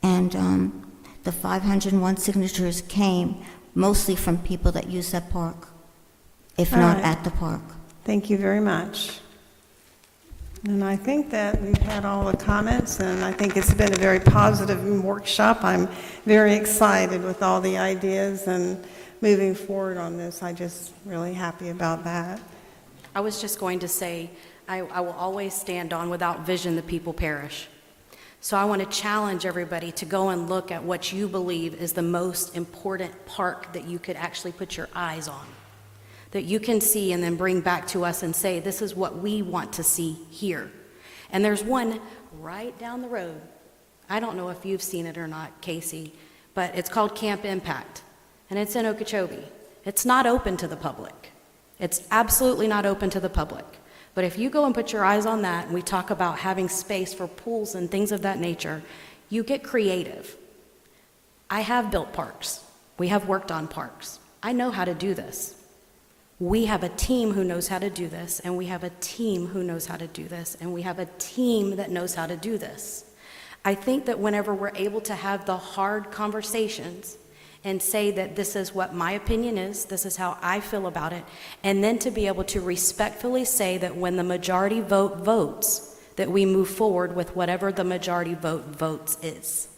and the 501 signatures came mostly from people that use that park, if not at the park. Thank you very much. And I think that we've had all the comments, and I think it's been a very positive workshop. I'm very excited with all the ideas and moving forward on this. I'm just really happy about that. I was just going to say, I will always stand on without vision the people perish. So I want to challenge everybody to go and look at what you believe is the most important park that you could actually put your eyes on, that you can see and then bring back to us and say, this is what we want to see here. And there's one right down the road. I don't know if you've seen it or not, Casey, but it's called Camp Impact, and it's in Okeechobee. It's not open to the public. It's absolutely not open to the public. But if you go and put your eyes on that, and we talk about having space for pools and things of that nature, you get creative. I have built parks. We have worked on parks. I know how to do this. We have a team who knows how to do this, and we have a team who knows how to do this, and we have a team that knows how to do this. I think that whenever we're able to have the hard conversations and say that this is what my opinion is, this is how I feel about it, and then to be able to respectfully say that when the majority vote votes, that we move forward with whatever the majority vote votes is.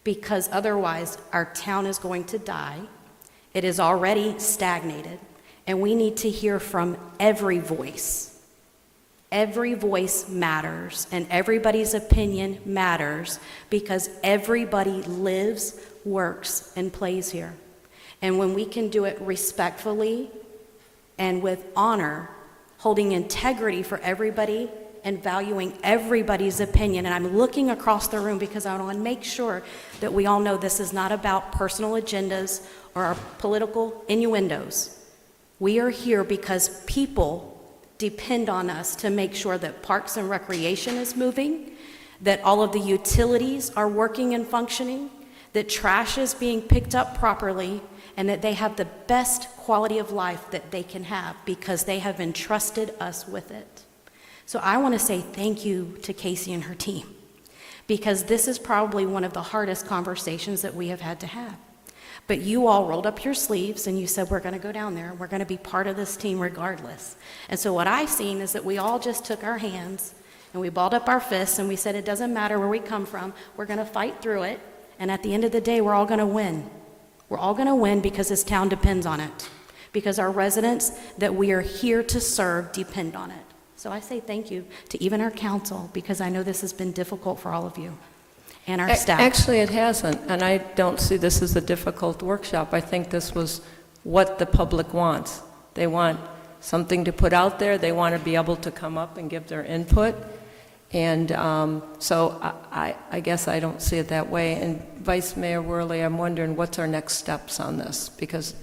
Because otherwise, our town is going to die. It is already stagnated, and we need to hear from every voice. Every voice matters, and everybody's opinion matters, because everybody lives, works, and plays here. And when we can do it respectfully and with honor, holding integrity for everybody and valuing everybody's opinion, and I'm looking across the room because I want to make sure that we all know this is not about personal agendas or our political innuendos. We are here because people depend on us to make sure that Parks and Recreation is moving, that all of the utilities are working and functioning, that trash is being picked up properly, and that they have the best quality of life that they can have because they have entrusted us with it. So I want to say thank you to Casey and her team, because this is probably one of the hardest conversations that we have had to have. But you all rolled up your sleeves and you said, we're going to go down there. We're going to be part of this team regardless. And so what I've seen is that we all just took our hands and we balled up our fists and we said, it doesn't matter where we come from. We're going to fight through it. And at the end of the day, we're all going to win. We're all going to win because this town depends on it. Because our residents that we are here to serve depend on it. So I say thank you to even our council, because I know this has been difficult for all of you. And our staff. Actually, it hasn't, and I don't see this as a difficult workshop. I think this was what the public wants. They want something to put out there. They want to be able to come up and give their input. And so I guess I don't see it that way. And Vice Mayor Worley, I'm wondering what's our next steps on this? Because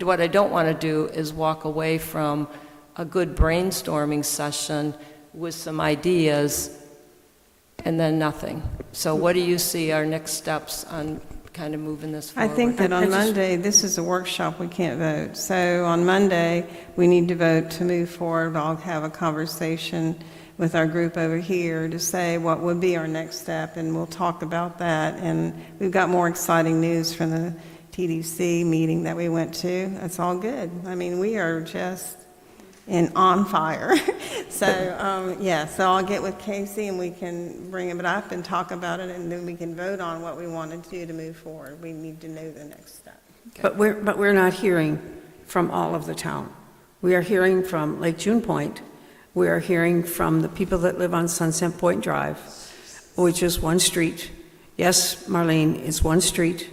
what I don't want to do is walk away from a good brainstorming session with some ideas and then nothing. So what do you see our next steps on kind of moving this forward? I think that on Monday, this is a workshop, we can't vote. So on Monday, we need to vote to move forward. I'll have a conversation with our group over here to say what would be our next step, and we'll talk about that. And we've got more exciting news from the TDC meeting that we went to. That's all good. I mean, we are just on fire. So, so I'll get with Casey and we can bring it up and talk about it, and then we can vote on what we want to do to move forward. We need to know the next step. Okay. But we're not hearing from all of the town. We are hearing from Lake June Point. We are hearing from the people that live on Sunset Point Drive, which is one street. Yes, Marlene, it's one street.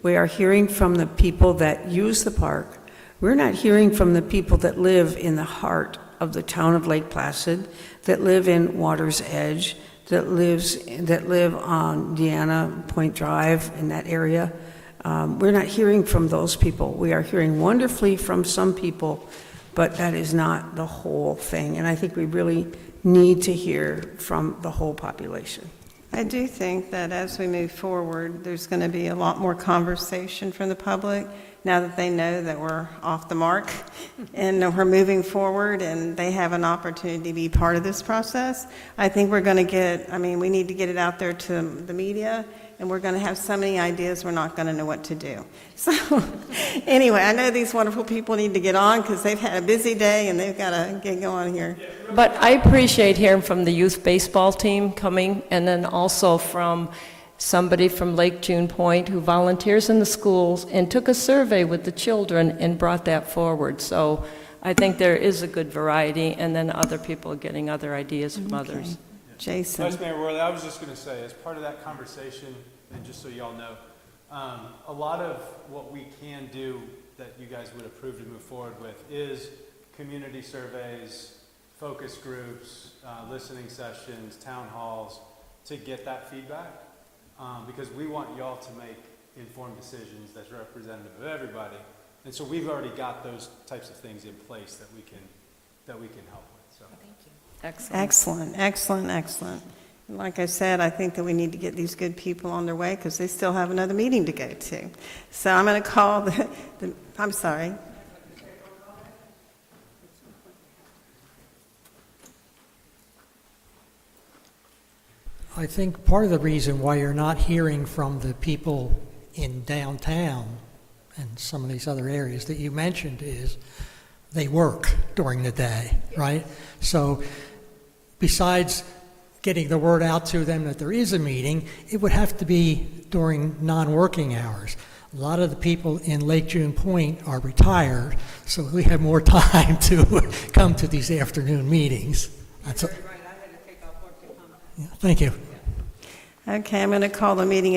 We are hearing from the people that use the park. We're not hearing from the people that live in the heart of the town of Lake Placid, that live in Water's Edge, that live on Deanna Point Drive in that area. We're not hearing from those people. We are hearing wonderfully from some people, but that is not the whole thing. And I think we really need to hear from the whole population. I do think that as we move forward, there's going to be a lot more conversation from the public now that they know that we're off the mark and we're moving forward and they have an opportunity to be part of this process. I think we're going to we need to get it out there to the media, and we're going to have so many ideas we're not going to know what to do. So anyway, I know these wonderful people need to get on because they've had a busy day and they've got to get going here. But I appreciate hearing from the youth baseball team coming, and then also from somebody from Lake June Point who volunteers in the schools and took a survey with the children and brought that forward. So I think there is a good variety, and then other people getting other ideas from others. Jason. Vice Mayor Worley, I was just going to say, as part of that conversation, and just so y'all know, a lot of what we can do that you guys would approve to move forward with is community surveys, focus groups, listening sessions, town halls, to get that feedback. Because we want y'all to make informed decisions that's representative of everybody. And so we've already got those types of things in place that we can help with. So thank you. Excellent. Like I said, I think that we need to get these good people on their way because they still have another meeting to go to. So I'm going to call I'm sorry. I think part of the reason why you're not hearing from the people in downtown and some of these other areas that you mentioned is they work during the day, right? So besides getting the word out to them that there is a meeting, it would have to be during non-working hours. A lot of the people in Lake June Point are retired, so we have more time to come to these afternoon meetings. That's right. I had to take off work to come. Yeah, thank you. Okay, I'm going to call the meeting